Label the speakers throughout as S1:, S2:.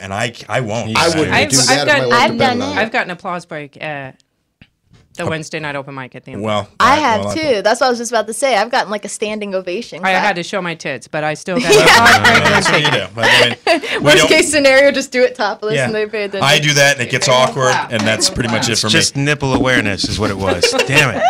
S1: and I won't.
S2: I wouldn't do that.
S3: I've gotten applause break at the Wednesday night open mic at the end.
S4: Well, I have too. That's what I was just about to say. I've gotten like a standing ovation.
S3: I had to show my tits, but I still got applause break.
S4: Worst case scenario, just do it topless and they pay attention.
S1: I do that and it gets awkward, and that's pretty much it for me.
S2: Just nipple awareness is what it was. Damn it.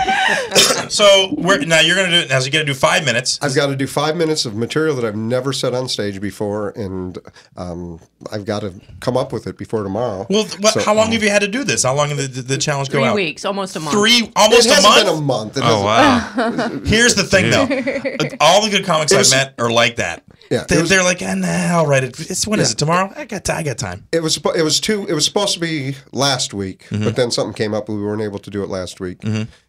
S1: So now you're gonna do. Now you got to do 5 minutes.
S5: I've got to do 5 minutes of material that I've never said on stage before, and I've got to come up with it before tomorrow.
S1: Well, how long have you had to do this? How long did the challenge go out?
S3: 3 weeks, almost a month.
S1: Almost
S5: it
S1: a month.
S5: Been a month.
S2: Oh wow!
S1: Here's the thing, though. All the good comics I've met are like that.
S5: Yeah,
S1: they're like, nah, I'll write it. When is it? Tomorrow? I got time.
S5: It was supposed to be last week, but then something came up. We weren't able to do it last week,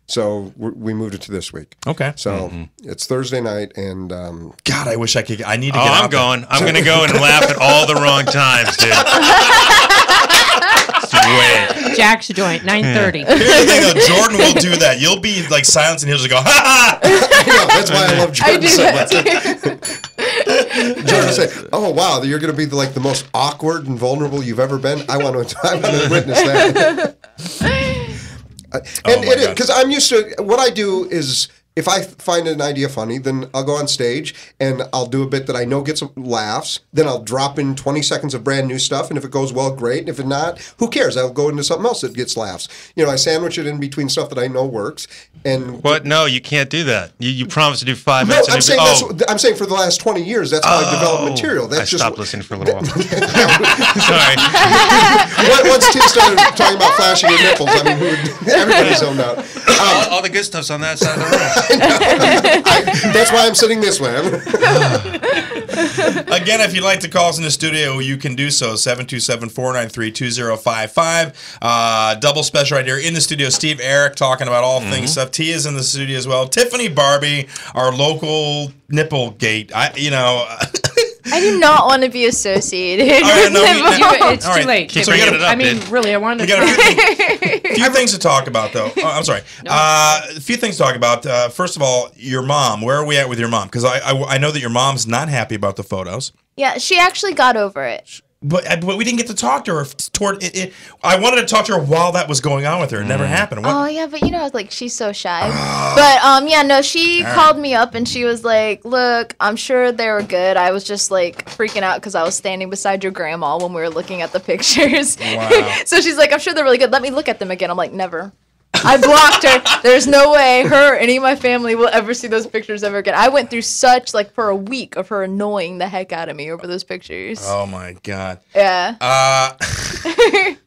S5: so we moved it to this week.
S1: Okay.
S5: So it's Thursday night, and
S1: God, I wish I could. I need to get out.
S2: I'm going to go and laugh at all the wrong times, dude.
S3: Jack's joint, 9:30.
S1: Here's the thing, though. Jordan will do that. You'll be like silent, and he'll just go, ha ha.
S5: Yeah, that's why I love Jordan so much. Jordan will say, "Oh wow, you're going to be the most awkward and vulnerable you've ever been. I want to witness that." Because I'm used to what I do is. If I find an idea funny, then I'll go on stage and I'll do a bit that I know gets laughs. Then I'll drop in 20 seconds of brand new stuff, and if it goes well, great. And if it not, who cares? I'll go into something else that gets laughs. I sandwich it in between stuff that I know works. And
S2: what? No, you can't do that. You promised to do 5 minutes.
S5: No, I'm saying for the last 20 years, that's how I've developed material. That's
S2: I stopped listening for a little while. Sorry.
S5: Once Teah started talking about flashing your nipples, everybody zoned out.
S2: All the good stuff's on that side of the room.
S5: That's why I'm sitting this way.
S1: Again, if you'd like to call us in the studio, you can do so. 727-493-2055. Double special right here in the studio. Steve, Arik talking about all things stuff. Teah is in the studio as well. Tiffany Barbee, our local nipple gate. I
S4: do not want to be associated.
S3: It's too late. Really, I wanted to.
S1: A few things to talk about, though. Oh, I'm sorry. A few things to talk about. First of all, your mom. Where are we at with your mom? Because I know that your mom's not happy about the photos.
S4: Yeah, she actually got over it.
S1: But we didn't get to talk to her toward it. I wanted to talk to her while that was going on with her. It never happened.
S4: Oh yeah, but she's so shy. But she called me up and she was like, "Look, I'm sure they were good. I was just freaking out because I was standing beside your grandma when we were looking at the pictures." Wow. So she's like, "I'm sure they're really good. Let me look at them again." I'm like, "Never." I blocked her. There's no way her or any of my family will ever see those pictures ever again. I went through such, for a week of her annoying the heck out of me over those pictures.
S1: Oh, my God.
S4: Yeah.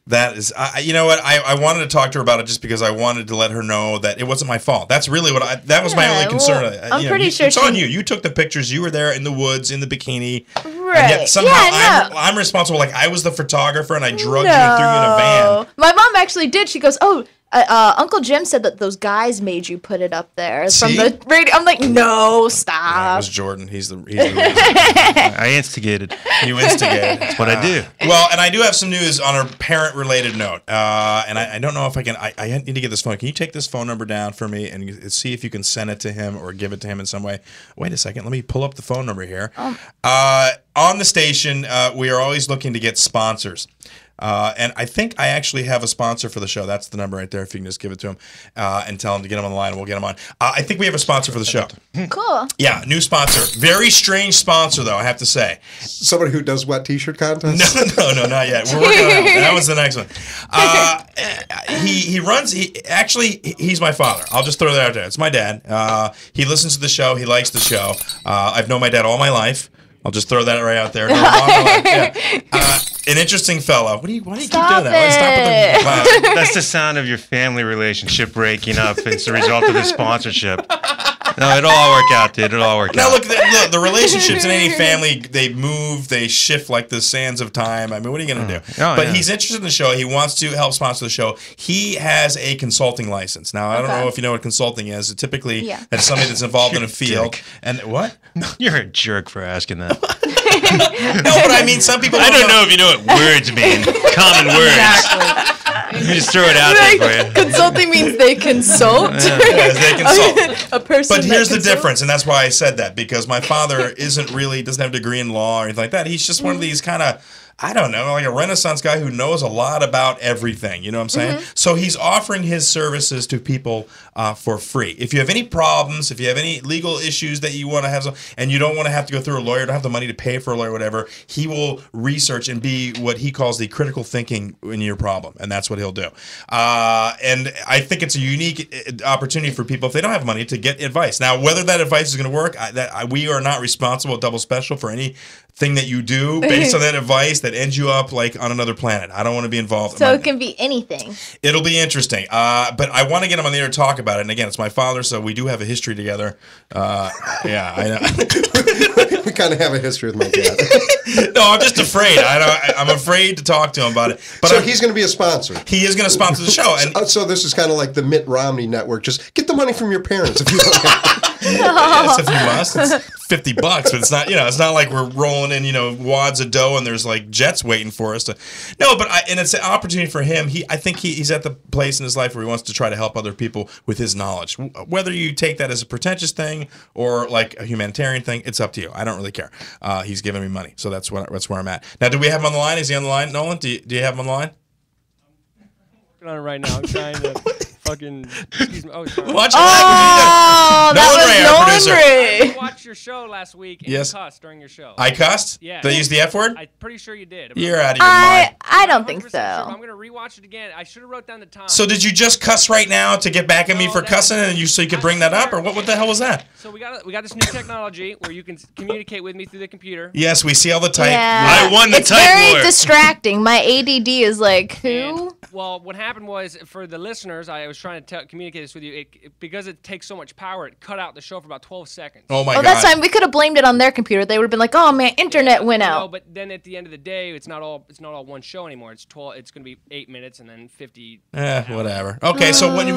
S1: That is, you know what? I wanted to talk to her about it just because I wanted to let her know that it wasn't my fault. That's really that was my only concern.
S4: I'm pretty sure
S1: it's on you. You took the pictures. You were there in the woods, in the bikini.
S4: Right.
S1: And yet somehow I'm responsible. I was the photographer and I drugged you and threw you in a van.
S4: My mom actually did. She goes, "Oh, Uncle Jim said that those guys made you put it up there from the radio." I'm like, "No, stop."
S1: Yeah, it was Jordan. He's the reason.
S2: I instigated.
S1: You instigated.
S2: That's what I do.
S1: Well, and I do have some news on a parent-related note. And I don't know if I can. I need to get this phone. Can you take this phone number down for me and see if you can send it to him or give it to him in some way? Wait a second. Let me pull up the phone number here. On the station, we are always looking to get sponsors. And I think I actually have a sponsor for the show. That's the number right there. If you can just give it to him and tell him to get him on the line, and we'll get him on. I think we have a sponsor for the show.
S4: Cool.
S1: Yeah, new sponsor. Very strange sponsor, though, I have to say.
S5: Somebody who does what, T-shirt contests?
S1: No, not yet. We're working on that. That was the next one. He runs. He's my father. I'll just throw that out there. It's my dad. He listens to the show. He likes the show. I've known my dad all my life. I'll just throw that right out there. An interesting fellow. Why do you keep doing that? Stop with the,
S2: That's the sound of your family relationship breaking up. It's a result of the sponsorship. No, it'll all work out, dude. It'll all work out.
S1: Now, look, the relationships in any family, they move, they shift like the sands of time. I mean, what are you going to do? But he's interested in the show. He wants to help sponsor the show. He has a consulting license. Now, I don't know if you know what consulting is. Typically, that's somebody that's involved in a field. And what?
S2: You're a jerk for asking that.
S1: No, but I mean, some people
S2: I don't know if you know what words mean. Common words. Exactly. Let me just throw it out there for you.
S4: Consulting means they consult.
S1: Yes, they consult.
S4: A person.
S1: But here's the difference, and that's why I said that, because my father doesn't have a degree in law or anything like that. He's just one of these kind of I don't know, like a Renaissance guy who knows a lot about everything. You know what I'm saying? So he's offering his services to people for free. If you have any problems, if you have any legal issues that you want to have, and you don't want to have to go through a lawyer, don't have the money to pay for a lawyer, whatever, he will research and be what he calls the critical thinking in your problem, and that's what he'll do. And I think it's a unique opportunity for people if they don't have money to get advice. Now, whether that advice is going to work, we are not responsible at Double Special for anything that you do based on that advice that ends you up like on another planet. I don't want to be involved.
S4: So it can be anything.
S1: It'll be interesting. But I want to get him on the air to talk about it. And again, it's my father, so we do have a history together. Yeah, I know.
S5: We kind of have a history with my dad.
S1: No, I'm just afraid. I'm afraid to talk to him about it. But
S5: So he's going to be a sponsor.
S1: he is going to sponsor the show. And
S5: So this is kind of like the Mitt Romney network. Just get the money from your parents if you don't have it.
S1: yes, if you must, it's $50, but it's not. It's not like we're rolling in, wads of dough and there's like jets waiting for us to. No, but and it's an opportunity for him. I think he's at the place in his life where he wants to try to help other people with his knowledge. Whether you take that as a pretentious thing or like a humanitarian thing, it's up to you. I don't really care. He's giving me money, so that's where I'm at. Now, do we have him on the line? Is he on the line, Nolan? Do you have him on the line?
S6: I'm on it right now. I'm trying to fucking. Excuse me. Oh, sorry.
S1: Watch it.
S4: Oh, that was Nolan Ray.
S6: I watched your show last week and
S1: Yes.
S6: you cussed during your show.
S1: I cussed?
S6: Yeah.
S1: Did I use the F word?
S6: I'm pretty sure you did.
S1: You're out of your mind.
S4: I don't think
S6: 100% sure, but I'm
S4: so.
S6: gonna rewatch it again. I should have wrote down the time.
S1: So did you just cuss right now to get back at me
S6: No,
S1: for
S6: that-
S1: cussing, and so you could bring that up, or what the hell was that?
S6: So we got this new technology where you can communicate with me through the computer.
S1: Yes, we see all the type.
S4: Yeah.
S2: I won the
S4: It's
S2: type
S4: very
S2: war.
S4: distracting. My ADD is like, who?
S6: And, well, what happened was, for the listeners, I was trying to communicate this with you. Because it takes so much power, it cut out the show for about 12 seconds.
S1: Oh my
S4: Oh,
S1: god.
S4: that's fine. We could have blamed it on their computer. They would have been like, "Oh man, internet went
S6: No,
S4: out."
S6: but then at the end of the day, it's not all one show anymore. It's 12. It's gonna be 8 minutes and then 50.
S1: Whatever. Okay, so when you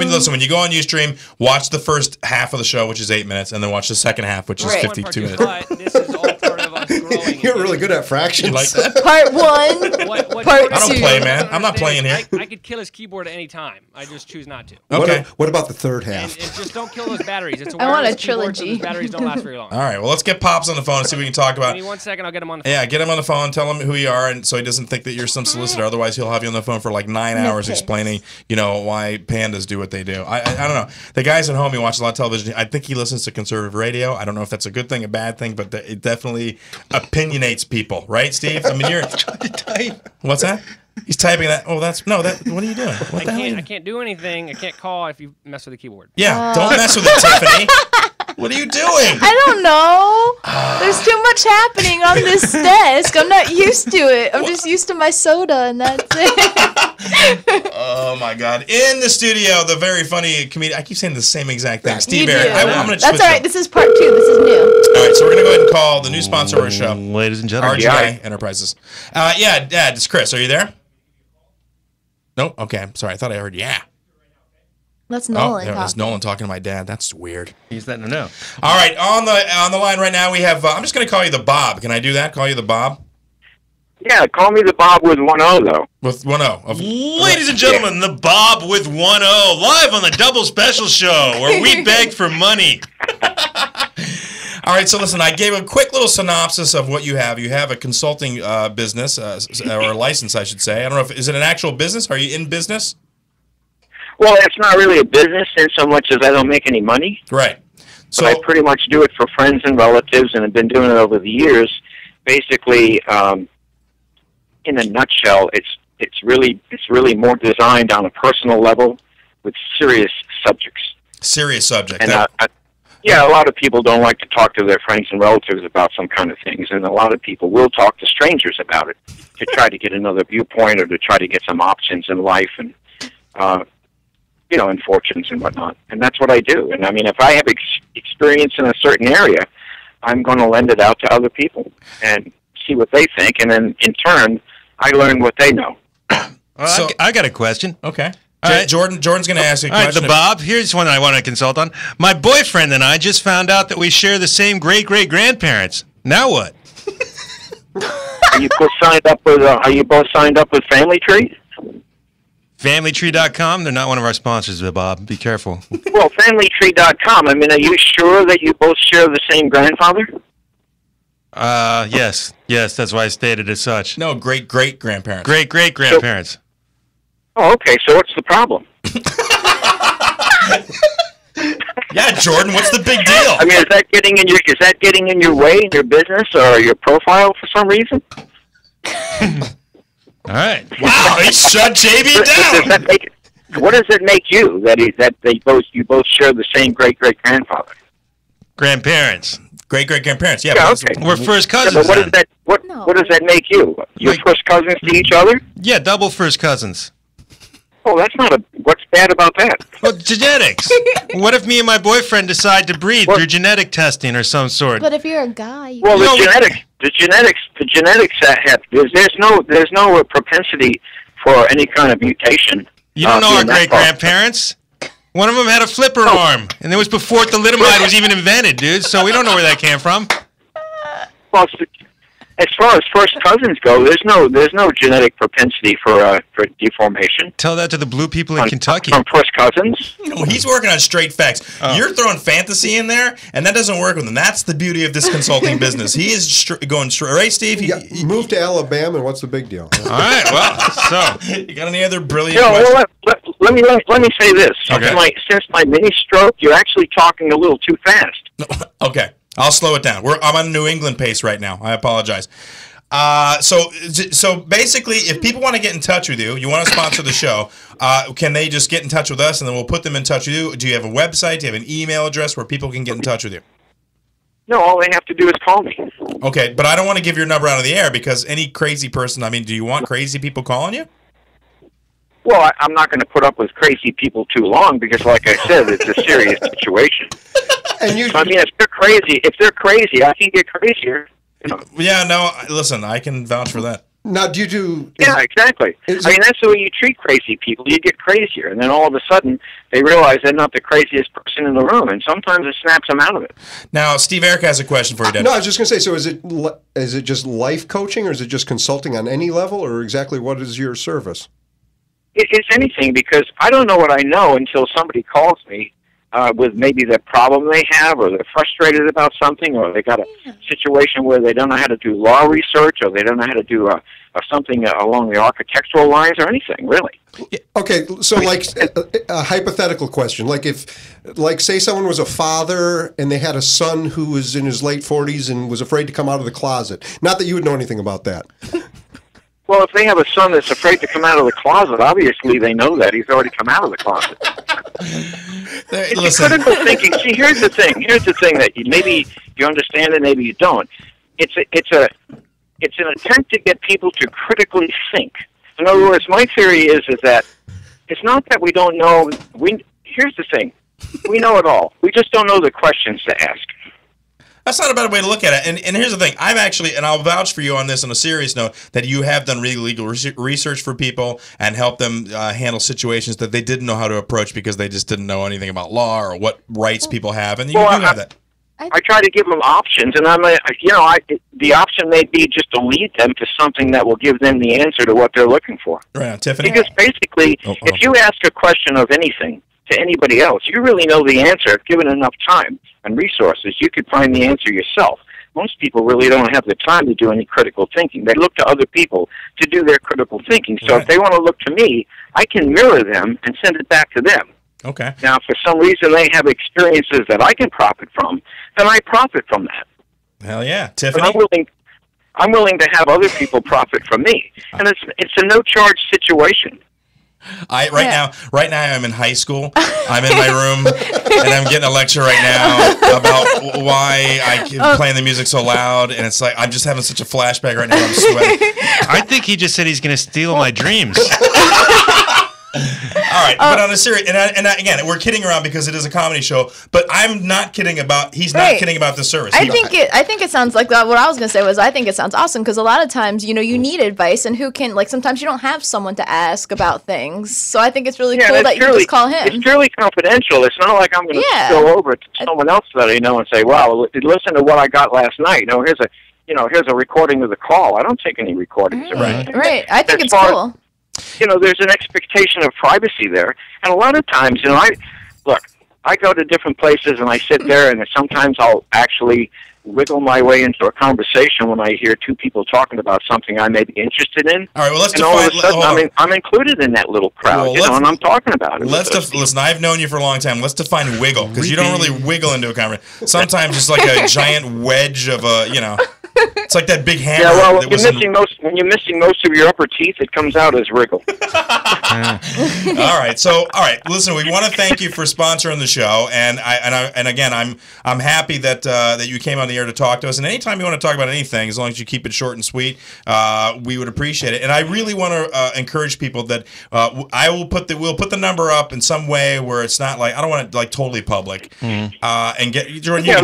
S1: go on Ustream, watch the first half of the show, which is 8 minutes, and then watch the second half, which is
S4: Right.
S1: 52 minutes.
S6: But this is all part of us growing.
S5: You're really good at fractions.
S1: You like that?
S4: Part one.
S6: What
S4: Part
S6: Jordan
S4: I don't
S6: doesn't
S1: play, man. I'm not
S6: understand
S1: playing
S6: is
S1: here.
S6: I could kill his keyboard at any time. I just choose not to.
S1: Okay.
S5: What about the third
S6: And,
S5: half?
S6: and just don't kill those batteries. It's a
S4: I want a
S6: wireless keyboard, so
S4: trilogy.
S6: those batteries don't last very long.
S1: All right. Well, let's get Pops on the phone and see what we can talk
S6: Give
S1: about.
S6: me 1 second. I'll get him on the phone.
S1: Yeah, get him on the phone. Tell him who you are, and so he doesn't think that you're some solicitor. Otherwise, he'll have you on the phone for like 9 hours
S4: Okay.
S1: explaining, why pandas do what they do. I don't know. The guys at home, he watches a lot of television. I think he listens to conservative radio. I don't know if that's a good thing, a bad thing, but it definitely opinionates people, right, Steve? I mean, you're. What's that? He's typing that. Oh, what are you doing? What the hell?
S6: I can't do anything. I can't call if you mess with the keyboard.
S1: Yeah, don't mess with it, Tiffany. What are you doing?
S4: I don't know. There's too much happening on this desk. I'm not used to it. I'm just used to my soda, and that's it.
S1: Oh my God! In the studio, the very funny comedian. I keep saying the same exact thing. Steve
S4: You
S1: Arik.
S4: do.
S1: I'm going to switch.
S4: That's all right.
S1: up.
S4: This is part 2. This is new.
S1: All right, so we're going to go ahead and call the new sponsor of our show,
S2: Ladies and gentlemen.
S1: RGI Enterprises. Yeah, Dad, it's Chris. Are you there? Nope. Okay, I'm sorry. I thought I heard yeah.
S4: That's
S1: Oh,
S4: Nolan
S1: yeah, that's
S4: talking.
S1: Nolan talking to my dad. That's weird.
S2: He's letting him know.
S1: All right, on the line right now we have. I'm just going to call you the Bob. Can I do that? Call you the Bob
S7: Yeah, call me the Bob with 1-0, though.
S1: with 1-0.
S2: Ladies and gentlemen, the Bob with 1-0, live on the Double Special Show, where we beg for money.
S1: All right, so listen, I gave a quick little synopsis of what you have. You have a consulting business, or a license, I should say. I don't know is it an actual business? Are you in business?
S7: Well, it's not really a business in so much as I don't make any money.
S1: Right. So
S7: But I pretty much do it for friends and relatives, and I've been doing it over the years. Basically, in a nutshell, it's really more designed on a personal level with serious subjects.
S1: serious subject.
S7: And
S1: That-
S7: yeah, a lot of people don't like to talk to their friends and relatives about some kind of things, and a lot of people will talk to strangers about it to try to get another viewpoint or to try to get some options in life and, and fortunes and whatnot. And that's what I do. And I mean, if I have experience in a certain area, I'm going to lend it out to other people and see what they think, and then in turn, I learn what they know.
S2: Well,
S1: So-
S2: I got a question.
S1: okay.
S2: All right.
S1: Jordan's going to ask you a
S2: All right,
S1: question.
S2: the Bob, here's one I want to consult on. My boyfriend and I just found out that we share the same great-great-grandparents. Now what?
S7: Are you both signed up with Family Tree?
S2: FamilyTree.com, they're not one of our sponsors, Bob. Be careful.
S7: Well, FamilyTree.com. I mean, are you sure that you both share the same grandfather?
S2: Yes, that's why I stated as such.
S1: No, great-great-grandparents.
S2: Great-great-grandparents.
S7: Oh, okay. So what's the problem?
S1: Yeah, Jordan, what's the big deal?
S7: I mean, is that getting in your way in your business or your profile for some reason?
S2: All right.
S1: Wow, he shut JB down.
S7: What does it make you that you both share the same great-great-grandfather?
S2: Grandparents.
S1: Great-great-grandparents. Yeah,
S7: Yeah, okay.
S2: We're first
S7: Yeah,
S2: cousins.
S7: but what
S2: then.
S7: does that what does that make you? You're
S2: Like-
S7: first cousins to each other?
S2: Yeah, double first cousins.
S7: Oh, that's not a. What's bad about that?
S2: Well, genetics. What if me and my boyfriend decide to breed through genetic testing or some sort?
S4: But if you're a guy, you
S7: Well,
S2: No,
S7: the genetics have. There's no propensity for any kind of mutation.
S2: You don't know our
S7: in that part.
S2: great-grandparents? One of them had a flipper arm, and it was before thalidomide was even invented, dude, so we don't know where that came from.
S7: Well, as far as first cousins go, there's no genetic propensity for deformation
S2: Tell that to the blue people in Kentucky.
S7: from first cousins.
S1: No, he's working on straight facts. You're throwing fantasy in there, and that doesn't work with him. That's the beauty of this consulting business. He is going straight. Right, Steve?
S5: Yeah, move to Alabama, and what's the big deal?
S2: All right, well, so
S1: You got any other brilliant
S7: You know,
S1: questions?
S7: well, let me say this.
S1: Okay.
S7: Since my mini stroke, you're actually talking a little too fast.
S1: Okay, I'll slow it down. I'm on a New England pace right now. I apologize. So basically, if people want to get in touch with you, you want to sponsor the show, can they just get in touch with us, and then we'll put them in touch with you? Do you have a website? Do you have an email address where people can get in touch with you?
S7: No, all they have to do is call me.
S1: Okay, but I don't want to give your number out of the air because any crazy person, I mean, do you want crazy people calling you?
S7: Well, I'm not going to put up with crazy people too long because, like I said, it's a serious situation.
S5: And you,
S7: I mean, if they're crazy, I can get crazier. You know.
S1: Yeah, no, listen, I can vouch for that.
S5: now, do you do?
S7: Yeah, exactly.
S5: is
S7: I mean,
S5: it-
S7: that's the way you treat crazy people. You get crazier, and then all of a sudden, they realize they're not the craziest person in the room, and sometimes it snaps them out of it.
S1: Now, Steve Arik has a question for you, Dennis.
S5: No, I was just going to say. So, is it just life coaching, or is it just consulting on any level, or exactly what is your service?
S7: It's anything, because I don't know what I know until somebody calls me with maybe the problem they have, or they're frustrated about something, or they got a situation where they don't know how to do law research, or they don't know how to do something along the architectural lines, or anything, really.
S5: Okay, so like a hypothetical question, like say someone was a father and they had a son who was in his late 40s and was afraid to come out of the closet. Not that you would know anything about that.
S7: Well, if they have a son that's afraid to come out of the closet, obviously they know that. He's already come out of the closet. It's
S1: Listen,
S7: critical thinking. See, here's the thing. Here's the thing that maybe you understand it, maybe you don't. It's an attempt to get people to critically think. In other words, my theory is that it's not that we don't know. Here's the thing. We know it all. We just don't know the questions to ask.
S1: that's not a bad way to look at it. And here's the thing. I'm actually, and I'll vouch for you on this on a serious note, that you have done really legal research for people and helped them handle situations that they didn't know how to approach because they just didn't know anything about law or what rights people have. And you do have that.
S7: I try to give them options, and the option may be just to lead them to something that will give them the answer to what they're looking for.
S1: Right on, Tiffany?
S7: Because basically, if you ask a question of anything to anybody else, you really know the answer. If given enough time and resources, you could find the answer yourself. Most people really don't have the time to do any critical thinking. They look to other people to do their critical thinking. So if they want to look to me, I can mirror them and send it back to them.
S1: Okay.
S7: Now, if for some reason they have experiences that I can profit from, then I profit from that.
S1: Hell yeah.
S7: But
S1: Tiffany?
S7: I'm willing to have other people profit from me, and it's a no charge situation.
S1: Right now I'm in high school. I'm in my room and I'm getting a lecture right now about why I keep playing the music so loud, and it's like I'm just having such a flashback right now. I'm sweating.
S2: I think he just said he's going to steal my dreams.
S1: All right, but on a serious, again, we're kidding around because it is a comedy show. But I'm not kidding about. He's not kidding about the service.
S4: I think it sounds like that. What I was gonna say was I think it sounds awesome because a lot of times you need advice, and who can sometimes you don't have someone to ask about things. So I think it's really cool that you just call him.
S7: It's purely confidential. It's not like I'm going to go over it to someone else that I know and say, "Wow, listen to what I got last night." Here's a recording of the call. I don't take any recordings.
S4: Right. I think it's cool.
S7: There's an expectation of privacy there, and a lot of times, I go to different places and I sit there, and sometimes I'll actually wiggle my way into a conversation when I hear two people talking about something I may be interested in.
S1: All right, well, let's
S7: and all of a
S1: define.
S7: sudden, I'm included in that little crowd,
S1: Well,
S7: and I'm talking about it.
S1: Listen, I've known you for a long time. Let's define wiggle, because you don't really wiggle into a conversation. Sometimes it's like a giant wedge of a, it's like that big hammer.
S7: Yeah, well,
S1: that
S7: when you're missing most of your upper teeth, it comes out as wriggle.
S1: All right. Listen, we want to thank you for sponsoring the show, and again, I'm happy that you came on the air to talk to us. And anytime you want to talk about anything, as long as you keep it short and sweet, we would appreciate it. And I really want to encourage people that we'll put the number up in some way where it's not like, I don't want it like totally public, and get Jordan.
S7: Yeah,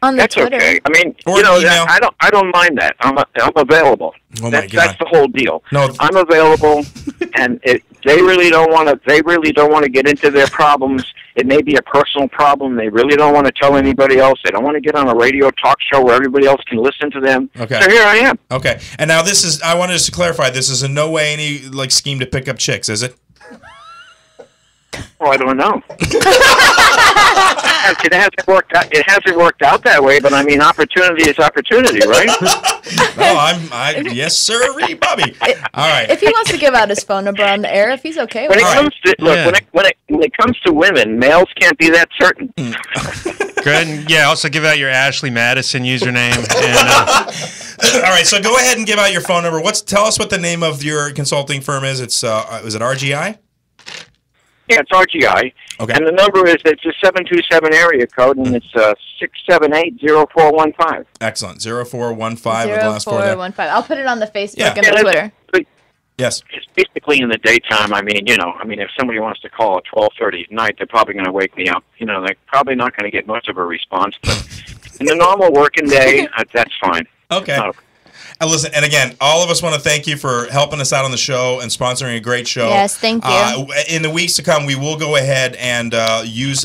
S7: that's
S4: Twitter.
S7: okay. I mean,
S1: Or
S7: email. I don't mind that. I'm available.
S1: Oh my God.
S7: That's the whole deal.
S1: No.
S7: I'm available, and they really don't want to get into their problems. It may be a personal problem. They really don't want to tell anybody else. They don't want to get on a radio talk show where everybody else can listen to them.
S1: Okay.
S7: So here I am.
S1: Okay. And now I wanted us to clarify, this is in no way any like scheme to pick up chicks, is it?
S7: Oh, I don't know. It hasn't worked out. It hasn't worked out that way, but I mean, opportunity is opportunity, right?
S1: No, yes, sir, Bobby. All right.
S4: If he wants to give out his phone number on the air, if he's okay with
S7: When it comes to when it comes to women, males can't be that certain.
S2: Go ahead and also give out your Ashley Madison username. And,
S1: all right, so go ahead and give out your phone number. Tell us what the name of your consulting firm is. It's is it RGI?
S7: Yeah, it's RGI.
S1: Okay.
S7: And the number it's a 727 area code, and it's 678-0415.
S1: Excellent. 0415 with the last four there.
S4: 0415. I'll put it on the Facebook
S1: Yeah.
S4: and the Twitter.
S1: Yes.
S7: It's basically in the daytime. I mean, if somebody wants to call at 12:30 at night, they're probably going to wake me up. They're probably not going to get much of a response. But in the normal working day, that's fine.
S1: Okay. Listen, and again, all of us want to thank you for helping us out on the show and sponsoring a great show.
S4: Yes, thank you.
S1: In the weeks to come, we will go ahead and use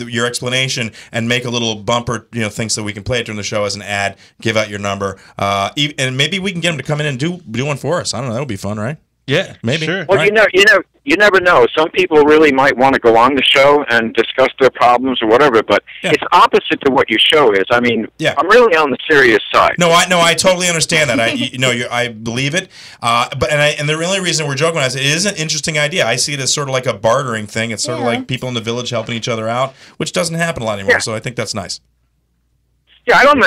S1: your explanation and make a little bumper, thing so we can play it during the show as an ad, give out your number, and maybe we can get them to come in and do one for us. I don't know. That'll be fun, right?
S2: yeah,
S1: Maybe.
S2: Sure.
S7: Well,
S1: Right.
S7: you never know. Some people really might want to go on the show and discuss their problems or whatever, but it's opposite to what your show is. I mean, I'm really on the serious side.
S1: No, I totally understand that. I believe it. And the only reason we're joking is it is an interesting idea. I see it as sort of like a bartering thing. It's sort of like people in the village helping each other out, which doesn't happen a lot anymore.
S7: Yeah.
S1: So I think that's nice.
S7: Yeah, I don't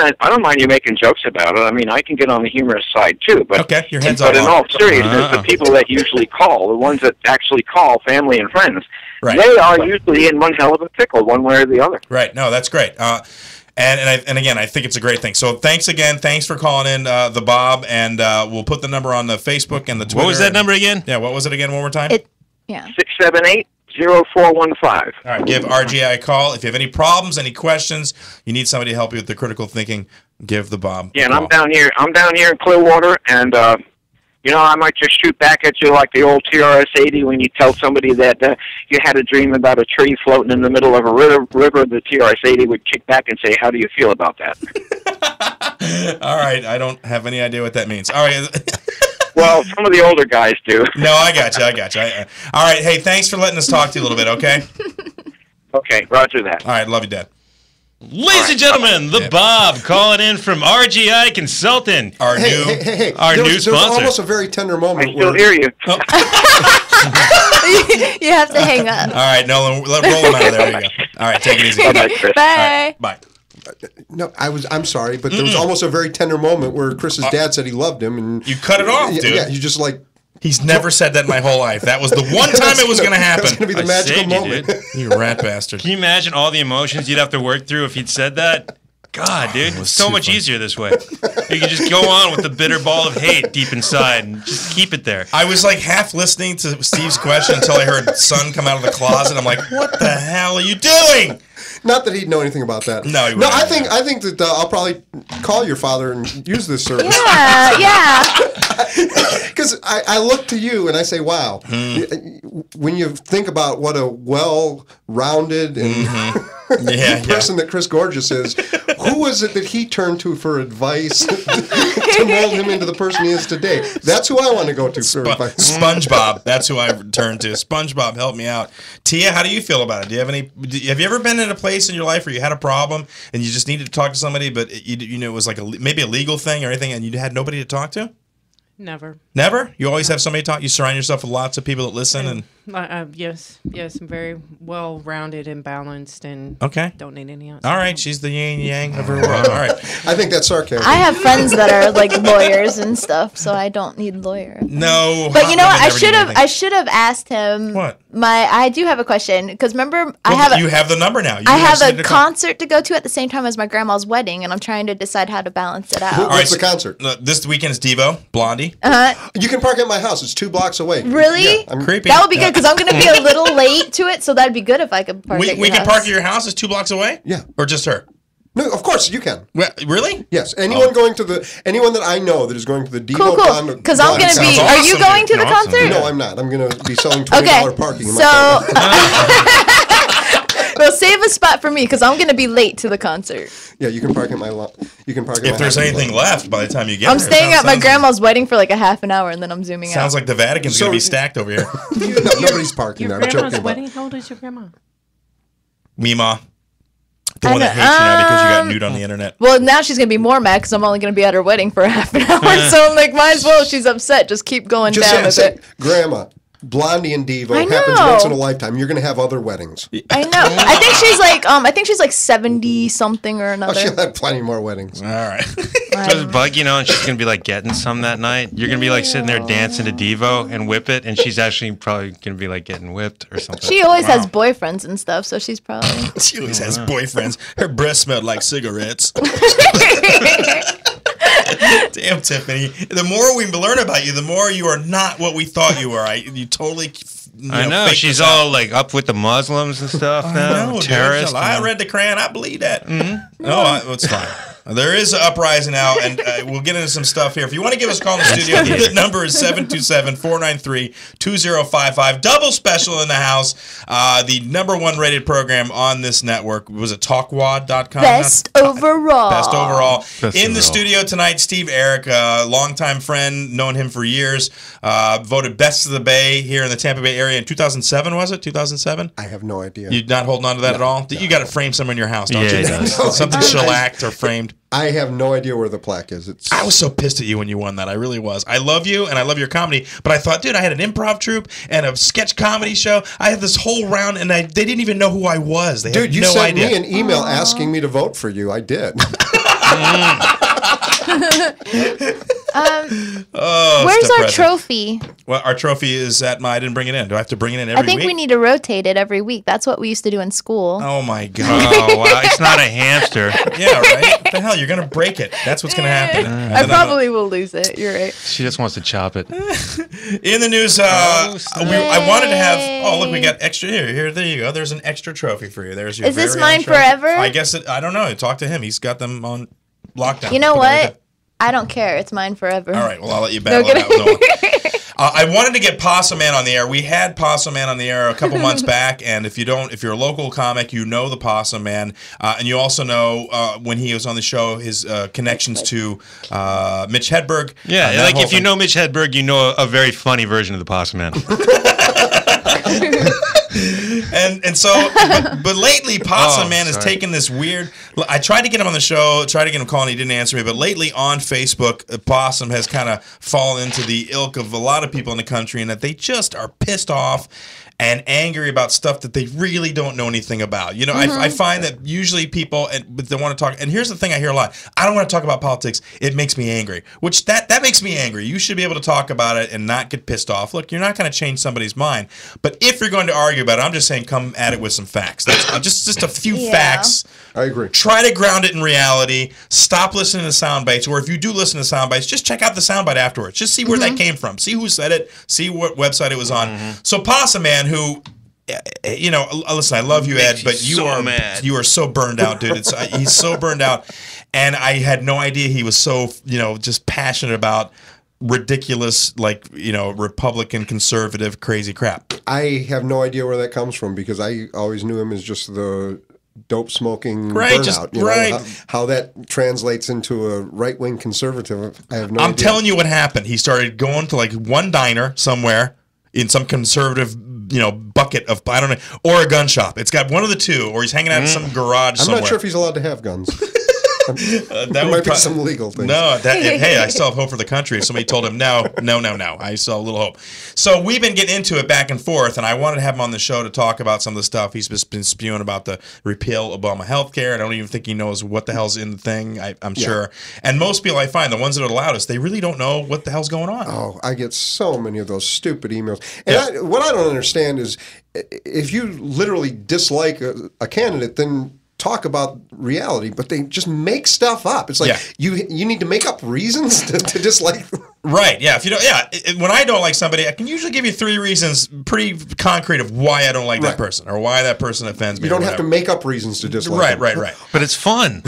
S7: mind you making jokes about it. I mean, I can get on the humorous side too. But
S1: Okay, your head's
S7: But
S1: all
S7: in
S1: on.
S7: all seriousness, the people that usually call, the ones that actually call, family and friends,
S1: Right.
S7: they are usually in one hell of a pickle, one way or the other.
S1: Right. No, that's great. And again, I think it's a great thing. So thanks again. Thanks for calling in, the Bob, and we'll put the number on the Facebook and the Twitter.
S2: What was that number again?
S1: Yeah, what was it again? One more time.
S7: 678-0415.
S1: All right, give RGI a call. If you have any problems, any questions, you need somebody to help you with the critical thinking, give the Bob a
S7: Yeah, and
S1: call.
S7: I'm down here in Clearwater, and I might just shoot back at you like the old TRS-80 when you tell somebody that you had a dream about a tree floating in the middle of a river. The TRS-80 would kick back and say, "How do you feel about that?"
S1: All right, I don't have any idea what that means. All right.
S7: Well, some of the older guys do.
S1: No, I got you. All right, hey, thanks for letting us talk to you a little bit, okay?
S7: Okay, roger that.
S1: All right, love you, Dad.
S2: Ladies and gentlemen, the Bob calling in from RGI Consulting.
S1: Our
S5: Hey,
S1: new...
S5: hey.
S2: Our
S5: There
S2: new
S5: was almost
S2: sponsor.
S5: a very tender
S7: I
S5: moment
S7: still
S5: where
S7: hear you.
S4: You have to hang up.
S1: All right, Nolan, roll him out of there. There you go. All right, take it easy.
S7: Bye-bye, Chris.
S4: Bye.
S1: Bye.
S5: no, I'm sorry, but there was almost a very tender moment where Chris's dad said he loved him, and
S1: You cut it off, dude.
S5: Yeah, you just like
S1: He's never said that in my whole life. That was the one time it was going to
S5: That's going to
S1: happen.
S5: be the
S2: I
S5: magical
S2: saved you,
S5: moment.
S2: dude.
S1: You rat bastard.
S2: Can you imagine all the emotions you'd have to work through if he'd said that? God, dude, it's so
S1: too
S2: much
S1: funny.
S2: easier this way. You can just go on with the bitter ball of hate deep inside and just keep it there.
S1: I was like half listening to Steve's question until I heard son come out of the closet. I'm like, what the hell are you doing?
S5: Not that he'd know anything about that.
S1: No, he
S5: no.
S1: wouldn't.
S5: I think that I'll probably call your father and use this service.
S4: Yeah.
S5: Because I look to you and I say, wow, when you think about what a well-rounded and person that Chris Gorges is, who was it that he turned to for advice to mold him into the person he is today? That's who I want to go to for advice.
S1: SpongeBob. That's who I turned to. SpongeBob, help me out. Teah, how do you feel about it? Do you have any? Have you ever been in a place in your life where you had a problem and you just needed to talk to somebody, but it was like maybe a legal thing or anything, and you had nobody to talk to?
S3: Never.
S1: Never? You always have somebody to talk? You surround yourself with lots of people that listen? And
S3: Yes, I'm very well-rounded and balanced and don't need any outside.
S1: All right, she's the yin-yang of her world. All right.
S5: I think that's sarcasm.
S4: I have friends that are like lawyers and stuff, so I don't need lawyers.
S1: No.
S4: But you know what? I should have asked him.
S1: What?
S4: I do have a question because remember
S1: you have the number now.
S4: I have a concert to go to at the same time as my grandma's wedding, and I'm trying to decide how to balance it out.
S5: What's the concert?
S1: This weekend is Devo, Blondie.
S5: You can park at my house. It's 2 blocks away.
S4: Really?
S5: Yeah,
S1: creepy.
S4: That would be good because I'm going to be a little late to it, so that'd be good if I could park at your house.
S1: We can park at your house. It's 2 blocks away?
S5: Yeah.
S1: Or just her?
S5: No, of course you can.
S1: Well, really?
S5: Yes. Anyone that I know that is going to the Devo
S4: cool. Because I'm going to be. Are you going to the concert?
S5: No, I'm not. I'm going to be selling $20 parking. In my car.
S4: Well, save a spot for me because I'm going to be late to the concert.
S5: Yeah, you can park at my lot. You can park at
S1: if there's anything left by the time you get
S4: I'm
S1: there.
S4: staying at my grandma's wedding for like a half an hour and then I'm zooming out.
S1: Sounds like the Vatican's going to be stacked over here.
S5: No, nobody's parking there.
S3: Your grandma's wedding? How old is your grandma?
S1: Mima. The one that hates you now because you got nude on the internet.
S4: Well, now she's going to be more mad because I'm only going to be at her wedding for a half an hour. So I'm like, might as well. She's upset. Just keep going down with it.
S5: Grandma. Blondie and Devo happens once in a lifetime. You're going to have other weddings.
S4: I know. I think she's like 70 something or another.
S5: Oh, she'll have plenty more weddings.
S1: All right.
S2: Does it bug and she's gonna be like getting some that night? You're gonna be like sitting there dancing to Devo and whip it, and she's actually probably gonna be like getting whipped or something.
S4: She always has boyfriends and stuff, so she's probably.
S1: She always has boyfriends. Her breath smelled like cigarettes. Damn, Tiffany. The more we learn about you, the more you are not what we thought you were. You totally.
S2: I know. She's all like up with the Muslims and stuff now.
S1: Know,
S2: terrorists.
S1: I read the Quran. I believe that. Mm-hmm. No, it's fine. There is an uprising now, and we'll get into some stuff here. If you want to give us a call in the studio, the number is 727-493-2055. Double special in the house. The #1 rated program on this network. Was it talkwad.com?
S4: Best overall.
S1: Best overall. In the studio tonight, Steve Arik, longtime friend, known him for years. Voted Best of the Bay here in the Tampa Bay area in 2007, was it? 2007?
S5: I have no idea.
S1: You're not holding on to that at all? You got it framed somewhere in your house, don't you?
S2: Yeah,
S1: Something shellacked or framed.
S5: I have no idea where the plaque is.
S1: I was so pissed at you when you won that. I really was. I love you and I love your comedy, but I thought, dude, I had an improv troupe and a sketch comedy show. I had this whole round, and they didn't even know who I was. They had
S5: you
S1: no
S5: sent
S1: idea.
S5: me an email asking me to vote for you. I did.
S4: Where's our trophy?
S1: Well, our trophy is at I didn't bring it in. Do I have to bring it in every week?
S4: I think we need to rotate it every week. That's what we used to do in school.
S1: Oh, my God.
S2: Oh, wow. It's not a hamster.
S1: Yeah, right? What the hell? You're going to break it. That's what's going to happen.
S4: I probably will lose it. You're right.
S2: She just wants to chop it.
S1: In the news, I wanted to have. Oh, look, we got extra here. There you go. There's an extra trophy for you. There's your.
S4: Is this
S1: very
S4: mine
S1: own trophy.
S4: forever?
S1: I guess I don't know. Talk to him. He's got them on lockdown.
S4: You know what? I don't care. It's mine forever.
S1: All right. Well, I'll let you battle it out with Noah. I wanted to get Possum Man on the air. We had Possum Man on the air a couple months back, and if you're a local comic, you know the Possum Man, and you also know when he was on the show his connections to Mitch Hedberg.
S2: Yeah, like if you know Mitch Hedberg, you know a very funny version of the Possum Man.
S1: And so, but lately, Possum Man has taken this weird. I tried to get him on the show, tried to get him calling, he didn't answer me. But lately on Facebook, Possum has kind of fallen into the ilk of a lot of people in the country, and that they just are pissed off and angry about stuff that they really don't know anything about. You know, I find that usually people, but they want to talk. And here's the thing I hear a lot: I don't want to talk about politics. It makes me angry. Which that makes me angry. You should be able to talk about it and not get pissed off. Look, you're not going to change somebody's mind. But if you're going to argue about it, I'm just saying, come at it with some facts. That's just a few facts.
S5: I agree.
S1: Try to ground it in reality. Stop listening to sound bites. Or if you do listen to sound bites, just check out the sound bite afterwards. Just see where that came from. See who said it. See what website it was on. So Possum Man, who, you know, listen, I love you, Ed, but you are so burned out, dude. He's so burned out, and I had no idea he was so, you know, just passionate about ridiculous, like, you know, Republican conservative crazy crap.
S5: I have no idea where that comes from because I always knew him as just the dope smoking
S1: Right,
S5: burnout.
S1: just-
S5: you know,
S1: right.
S5: how that translates into a right wing conservative, I have no idea.
S1: I'm telling you what happened. He started going to like one diner somewhere in some conservative, bucket of, I don't know, or a gun shop. It's got one of the two, or he's hanging out in some garage
S5: I'm
S1: somewhere.
S5: not sure if he's allowed to have guns.
S1: That
S5: There
S1: would
S5: might be
S1: pro-
S5: some legal things.
S1: No, hey, I still have hope for the country. If somebody told him no. I still have a little hope. So we've been getting into it back and forth, and I wanted to have him on the show to talk about some of the stuff he's just been spewing about the repeal Obama health care. I don't even think he knows what the hell's in the thing, I'm sure. And most people I find, the ones that are the loudest, they really don't know what the hell's going on.
S5: Oh, I get so many of those stupid emails. And what I don't understand is if you literally dislike a candidate, then talk about reality, but they just make stuff up. It's like you need to make up reasons to dislike them.
S1: Right, yeah. If you don't, when I don't like somebody, I can usually give you 3 reasons, pretty concrete, of why I don't like that person or why that person offends me.
S5: You don't have to make up reasons to dislike them.
S1: Right.
S2: But it's fun.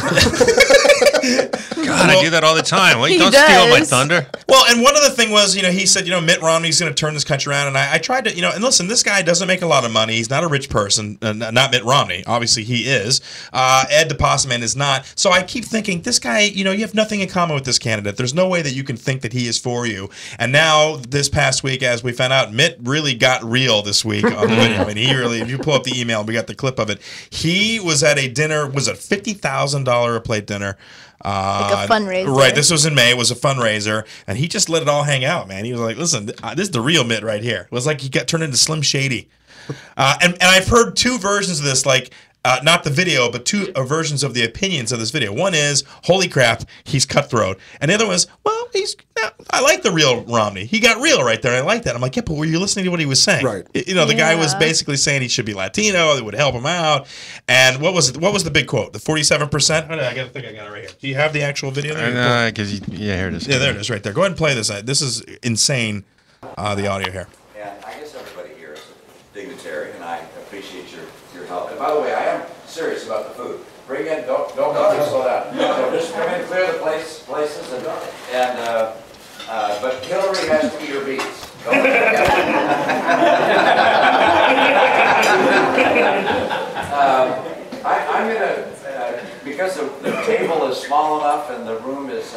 S2: God, I do that all the time. Well, don't
S4: does.
S2: steal my thunder.
S1: Well, and one other thing was, he said, Mitt Romney's going to turn this country around. And I tried to, and listen, this guy doesn't make a lot of money. He's not a rich person. Not Mitt Romney. Obviously, he is. Ed DePosseman is not. So I keep thinking, this guy, you have nothing in common with this candidate. There's no way that you can think that he is for you. And now, this past week, as we found out, Mitt really got real this week on the video. I mean, he really, if you pull up the email, we got the clip of it. He was at a dinner, was it $50,000 a plate dinner?
S4: Like a fundraiser.
S1: Right. This was in May. It was a fundraiser. And he just let it all hang out, man. He was like, listen, this is the real Mitt right here. It was like he got turned into Slim Shady. And I've heard 2 versions of this, like, not the video, but 2 versions of the opinions of this video. One is, holy crap, he's cutthroat. And the other was, well, I like the real Romney. He got real right there. I like that. I'm like, yeah, but were you listening to what he was saying?
S5: Right.
S1: The guy was basically saying he should be Latino. It would help him out. And what was the big quote? The 47%? I think I got it right here. Do you have the actual video there?
S2: Because here it is.
S1: Yeah, there it is right there. Go ahead and play this. This is insane, the audio here.
S8: And I guess everybody here is a dignitary, and I appreciate your help. And by the way, I am serious about the food. Bring in, don't slow down. So just come in, clear the places, but Hillary has to eat her beets. Don't forget. I'm gonna, because the table is small enough and the room is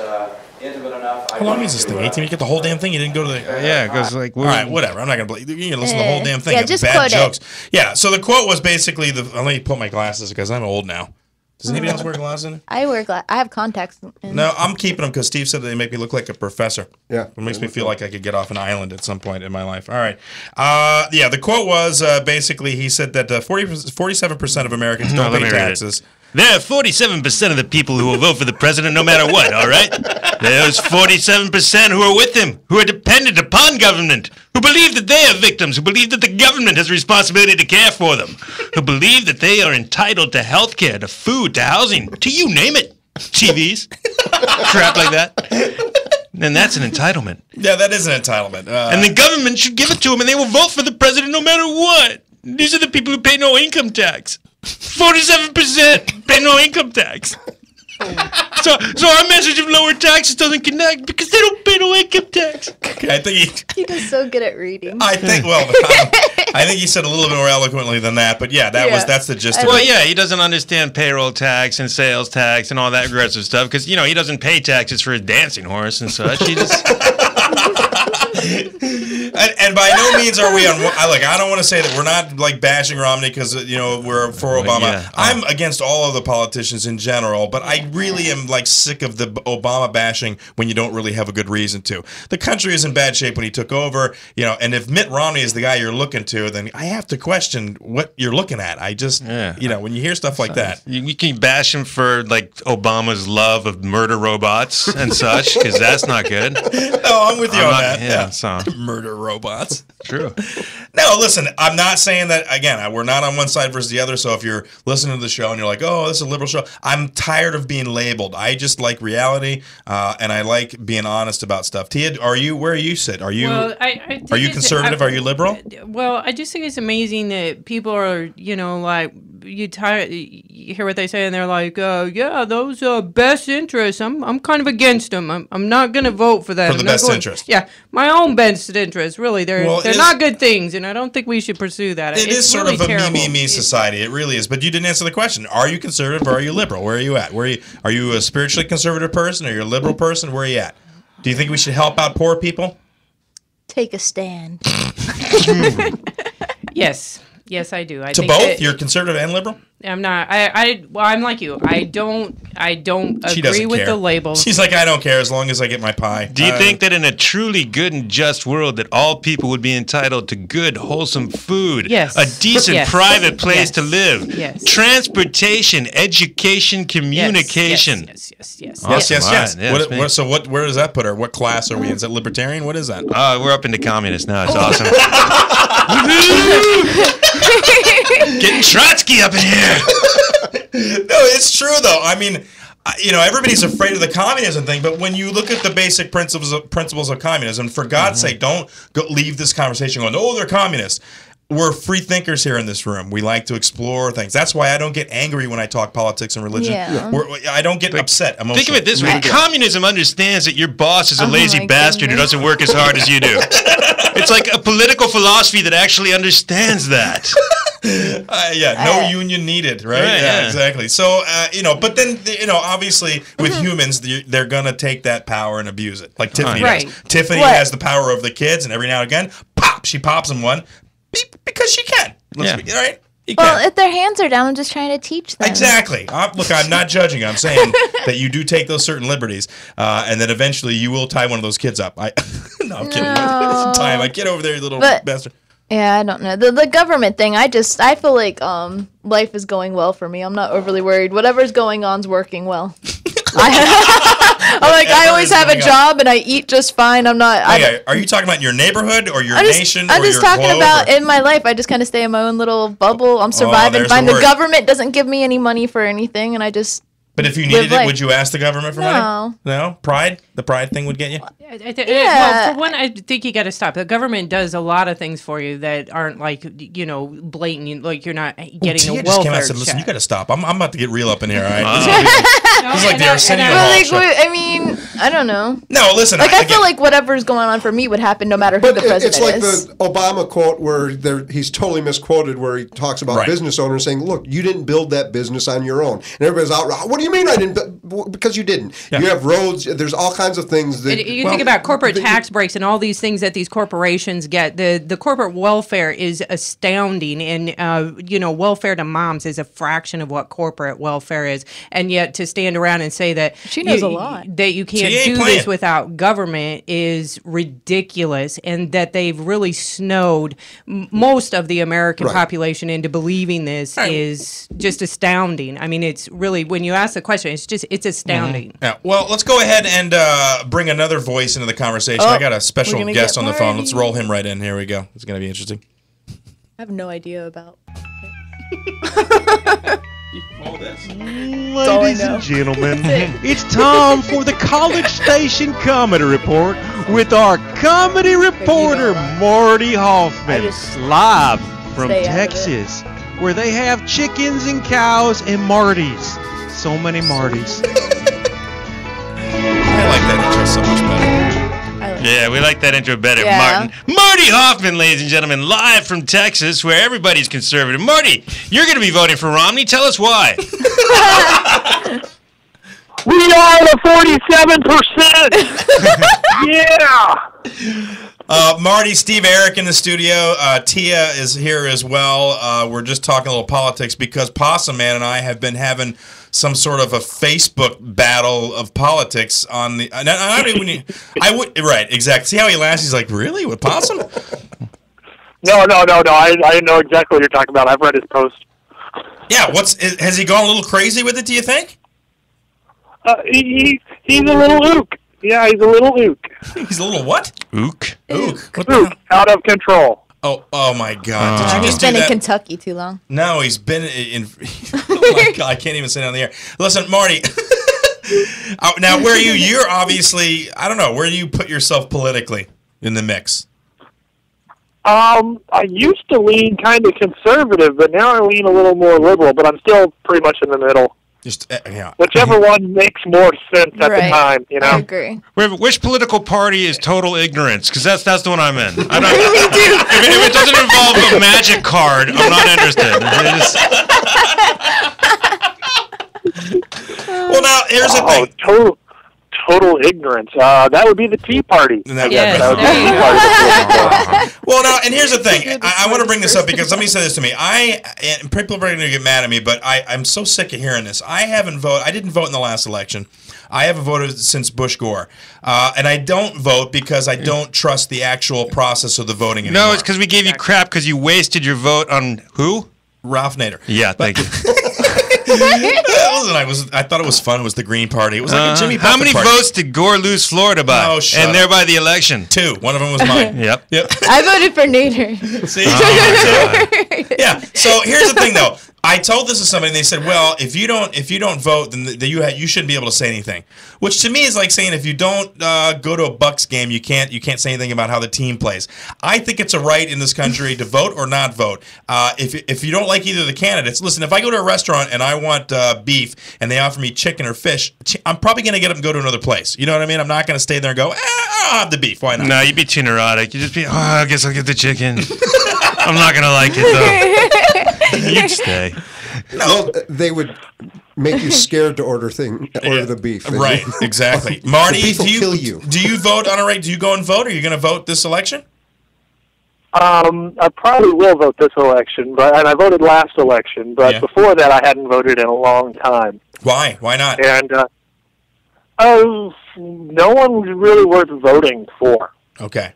S8: intimate enough.
S1: How long is this thing? 18? You get the whole damn thing? You didn't go to the...
S2: Yeah, it goes like...
S1: All right, whatever. I'm not going to believe... You're going to listen to the whole damn thing.
S4: Yeah, just
S1: bad
S4: quote
S1: jokes.
S4: it.
S1: Yeah, so the quote was basically... Let me put my glasses because I'm old now. Does anybody else wear glasses?
S4: I wear I have contacts.
S1: No, I'm keeping them because Steve said they make me look like a professor.
S5: Yeah.
S1: It makes me feel like I could get off an island at some point in my life. All right. The quote was basically he said that 47% of Americans don't pay taxes.
S2: There are 47% of the people who will vote for the president no matter what, all right? There's 47% who are with him, who are dependent upon government, who believe that they are victims, who believe that the government has a responsibility to care for them, who believe that they are entitled to health care, to food, to housing, to you name it. TVs. Crap like that. And that's an entitlement.
S1: Yeah, that is an entitlement.
S2: And the government should give it to them, and they will vote for the president no matter what. These are the people who pay no income tax. 47% pay no income tax. So our message of lower taxes doesn't connect because they don't pay no income tax.
S1: Okay, I think
S4: He was so good at reading.
S1: I think he said a little bit more eloquently than that, but that's the gist of
S2: Well,
S1: it.
S2: yeah, he doesn't understand payroll tax and sales tax and all that aggressive stuff because, he doesn't pay taxes for his dancing horse and such. He just...
S1: And by no means are we on. I don't want to say that we're not like bashing Romney because we're for Obama.
S2: Yeah.
S1: I'm against all of the politicians in general, but I really am like sick of the Obama bashing when you don't really have a good reason to. The country is in bad shape when he took over, and if Mitt Romney is the guy you're looking to, then I have to question what you're looking at. I just, when you hear stuff like that,
S2: you can bash him for like Obama's love of murder robots and such because that's not good.
S1: No, I'm with you on that.
S2: Yeah, so
S1: murder robots.
S2: True.
S1: No, listen, I'm not saying that, again, we're not on one side versus the other, so if you're listening to the show and you're like, oh, this is a liberal show, I'm tired of being labeled. I just like reality, and I like being honest about stuff. Teah, where are you sit? Are you are you conservative? Are you liberal?
S3: Well, I just think it's amazing that people are, like, you hear what they say, and they're like, yeah, those best interests. I'm kind of against them. I'm not going to vote for that.
S1: For the best interest.
S3: Yeah, my own best interest. Really, they're not good things, and I don't think we should pursue that.
S1: It is sort of a me society. It really is. But you didn't answer the question. Are you conservative or are you liberal? Where are you at? Are you a spiritually conservative person? Are you a liberal person? Where are you at? Do you think we should help out poor people?
S4: Take a stand.
S3: Yes, I do. I
S1: to
S3: think
S1: both? You're conservative and liberal?
S3: I'm not. Well, I'm like you. I don't agree with the label.
S1: She's like, I don't care as long as I get my pie.
S2: Do you think that in a truly good and just world that all people would be entitled to good, wholesome food,
S3: yes,
S2: a decent private place to live, transportation, education, communication?
S1: Yes. So where does that put her? What class are we in? Is that libertarian? What is that?
S2: We're up into communist now. It's awesome. Getting Trotsky up in here.
S1: No, it's true though. I mean, everybody's afraid of the communism thing, but when you look at the basic principles of communism, for God's sake, don't leave this conversation going, "Oh, they're communists." We're free thinkers here in this room. We like to explore things. That's why I don't get angry when I talk politics and religion. Yeah. I don't get upset emotionally.
S2: Think of it this way. Communism understands that your boss is a lazy bastard who doesn't work as hard as you do. It's like a political philosophy that actually understands that.
S1: No union needed, right? Yeah, exactly. So, but then, obviously with humans, they're going to take that power and abuse it. Like Tiffany does. Tiffany has the power of the kids, and every now and again, she pops them one. Because she can. Right?
S4: Well, if their hands are down, I'm just trying to teach them.
S1: Exactly. Look, I'm not judging. I'm saying that you do take those certain liberties, and then eventually you will tie one of those kids up. No, I'm kidding. Tie my kid over there, you little bastard.
S4: Yeah, I don't know. The government thing, I feel like life is going well for me. I'm not overly worried. Whatever's going on's working well. I always have a job and I eat just fine. I'm not.
S1: Are you talking about your neighborhood or your nation?
S4: I'm just talking about in my life. I just kind of stay in my own little bubble. I'm surviving fine. The government doesn't give me any money for anything, and I just.
S1: But if you needed it, would you ask the government for money? No? Pride? The pride thing would get you?
S3: Well, for one, I think you got to stop. The government does a lot of things for you that aren't blatant, like you're not getting a welfare
S1: just came out and said, listen, you got to stop. I'm about to get real up in here, all right? This is like the Arsenio Hall show.
S4: I mean, I don't know.
S1: No, listen.
S4: I feel like whatever's going on for me would happen no matter who the president is.
S5: It's like the Obama quote where he's totally misquoted where he talks about business owners saying, look, you didn't build that business on your own. And everybody's out, what do you mean I didn't? Because you didn't. Yeah. You have roads. There's all kinds of things that...
S3: You think about corporate tax breaks and all these things that these corporations get. The corporate welfare is astounding. And, welfare to moms is a fraction of what corporate welfare is. And yet to stand around and say that...
S4: She knows a lot.
S3: That you can't do this without government is ridiculous. And that they've really snowed most of the American population into believing this is just astounding. I mean, it's really... When you ask the question, it's astounding.
S1: Mm-hmm. Yeah. Well, let's go ahead and bring another voice into the conversation. I got a special guest on the phone. Let's roll him right in. Here we go. It's going to be interesting.
S4: I have no idea about
S9: Ladies and gentlemen, it's time for the College Station Comedy Report with our comedy reporter, Marty Hoffman, live from Texas, where they have chickens and cows and Martys. So many Martys.
S1: I like that intro so much better.
S2: Yeah, we like that intro better, Martin. Marty Hoffman, ladies and gentlemen, live from Texas, where everybody's conservative. Marty, you're going to be voting for Romney. Tell us why.
S10: We are the 47%. Yeah.
S1: Marty, Steve, Arik in the studio. Teah is here as well. We're just talking a little politics because Possum Man and I have been having some sort of a Facebook battle of politics on the. Right, exactly. See how he laughs? He's like, really? With Possum?
S10: No. I know exactly what you're talking about. I've read his post.
S1: Yeah, has he gone a little crazy with it, do you think?
S10: He's a little ook. Yeah, he's a little ook.
S1: He's a little what?
S2: Ook.
S10: Ook. Out of control.
S1: Oh my God! Did you
S4: he's been in Kentucky too long.
S1: No, he's been in. Oh my God! I can't even say it on the air. Listen, Marty. Now, where are you? You're obviously. I don't know. Where do you put yourself politically in the mix?
S10: I used to lean kind of conservative, but now I lean a little more liberal, but I'm still pretty much in the middle.
S1: Just yeah.
S10: Whichever one makes more sense at the time, you know.
S4: I agree.
S2: Which political party is total ignorance? Because that's the one I'm in. I don't, if it doesn't involve a magic card, I'm not interested.
S1: Well, now here's the thing.
S10: Total ignorance. That would be the Tea Party.
S1: That
S10: would be the Tea Party.
S1: Well, now, and here's the thing. I want to bring this up because somebody said this to me. And people are going to get mad at me, but I'm so sick of hearing this. I didn't vote in the last election. I haven't voted since Bush Gore. And I don't vote because I don't trust the actual process of the voting anymore.
S2: No, it's because we gave you crap because you wasted your vote on who?
S1: Ralph Nader.
S2: Yeah, thank you.
S1: I thought it was fun. It was the Green Party. It was like a Jimmy Buffett
S2: How many
S1: party.
S2: votes did Gore lose Florida by?
S1: Oh, shut
S2: and
S1: up.
S2: thereby the election?
S1: 2. One of them was mine.
S2: Yep.
S4: I voted for Nader.
S1: See? Yeah. So here's the thing, though. I told this to somebody, and they said, "Well, if you don't vote, then you shouldn't be able to say anything." Which to me is like saying if you don't go to a Bucks game, you can't say anything about how the team plays. I think it's a right in this country to vote or not vote. If you don't like either of the candidates, listen. If I go to a restaurant and I want beef, and they offer me chicken or fish, I'm probably going to get up and go to another place. You know what I mean? I'm not going to stay there and go, I'll have the beef. Why not?
S2: No, you'd be too neurotic. You'd just be, I guess I'll get the chicken. I'm not going to like it, though. You'd stay.
S5: No, well, they would make you scared to order the beef.
S1: Right, exactly. Marty,
S5: the beef will kill you.
S1: Do you vote on a right? Do you go and vote? Are you going to vote this election?
S10: I probably will vote this election, and I voted last election, but before that I hadn't voted in a long time.
S1: Why? Why not?
S10: And no one was really worth voting for.
S1: Okay.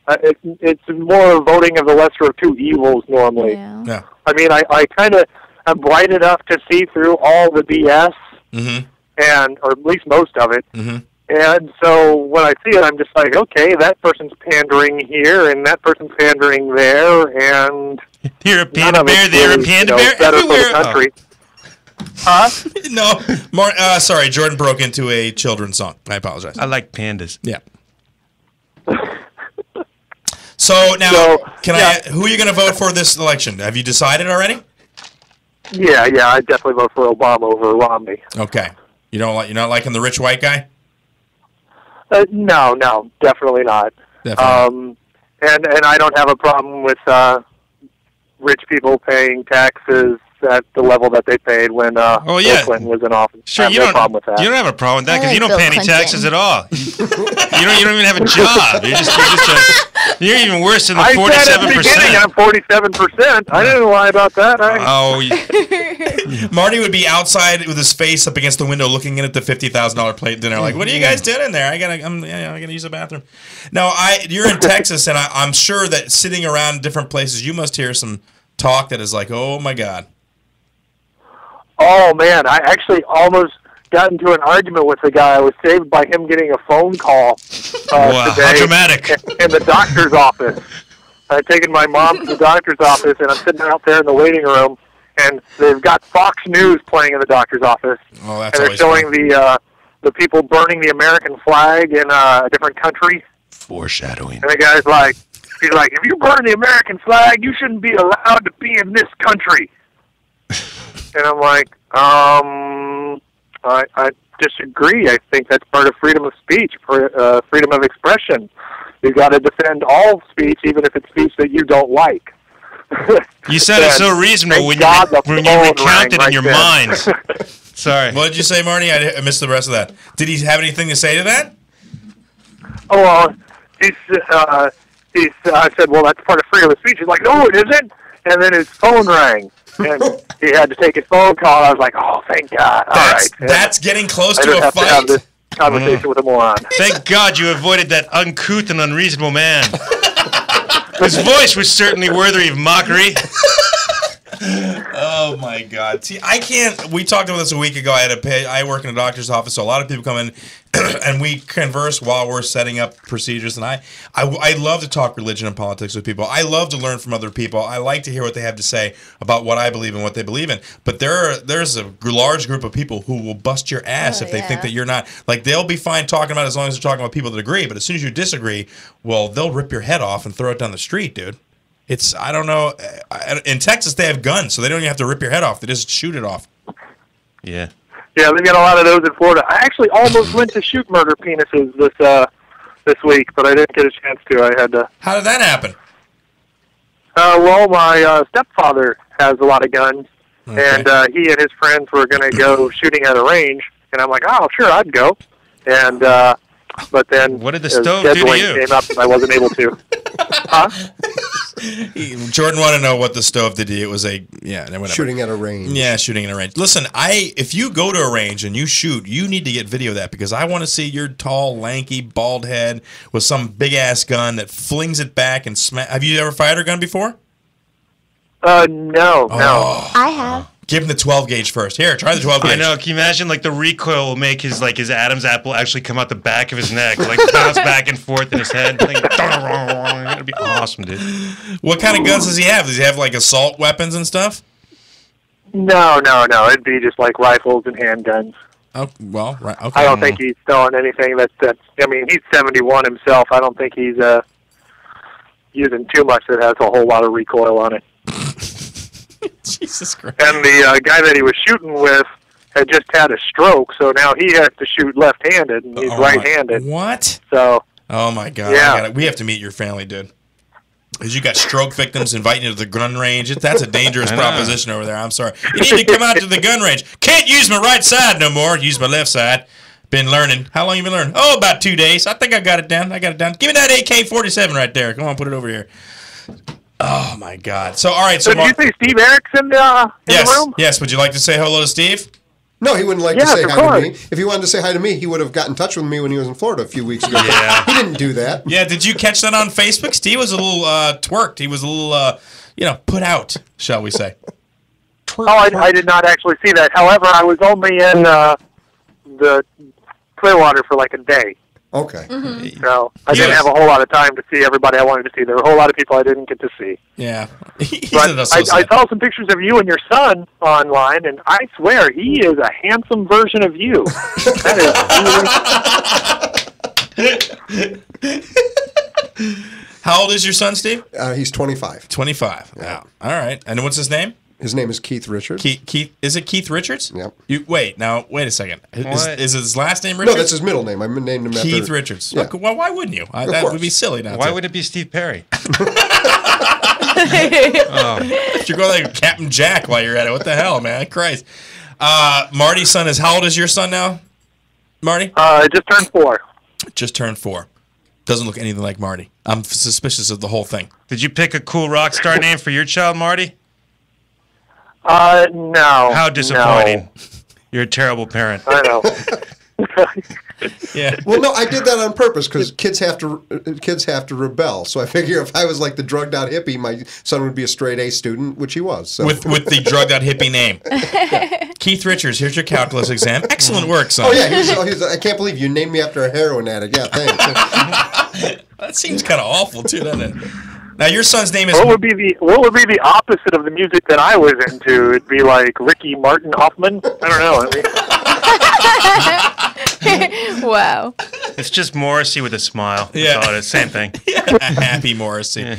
S10: It's more voting of the lesser of two evils normally.
S1: Yeah.
S10: I mean, I kind of am bright enough to see through all the BS, or at least most of it.
S1: Mm-hmm.
S10: And so when I see it, I'm just like, okay, that person's pandering here, and that person's pandering there, and
S2: here a panda bear, there a panda bear,
S10: better
S2: everywhere.
S10: for the country. Huh?
S1: No, sorry, Jordan broke into a children's song. I apologize.
S2: I like pandas.
S1: Yeah. So now, who are you going to vote for this election? Have you decided already?
S10: Yeah, I definitely vote for Obama over Romney.
S1: Okay, you're not liking the rich white guy?
S10: No, definitely not.
S1: Definitely.
S10: And I don't have a problem with rich people paying taxes at the level that they paid when Bill Clinton was in office.
S2: Sure, you don't have a problem with that because you don't pay any taxes at all. you don't even have a job. You're even worse than the 47%.
S10: I said at the beginning I'm 47%. I didn't lie about that.
S1: Marty would be outside with his face up against the window, looking in at the $50,000 plate dinner. Like, what are you guys doing in there? I gotta use the bathroom. No, you're in Texas, and I'm sure that sitting around different places, you must hear some talk that is like, oh my God.
S10: Oh man, I actually almost got into an argument with the guy. I was saved by him getting a phone call
S2: wow,
S10: today.
S2: How dramatic.
S10: In the doctor's office. I'd taken my mom to the doctor's office, and I'm sitting out there in the waiting room, and they've got Fox News playing in the doctor's office.
S1: Oh, that's
S10: and they're showing the people burning the American flag in a different country.
S2: Foreshadowing.
S10: And the guy's like, he's like, if you burn the American flag, you shouldn't be allowed to be in this country. And I'm like, I disagree. I think that's part of freedom of speech, freedom of expression. You've got to defend all speech, even if it's speech that you don't like.
S2: You sounded so reasonable when you recounted in your mind. Sorry.
S1: What did you say, Marty? I missed the rest of that. Did he have anything to say to that?
S10: Oh, well, I said, well, that's part of freedom of speech. He's like, no, it isn't. And then his phone rang. And he had to take his phone call. I was like, oh, thank God. All right.
S1: That's getting close to a
S10: have
S1: fight.
S10: To have this conversation with a moron.
S2: Thank God you avoided that uncouth and unreasonable man. His voice was certainly worthy of mockery.
S1: Oh my God! See, I can't. We talked about this a week ago. I work in a doctor's office, so a lot of people come in, and we converse while we're setting up procedures. And I love to talk religion and politics with people. I love to learn from other people. I like to hear what they have to say about what I believe and what they believe in. But there's a large group of people who will bust your ass if they think that you're not. Like, they'll be fine talking about it as long as they're talking about people that agree. But as soon as you disagree, well, they'll rip your head off and throw it down the street, dude. I don't know. In Texas, they have guns, so they don't even have to rip your head off. They just shoot it off.
S2: Yeah.
S10: Yeah, they've got a lot of those in Florida. I actually almost went to shoot murder penises this week, but I didn't get a chance to. I had to.
S1: How did that happen?
S10: Well, my stepfather has a lot of guns, and he and his friends were going to go shooting at a range, and I'm like, oh, sure, I'd go. And but then
S2: what did the stove do to you?
S10: Came up, and I wasn't able to. Huh?
S1: Jordan wanted to know what the stove did to you. It was whatever.
S5: Shooting at a range.
S1: Yeah, shooting at a range. Listen, if you go to a range and you shoot, you need to get video of that because I want to see your tall, lanky, bald head with some big ass gun that flings it back and smash. Have you ever fired a gun before?
S10: No.
S4: I have.
S1: Give him the 12 gauge first. Here, try the 12 gauge.
S2: I know. Can you imagine like the recoil will make his Adam's apple actually come out the back of his neck, like bounce back and forth in his head? Like, that'd be awesome, dude.
S1: What kind of guns does he have? Does he have like assault weapons and stuff?
S10: No. It'd be just like rifles and handguns.
S1: Oh well, right. Okay.
S10: I don't think he's throwing anything that's. I mean, he's 71 himself. I don't think he's using too much that has a whole lot of recoil on it.
S1: Jesus Christ.
S10: And the guy that he was shooting with had just had a stroke, so now he has to shoot left-handed, and he's right-handed.
S1: What?
S10: So.
S1: Oh my God!
S10: Yeah.
S1: We have to meet your family, dude. Because you got stroke victims inviting you to the gun range. That's a dangerous proposition over there. I'm sorry. You need to come out to the gun range. Can't use my right side no more. Use my left side. Been learning. How long you been learning? Oh, about 2 days. I think I got it down. Give me that AK-47 right there. Come on, put it over here. Oh my God! So all right.
S10: So did you say Steve Arik's in the room?
S1: Yes. Would you like to say hello to Steve?
S5: No, he wouldn't like to say hi to me. If he wanted to say hi to me, he would have got in touch with me when he was in Florida a few weeks ago.
S1: Yeah.
S5: He didn't do that.
S1: Yeah. Did you catch that on Facebook? Steve was a little twerked. He was a little, put out, shall we say?
S10: I did not actually see that. However, I was only in the Clearwater for like a day.
S5: Okay.
S10: Mm-hmm. So I didn't have a whole lot of time to see everybody I wanted to see. There were a whole lot of people I didn't get to see.
S1: Yeah.
S10: But I saw some pictures of you and your son online, and I swear he is a handsome version of you. That
S1: is How old is your son, Steve?
S5: He's 25.
S1: 25. Wow. All right. And what's his name?
S5: His name is Keith Richards.
S1: Keith. Is it Keith Richards?
S5: Yep.
S1: Wait a second. Is his last name Richards?
S5: No, that's his middle name. I named him after
S1: Keith Richards.
S5: Yeah.
S1: Okay, well, why wouldn't you? That would be silly now.
S2: Why wouldn't it be Steve Perry?
S1: You're going like Captain Jack while you're at it. What the hell, man? Christ. Marty's son is, how old is your son now, Marty?
S10: Just turned 4.
S1: Just turned 4. Doesn't look anything like Marty. I'm suspicious of the whole thing.
S2: Did you pick a cool rock star name for your child, Marty?
S10: No.
S2: How disappointing.
S10: No.
S2: You're a terrible parent.
S10: I know.
S1: Yeah.
S5: Well, no, I did that on purpose because kids have to rebel. So I figure if I was like the drugged out hippie, my son would be a straight A student, which he was. So.
S1: With the drugged out hippie name. Yeah. Keith Richards, here's your calculus exam. Excellent work, son.
S5: Oh yeah, I can't believe you named me after a heroin addict. Yeah, thanks.
S1: That seems kind of awful too, doesn't it? Now your son's name is.
S10: What would be the opposite of the music that I was into? It'd be like Ricky Martin Hoffman. I don't
S4: know. Wow.
S2: It's just Morrissey with a smile.
S1: Yeah,
S2: all it is. Same thing.
S1: Yeah. Happy Morrissey. Yeah.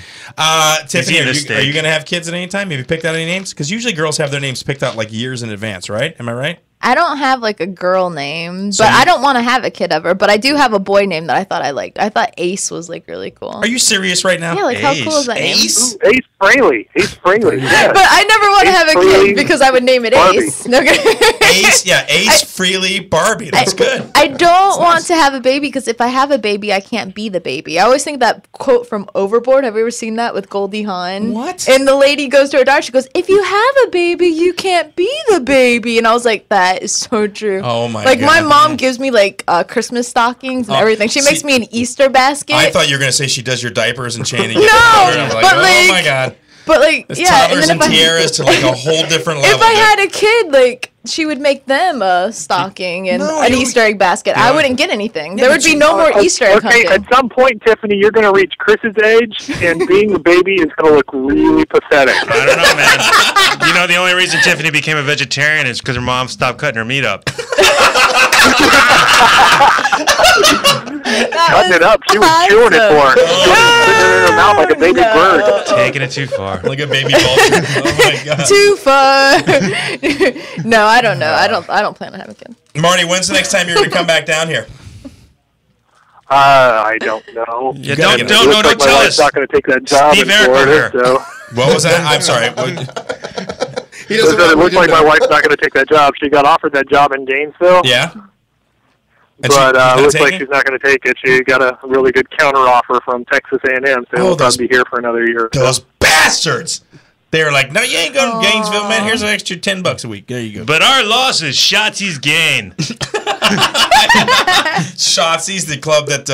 S1: Tiffany, are you going to have kids at any time? Have you picked out any names? Because usually girls have their names picked out like years in advance, right? Am I right?
S4: I don't have like a girl name, but I don't want to have a kid ever. But I do have a boy name that I thought I liked. I thought Ace was like really cool.
S1: Are you serious right now?
S4: Yeah, like how cool is that name?
S1: Ace?
S10: Ace Frehley. Ace Frehley. Yeah.
S4: But I never want to have a kid because I would name it
S10: Barbee.
S4: Ace. No,
S1: Ace, yeah, Ace Frehley Barbee. That's good.
S4: I don't want to have a baby because if I have a baby, I can't be the baby. I always think that quote from Overboard. Have you ever seen that with Goldie Hawn?
S1: What?
S4: And the lady goes to her daughter. She goes, "If you have a baby, you can't be the baby." And I was like, that is so true.
S1: Oh my
S4: Like
S1: God.
S4: my mom gives me like Christmas stockings and everything. She makes me an Easter basket.
S1: I thought you were gonna say she does your diapers and chaining.
S4: No,
S1: I'm like,
S4: but
S1: oh my God.
S4: But like,
S1: It's
S4: yeah,
S1: toddlers and tiaras to like a whole different level.
S4: If I had a kid, like she would make them a stocking and an Easter egg basket. I wouldn't get anything. There would be no more Easter egg
S10: hunting. At some point, Tiffany, you're going to reach Chris's age, and being a baby is going to look really pathetic.
S2: I don't know, man. You know, the only reason Tiffany became a vegetarian is because her mom stopped cutting her meat up.
S10: Cutting it up. She was chewing it for her. Putting it in her mouth like a baby bird.
S2: Taking it too far.
S1: Like a baby vulture. Oh my god.
S4: Too far. No, I don't know. I don't plan on having kids.
S1: Marty, when's the next time you're going to come back down here?
S10: I don't know.
S2: Yeah, don't tell us.
S10: My wife's not going to take that job
S2: Steve
S10: in
S2: Arik over
S10: Florida,
S2: here.
S10: so.
S1: What was that? I'm sorry.
S5: He doesn't
S10: It looks like my wife's not going to take that job. She got offered that job in Gainesville.
S1: Yeah.
S10: But looks like she's not going to take it. She got a really good counter offer from Texas A&M, so we'll probably be here for another year.
S1: Those bastards! They were like, no, you ain't going to Gainesville, man. Here's an extra $10 a week. There you go.
S2: But our loss is Shotzi's gain.
S1: Shotzi's the club that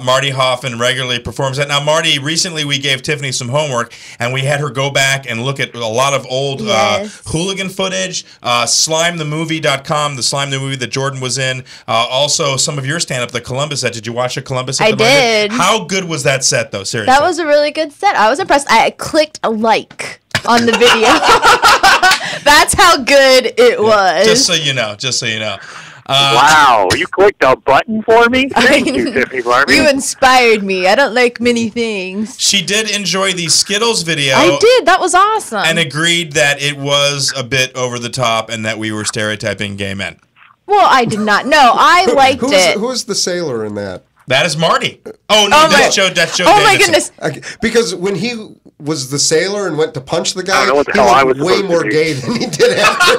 S1: Marty Hoffman regularly performs at. Now, Marty, recently we gave Tiffany some homework, and we had her go back and look at a lot of old hooligan footage, SlimeTheMovie.com, the Slime the movie that Jordan was in. Also, some of your stand-up, the Columbus set. Did you watch the Columbus set?
S4: I did.
S1: How good was that set, though? Seriously.
S4: That was a really good set. I was impressed. I clicked a like on the video. That's how good it was.
S1: Just so you know.
S10: Wow, you clicked a button for me? Thank you, Tiffany Barbee.
S4: You inspired me. I don't like many things.
S1: She did enjoy the Skittles video.
S4: I did. That was awesome.
S1: And agreed that it was a bit over the top and that we were stereotyping gay men.
S4: Well, I did not. No, I liked it.
S5: Who's the sailor in that?
S1: That is Marty. Oh, no, that's Joe Davidson.
S4: Oh, my goodness.
S5: Because when he was the sailor and went to punch the guy,
S10: I don't know what the
S5: he
S10: hell I
S5: looked
S10: was
S5: way
S10: supposed
S5: more
S10: to be.
S5: gay than he did after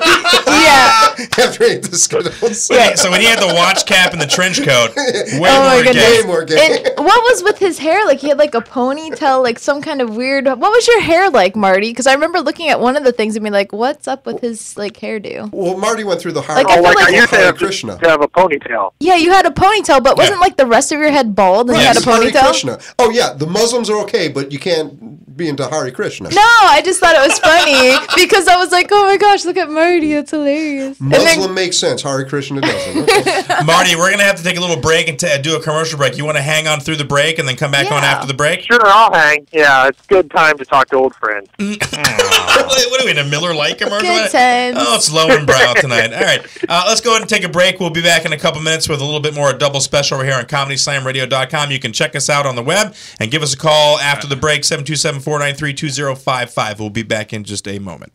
S5: after he ate the Skittles.
S1: So when he had the watch cap and the trench coat,
S5: Way more gay.
S4: And what was with his hair? Like, he had like a ponytail, like some kind of weird. What was your hair like, Marty? Because I remember looking at one of the things and being like, what's up with his like hairdo?
S5: Well, Marty went through the hard
S4: Like, I feel like
S10: I used to
S5: Hare
S10: have
S5: Krishna.
S10: to have a ponytail.
S4: Yeah, you had a ponytail, but wasn't like the rest of your head bald and you had a
S5: Hare
S4: ponytail?
S5: Krishna. Oh yeah, the Muslims are okay, but you can't be into Hare Krishna.
S4: No, I just thought it was funny because I was like, oh my gosh, look at Marty. It's hilarious.
S5: Muslim makes sense. Hare Krishna doesn't. Okay.
S1: Marty, we're going to have to take a little break and do a commercial break. You want to hang on through the break and then come back on after the break?
S10: Sure, I'll hang. Yeah, it's a good time to talk to old friends.
S1: What are we in a Miller Lite commercial?
S4: Good times.
S1: Oh, it's low and brow tonight. All right, let's go ahead and take a break. We'll be back in a couple minutes with a little bit more double special over here on ComedySlamRadio.com. You can check us out on the web and give us a call after the break, 727-493-2055. We'll be back in just a moment.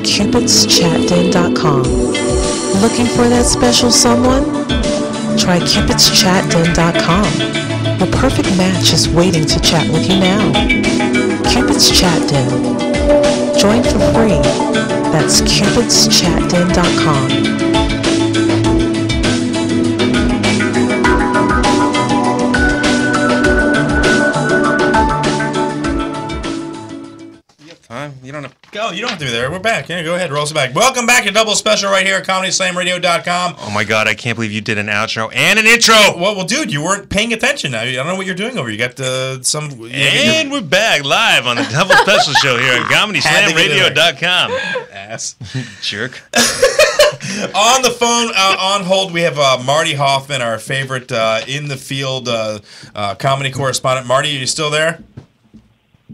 S11: CupidsChatDen.com. Looking for that special someone? Try CupidsChatDen.com. The perfect match is waiting to chat with you now. Cupid's Chat Den. Join for free. That's CupidsChatDen.com.
S2: You don't have
S1: Go. You don't have to be there. We're back. Yeah, go ahead. Roll us back. Welcome back to Double Special right here at ComedySlamRadio.com.
S2: Oh my God! I can't believe you did an outro and an intro.
S1: Well, dude, you weren't paying attention. I don't know what you're doing over. You got some.
S2: And we're back live on the Double Special show here on ComedySlamRadio.com.
S1: Ass
S2: jerk.
S1: On the phone, on hold, we have Marty Hoffman, our favorite in the field comedy correspondent. Marty, are you still there?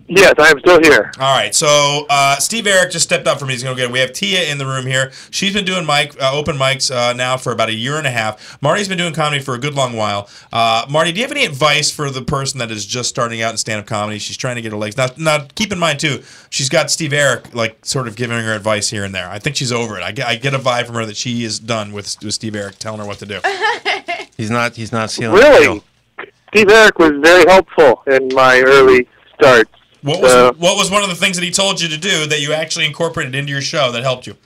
S10: Yes, I am still here.
S1: All right, so Steve Arik just stepped up for me. He's going to get it. We have Teah in the room here. She's been doing open mics now for about a year and a half. Marty's been doing comedy for a good long while. Marty, do you have any advice for the person that is just starting out in stand-up comedy? She's trying to get her legs. Now, keep in mind, too, she's got Steve Arik, like, sort of giving her advice here and there. I think she's over it. I get a vibe from her that she is done with Steve Arik telling her what to do.
S2: He's not sealing
S10: Really? Steve Arik was very helpful in my early start.
S1: What was one of the things that he told you to do that you actually incorporated into your show that helped you?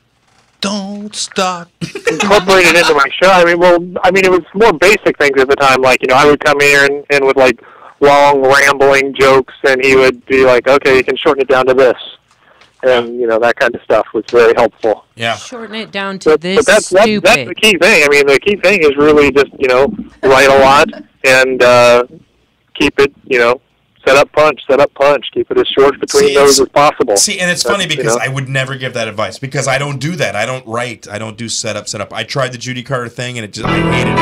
S2: Don't stop.
S10: Incorporated into my show. I mean, it was more basic things at the time. Like, I would come here and with like long rambling jokes, and he would be like, "Okay, you can shorten it down to this," and that kind of stuff was very helpful.
S1: Yeah.
S3: Shorten it down to this.
S10: But that's the key thing. I mean, the key thing is really just write a lot and keep it set up, punch. Keep it as short between those as possible.
S1: See, and it's funny because I would never give that advice because I don't do that. I don't write. I don't do set up. I tried the Judy Carter thing, and I hated it.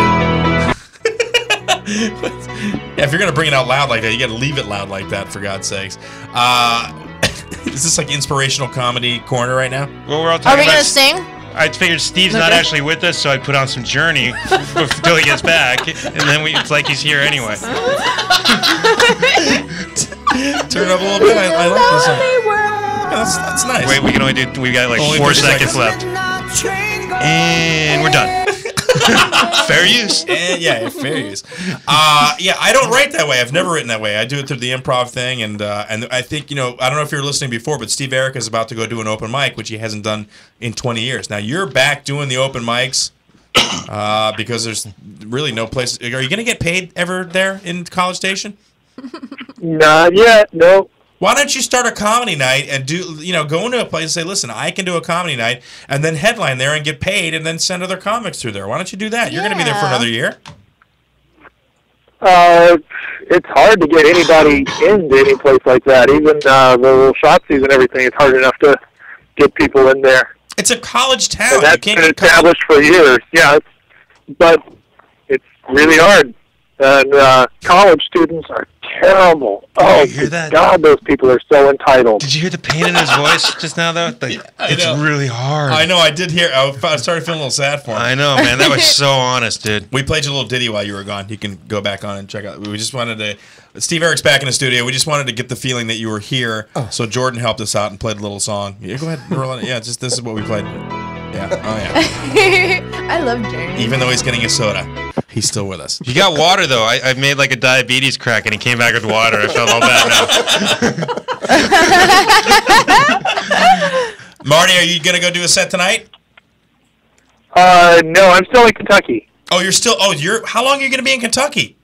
S1: Yeah, if you're going to bring it out loud like that, you got to leave it loud like that, for God's sakes. Is this like inspirational comedy corner right now?
S2: Well, we're all
S4: Are
S2: talking
S4: we
S2: about.
S4: gonna sing?
S2: I figured Steve's not actually with us, so I put on some Journey until he gets back, and then it's like he's here anyway.
S1: Turn it up a little bit. I like this one. Yeah, that's nice.
S2: Wait, we got like
S1: Only
S2: 4
S1: 30
S2: seconds left. And we're done. Fair use.
S1: And fair use. I don't write that way. I've never written that way. I do it through the improv thing, and I think, I don't know if you were listening before, but Steve Arik is about to go do an open mic, which he hasn't done in 20 years. Now, you're back doing the open mics because there's really no place. Are you going to get paid ever there in College Station?
S10: Not yet, no.
S1: Why don't you start a comedy night and go into a place and say, listen, I can do a comedy night, and then headline there and get paid, and then send other comics through there. Why don't you do that? You're going to be there for another year.
S10: It's hard to get anybody into any place like that. Even the little Shotzi's and everything, it's hard enough to get people in there.
S1: It's a college town.
S10: And that's been established for years, but it's really hard. And college students are terrible. Oh, God, those people are so entitled.
S2: Did you hear the pain in his voice just now, though? It's really hard.
S1: I know, I did hear. I started feeling a little sad for him.
S2: I know, man. That was so honest, dude.
S1: We played you a little ditty while you were gone. You can go back on and check out. We just wanted to... Steve Arik's back in the studio. We just wanted to get the feeling that you were here. Oh. So Jordan helped us out and played a little song. Yeah, go ahead. Roll on it. Yeah, this is what we played. Yeah. Oh, yeah.
S4: I love Journey.
S1: Even though he's getting a soda, he's still with us.
S2: You got water, though. I made like a diabetes crack, and he came back with water. I felt all bad
S1: now. Marty, are you going to go do a set tonight?
S10: No, I'm still in Kentucky.
S1: Oh, you're still... Oh, how long are you going to be in Kentucky?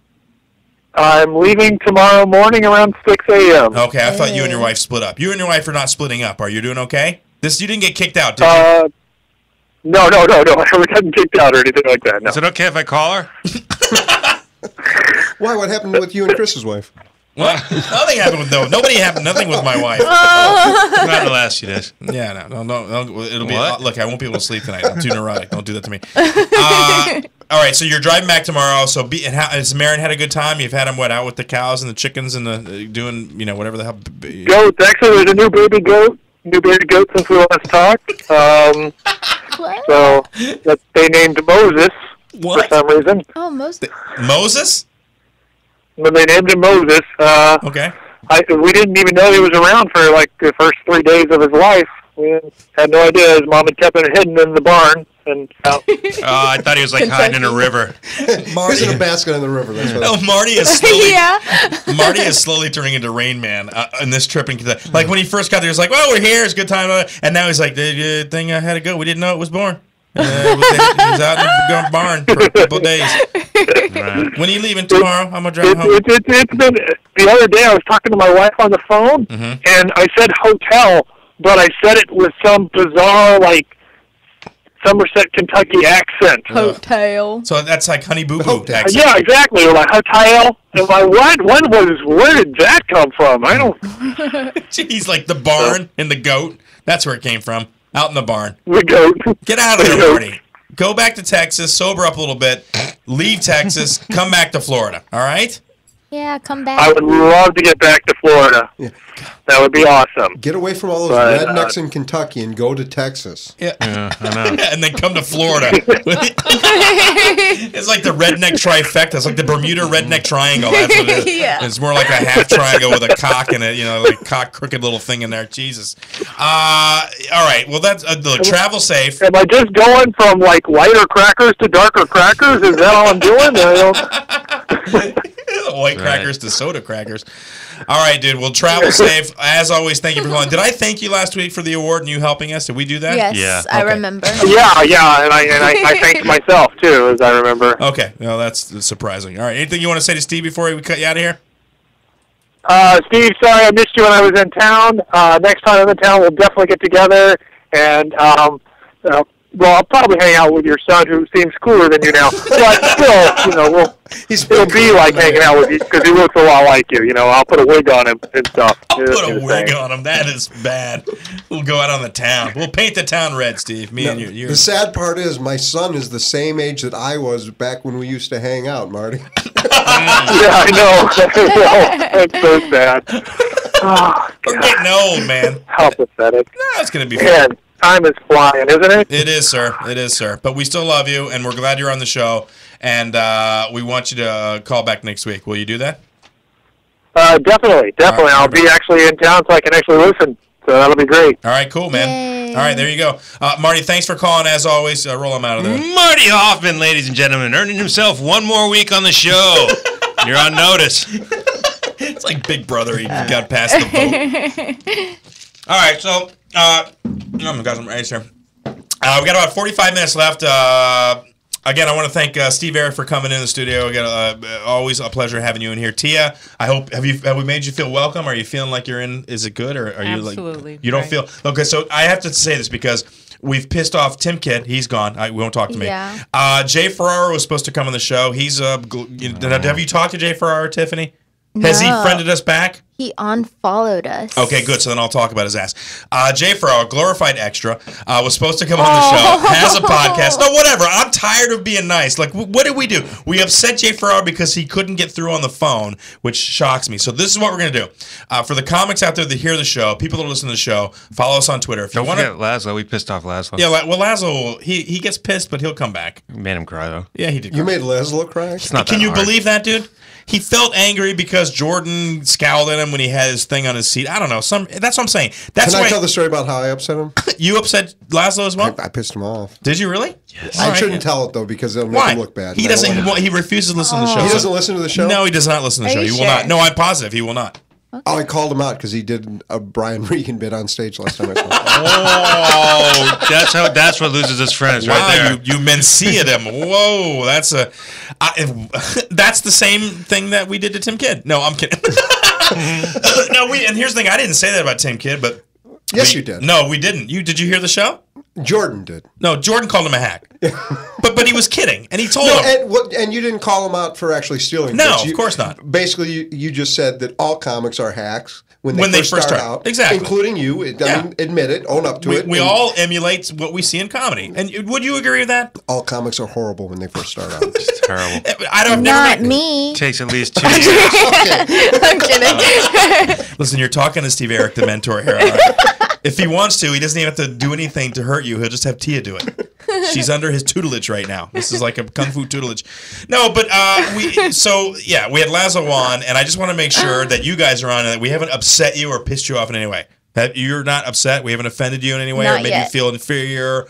S10: I'm leaving tomorrow morning around 6 a.m.
S1: Okay, I thought you and your wife split up. You and your wife are not splitting up. Are you doing okay? You didn't get kicked out, did you?
S10: No. I haven't gotten kicked out or anything like that, no.
S2: Is it okay if I call her?
S5: Why? What happened with you and Chris's wife?
S1: What? Nothing happened with nothing with my wife.
S2: Not in the last few days.
S1: Yeah, no. It'll be. Look, I won't be able to sleep tonight. I'm too neurotic. Don't do that to me. All right, so you're driving back tomorrow. So, has Marin had a good time? You've had him out with the cows and the chickens and doing whatever the hell.
S10: Goats. Actually, there's a new baby goat since we last talked. So they named Moses for some reason.
S4: Oh, Moses.
S1: Moses?
S10: When they named him Moses.
S1: Okay.
S10: We didn't even know he was around for like the first 3 days of his life. We had no idea. His mom had kept him hidden in the barn. And
S2: I thought he was like hiding in a river.
S5: He's in a basket in the river. That's what
S1: Marty is slowly. Marty is slowly turning into Rain Man in this trip in Kentucky. Like when he first got there, he was like, "Well, we're here. It's a good time." And now he's like, "The thing I had to go. We didn't know it was born." He was out in the barn for a couple of days. Right. When are you leaving tomorrow? I'm gonna drive home.
S10: It's been the other day. I was talking to my wife on the phone, and I said hotel, but I said it with some bizarre Somerset, Kentucky accent.
S4: Hotel.
S1: So that's like Honey Boo Boo accent.
S10: Yeah, exactly. We're like hotel. And my what? Where did that come from? I don't.
S1: Jeez, like the barn and the goat. That's where it came from. Out in the barn.
S10: The goat.
S1: Get out of there, Marty. Go back to Texas, sober up a little bit, leave Texas, come back to Florida. All right?
S4: Yeah, come back.
S10: I would love to get back to Florida.
S5: Yeah.
S10: That would be awesome.
S5: Get away from all those rednecks in Kentucky and go to Texas.
S1: Yeah, I know. And then come to Florida. It's like the redneck trifecta. It's like the Bermuda redneck triangle. That's what it is.
S4: Yeah.
S1: It's more like a half triangle with a cock in it. Like a cock crooked little thing in there. Jesus. All right. Well, that's travel safe.
S10: Am I just going from lighter crackers to darker crackers? Is that all I'm doing?
S1: White crackers to soda crackers. All right, dude. Well, travel safe. As always, thank you for calling. Did I thank you last week for the award and you helping us? Did we do that?
S4: Yes,
S2: yeah.
S4: I remember.
S10: Yeah, and I thanked myself too, as I remember.
S1: Okay, well, that's surprising. All right, anything you want to say to Steve before we cut you out of here?
S10: Steve, sorry I missed you when I was in town. Next time I'm in town, we'll definitely get together, and I'll probably hang out with your son, who seems cooler than you now. But still, it'll be like hanging out with you because he looks a lot like you. I'll put a wig on him and stuff.
S1: I'll put a wig on him. That is bad. We'll go out on the town. We'll paint the town red, Steve. Me and you.
S5: The sad part is my son is the same age that I was back when we used to hang out, Marty.
S10: Yeah, I know. That's so sad. Oh,
S1: We're getting old, man.
S10: How pathetic.
S1: No, it's going to be fun.
S10: Man, time is flying, isn't it?
S1: It is, sir. It is, sir. But we still love you, and we're glad you're on the show. And we want you to call back next week. Will you do that?
S10: Definitely.
S1: Right,
S10: I'll be actually in town so I can actually listen. So that'll be great.
S1: All right, cool, man.
S4: Yay.
S1: All right, there you go. Marty, thanks for calling, as always. Roll him out of there.
S2: Marty Hoffman, ladies and gentlemen, earning himself one more week on the show. You're on notice.
S1: It's like Big Brother. He got past the vote. All right, so we got some ice here. We got about 45 minutes left. Again, I want to thank Steve Arik for coming in the studio. Again, always a pleasure having you in here. Teah, I hope have we made you feel welcome? Are you feeling like you're in? Is it good, or are you like you don't feel? Okay, so I have to say this because we've pissed off Tim Kidd. He's gone. We won't talk to me.
S4: Yeah.
S1: Jay Ferraro was supposed to come on the show. He's have you talked to Jay Ferraro, Tiffany? Has he friended us back?
S4: He unfollowed us.
S1: Okay, good. So then I'll talk about his ass. Jay Farrell, glorified extra, was supposed to come on the show, has a podcast. No, whatever. I'm tired of being nice. Like, what did we do? We upset Jay Farrell because he couldn't get through on the phone, which shocks me. So this is what we're going to do. For the comics out there that hear the show, people that listen to the show, follow us on Twitter. If you
S2: Don't forget Laszlo. We pissed off Laszlo.
S1: Yeah, well, Laszlo, he gets pissed, but he'll come back.
S2: We made him cry, though.
S1: Yeah, he did.
S5: You made Laszlo cry?
S2: It's not
S1: Can
S2: that
S1: you
S2: hard.
S1: believe that, dude? He felt angry because Jordan scowled at him when he had his thing on his seat. I don't know. That's what I'm saying. That's
S5: Can
S1: why
S5: I tell the story about how I upset him?
S1: You upset Laszlo as well?
S5: I pissed him off.
S1: Did you really?
S2: Yes.
S5: I shouldn't tell it though because it'll make
S1: Why?
S5: him look bad.
S1: He doesn't. He refuses to listen to the show.
S5: He doesn't listen to the show?
S1: No, he does not listen to the show.
S4: Are
S1: He
S4: you
S1: will not.
S4: sure?
S1: No, I'm positive he will not.
S5: Oh, I called him out because he did a Brian Regan bit on stage last time I saw him.
S2: Oh, that's what loses his friends right there.
S1: You Mencia them. Whoa, that's that's the same thing that we did to Tim Kidd. No, I'm kidding. No, and here's the thing. I didn't say that about Tim Kidd, but
S5: Yes, you did.
S1: No, we didn't. Did you hear the show?
S5: Jordan did.
S1: No, Jordan called him a hack. but he was kidding, and he told him.
S5: And you didn't call him out for actually stealing.
S1: No,
S5: bits.
S1: of course not.
S5: Basically, you just said that all comics are hacks when they first start out.
S1: Exactly.
S5: Including you. I mean, admit it. Own up to it.
S1: We all emulate what we see in comedy. And would you agree with that?
S5: All comics are horrible when they first start out.
S2: It's terrible.
S4: Not me.
S2: Takes at least 2 years.
S4: I'm kidding.
S1: Listen, you're talking to Steve Arik, the mentor here. All right? If he wants to, he doesn't even have to do anything to hurt you. He'll just have Teah do it. She's under his tutelage right now. This is like a kung fu tutelage. No, but we had Laszlo on, and I just want to make sure that you guys are on and that we haven't upset you or pissed you off in any way. That you're not upset. We haven't offended you in any way or made you feel inferior.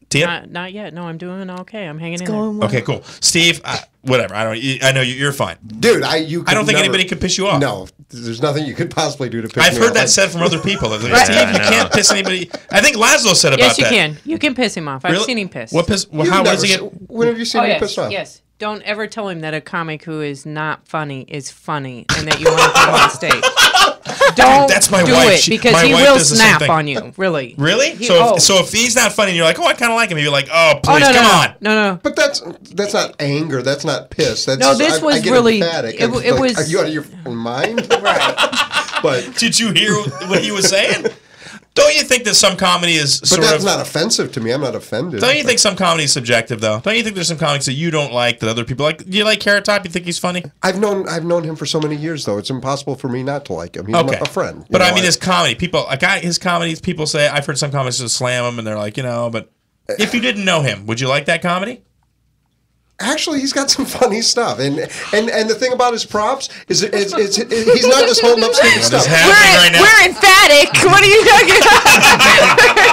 S1: Teah?
S3: Not yet. No, I'm doing okay. I'm hanging in
S4: going
S3: there.
S4: well.
S1: Okay, cool. Steve, whatever. I know you're fine.
S5: Dude, I
S1: don't think anybody could piss you off.
S5: No, there's nothing you could possibly do to piss me
S1: I've
S5: off.
S1: heard that said from other people. Like,
S3: Right.
S1: Steve, you can't piss anybody. I think Laszlo said about
S3: Yes, you
S1: that.
S3: can. You can piss him off. I've
S1: Really?
S3: seen him piss.
S1: What piss? Well,
S5: You've
S1: how
S5: never
S1: does he get?
S5: When have you seen me
S3: yes,
S5: pissed off?
S3: yes. Don't ever tell him that a comic who is not funny is funny and that you want to put him on stage. Don't
S1: that's my
S3: do
S1: wife.
S3: it because
S1: my
S3: he
S1: wife
S3: will
S1: does the same
S3: snap
S1: thing.
S3: on you. Really?
S1: Really?
S3: He-
S1: So if he's not funny and you're like, oh, I kind of like him, you're like, oh, please,
S3: no,
S1: come on.
S3: No.
S5: But that's not anger. That's not piss. That's
S3: No, this was
S5: I get
S3: really-
S5: emphatic.
S3: it
S5: I'm
S3: was-
S5: like, are you out of your mind?
S3: Right.
S5: But
S1: Did you hear what he was saying? Don't you think that some comedy is sort
S5: that's
S1: of?
S5: not offensive to me. I'm not offended.
S1: Don't you think some comedy is subjective though? Don't you think there's some comics that you don't like that other people like? Do you like Carrot Top? You think he's funny?
S5: I've known him for so many years though. It's impossible for me not to like him. He's a friend.
S1: But I mean, his comedy, people like his comedies. People say I've heard some comics just slam him, and they're like, But if you didn't know him, would you like that comedy?
S5: Actually, he's got some funny stuff, and the thing about his props is it's he's not just holding up stupid stuff.
S4: We're emphatic. What are you talking about?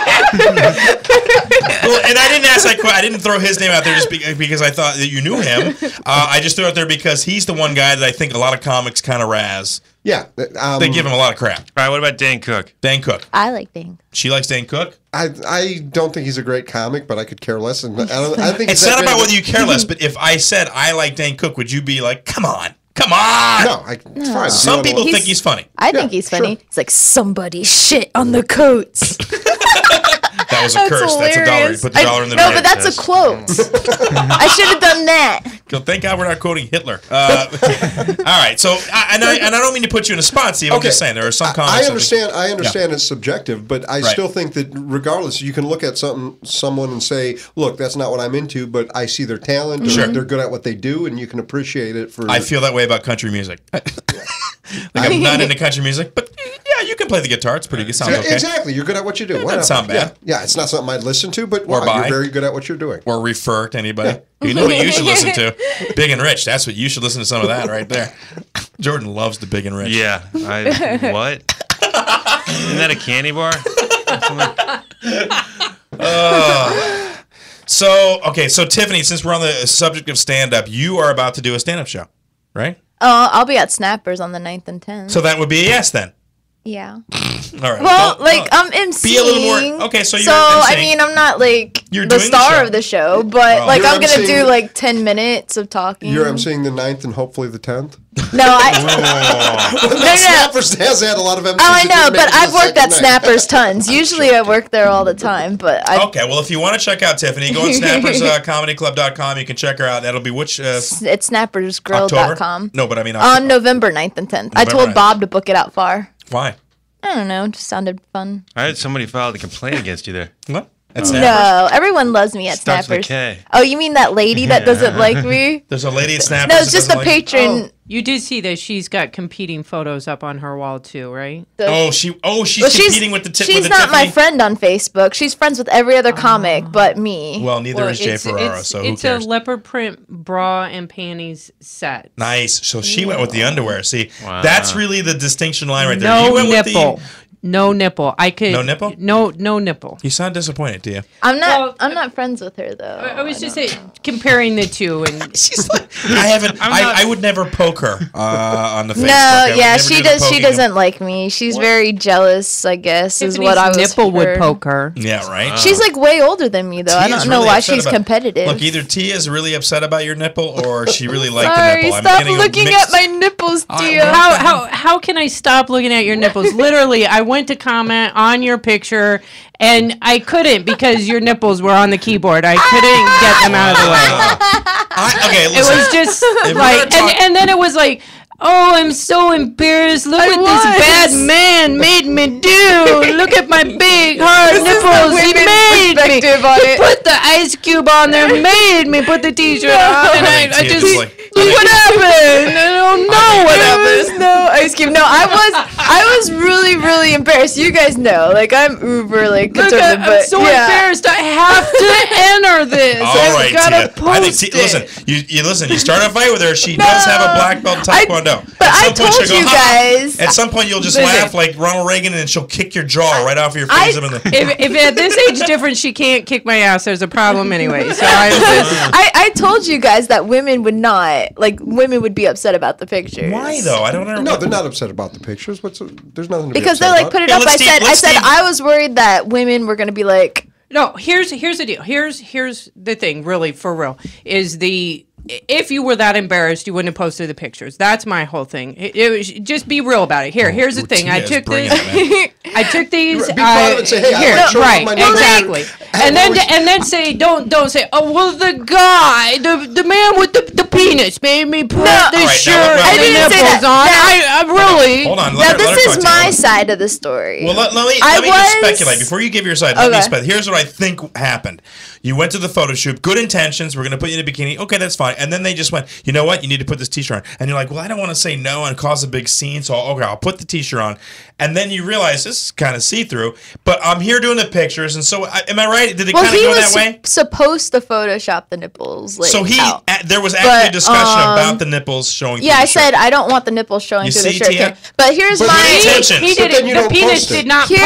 S1: Well, and I didn't ask that question. I didn't throw his name out there just because I thought that you knew him. I just threw it out there because he's the one guy that I think a lot of comics kind of razz.
S5: Yeah,
S1: They give him a lot of crap.
S2: All right, what about Dan Cook?
S1: Dan Cook.
S4: I like Dane.
S1: She likes Dan Cook.
S5: I don't think he's a great comic, but I could care less. And I think
S1: It's not about whether you care less, but if I said I like Dan Cook, would you be like, come on? Come on!
S5: No, it's fine.
S1: Some people think he's funny.
S4: I think he's funny.
S5: Sure.
S4: He's like, somebody shit on the coats.
S1: That was a curse. That's $1. You put the dollar in the
S4: No,
S1: mirror.
S4: but that's a quote. I should have done that.
S1: Thank God we're not quoting Hitler. All right, so I don't mean to put you in a spot, Steve. I'm just saying there are some comics.
S5: I understand it's subjective, but I still think that regardless, you can look at someone and say, "Look, that's not what I'm into," but I see their talent. Or they're good at what they do, and you can appreciate it for.
S1: I feel that way about country music. Like I'm not into country music, but yeah, you can can play the guitar. It's pretty good. Sounds okay.
S5: Exactly. You're good at what you do.
S1: It doesn't sound bad.
S5: Yeah, it's not something I'd listen to, but wow, you're very good at what you're doing.
S1: Or refer to anybody. You know what you should listen to? Big and Rich. That's what you should listen to. Some of that right there. Jordan loves the Big and Rich.
S2: Yeah. What? Isn't that a candy bar?
S1: So Tiffany, since we're on the subject of stand-up, you are about to do a stand-up show, right?
S4: I'll be at Snappers on the 9th and 10th.
S1: So that would be a yes then.
S4: Yeah.
S1: All right.
S4: Well, I'm emceeing.
S1: Be a little more. Okay, so you're
S4: So,
S1: emceeing.
S4: I mean, I'm not like
S1: You're
S4: the
S1: doing
S4: star of the show, but
S5: Well,
S4: like
S5: you're
S4: I'm going to do
S5: emceeing-
S4: like 10 minutes of talking.
S5: You're emceeing the 9th and hopefully the 10th.
S4: No, I.
S5: No. Snappers has had a lot of MCs.
S4: Oh, I know, but I've worked at Snappers tons. Usually I work there all the time, but I.
S1: Okay, well, if you want to check out Tiffany, go on snapperscomedyclub.com. You can check her out. That'll be which?
S4: It's snappersgrill.com.
S1: No, but I mean
S4: On November 9th and 10th. I
S1: November
S4: told
S1: 9th.
S4: Bob to book it out far.
S1: Why?
S4: I don't know. It just sounded fun.
S2: I heard somebody filed a complaint against you there.
S1: What?
S4: No, everyone loves me at
S2: Starts with a
S4: Snappers.
S2: K.
S4: Oh, you mean that lady that doesn't like me?
S1: There's a lady at Snappers.
S4: No, it's just a patron.
S3: Oh, you did see that she's got competing photos up on her wall too, right?
S1: She's
S4: Well,
S1: competing with the
S4: She's
S1: with the
S4: not my
S1: Tiffany.
S4: friend on Facebook. She's friends with every other comic but me.
S1: Well, neither is Jay Ferrara, so who
S3: It's
S1: cares?
S3: a leopard print bra and panties set.
S1: Nice. So she went with the underwear. See, that's really the distinction line right there.
S3: No
S1: You went
S3: nipple.
S1: with
S3: No nipple. I could.
S1: No nipple?
S3: No nipple.
S1: You sound disappointed, Teah.
S4: I'm not friends with her though.
S3: I was just comparing the two, and
S1: she's like, I would never poke her on the Facebook.
S4: No,
S1: I would
S4: yeah,
S1: never
S4: she
S1: do the
S4: does. She
S1: poking.
S4: doesn't like me. She's very jealous, I guess, is what I was.
S3: nipple would
S4: heard.
S3: poke her.
S1: Yeah, right.
S4: She's like way older than me, though. I
S1: Tia's
S4: don't know
S1: really
S4: why
S1: upset
S4: she's
S1: about-
S4: competitive.
S1: Look, either Teah is really upset about your nipple, or she really liked the
S4: Sorry,
S1: nipple.
S4: stop
S1: getting a
S4: looking
S1: mixed-
S4: at my nipples, Teah.
S3: How can I stop looking at your nipples? Literally, I went to comment on your picture and I couldn't because your nipples were on the keyboard. I couldn't get them out of the way.
S1: Okay,
S3: It
S1: listen.
S3: was just
S1: If we're
S3: like,
S1: gonna talk-
S3: and then it was like, oh, I'm so embarrassed. Look what this bad man made me do. Look at my big hard nipples. He made me. He put the ice cube on there, made me put the t-shirt on, and I
S1: Tia's
S3: just
S1: like,
S3: look what happened. I don't know what happened.
S4: No ice cube. No, I was really embarrassed. You guys know, like I'm uber like
S3: Look,
S4: concerned,
S3: I'm
S4: but
S3: so
S4: yeah.
S3: embarrassed. I have to enter this.
S1: All
S3: I've
S1: right,
S3: gotta
S1: Teah. I think,
S3: post it.
S1: listen, you listen. You start a fight with her. She does have a black belt in Taekwondo.
S4: But
S1: At
S4: I
S1: some point,
S4: told
S1: she'll
S4: you
S1: go, "Ha!"
S4: guys.
S1: At some point, you'll just
S3: Listen.
S1: laugh like Ronald Reagan, and she'll kick your jaw right off your face.
S3: If at this age difference she can't kick my ass, there's a problem anyway. So I was just,
S4: I told you guys that women would not like women would be upset about the pictures.
S1: Why though? I don't know.
S5: No, they're not upset about the pictures. There's nothing to be
S4: Because
S5: upset
S4: they like
S5: about.
S4: put it
S1: Yeah,
S4: up.
S1: let's
S4: I said
S1: Steve-
S4: I was worried that women were gonna be like,
S3: no. Here's the deal. Here's the thing. Really, for real, is if you were that embarrassed, you wouldn't have posted the pictures. That's my whole thing. It was, just be real about it. Here's the thing. I
S1: Tia's
S3: took
S1: bringing
S3: this.
S1: it, man.
S3: I took these.
S5: Be proud of it and say, hey, I
S3: here,
S5: like showing off
S3: right,
S5: my nipples.
S3: exactly. And then say, don't say, oh well, the guy, the man with the penis made me put the
S1: All right,
S3: shirt
S1: now,
S3: and the
S4: didn't say
S3: nipples on.
S4: that.
S3: I really.
S1: Hold on.
S4: now
S1: Let her
S4: this
S1: talk
S4: is
S1: to you.
S4: my side of the story.
S1: Well, let me
S4: I
S1: just
S4: was-
S1: speculate. Before you give your side, let me
S4: Okay.
S1: speculate. Here's what I think happened. You went to the photo shoot, good intentions, we're going to put you in a bikini. Okay, that's fine. And then they just went, you know what? You need to put this t-shirt on. And you're like, well, I don't want to say no and cause a big scene, so I'll put the t-shirt on. And then you realize this is kind of see-through, but I'm here doing the pictures, and so, am I right? Did it kind of
S4: he
S1: go
S4: was
S1: that way?
S4: supposed to Photoshop the nipples. Like,
S1: So
S4: out.
S1: there was actually a
S4: But,
S1: discussion about the nipples showing
S4: Yeah,
S1: through
S4: I
S1: the shirt.
S4: said I don't want the nipples showing
S1: You
S4: through
S1: see,
S4: the shirt.
S1: Teah?
S4: But here's
S1: But
S4: my
S1: intentions.
S3: He
S5: But
S3: did
S5: then
S3: it.
S5: you
S3: The
S5: don't
S3: penis
S5: post it.
S3: did not
S4: here's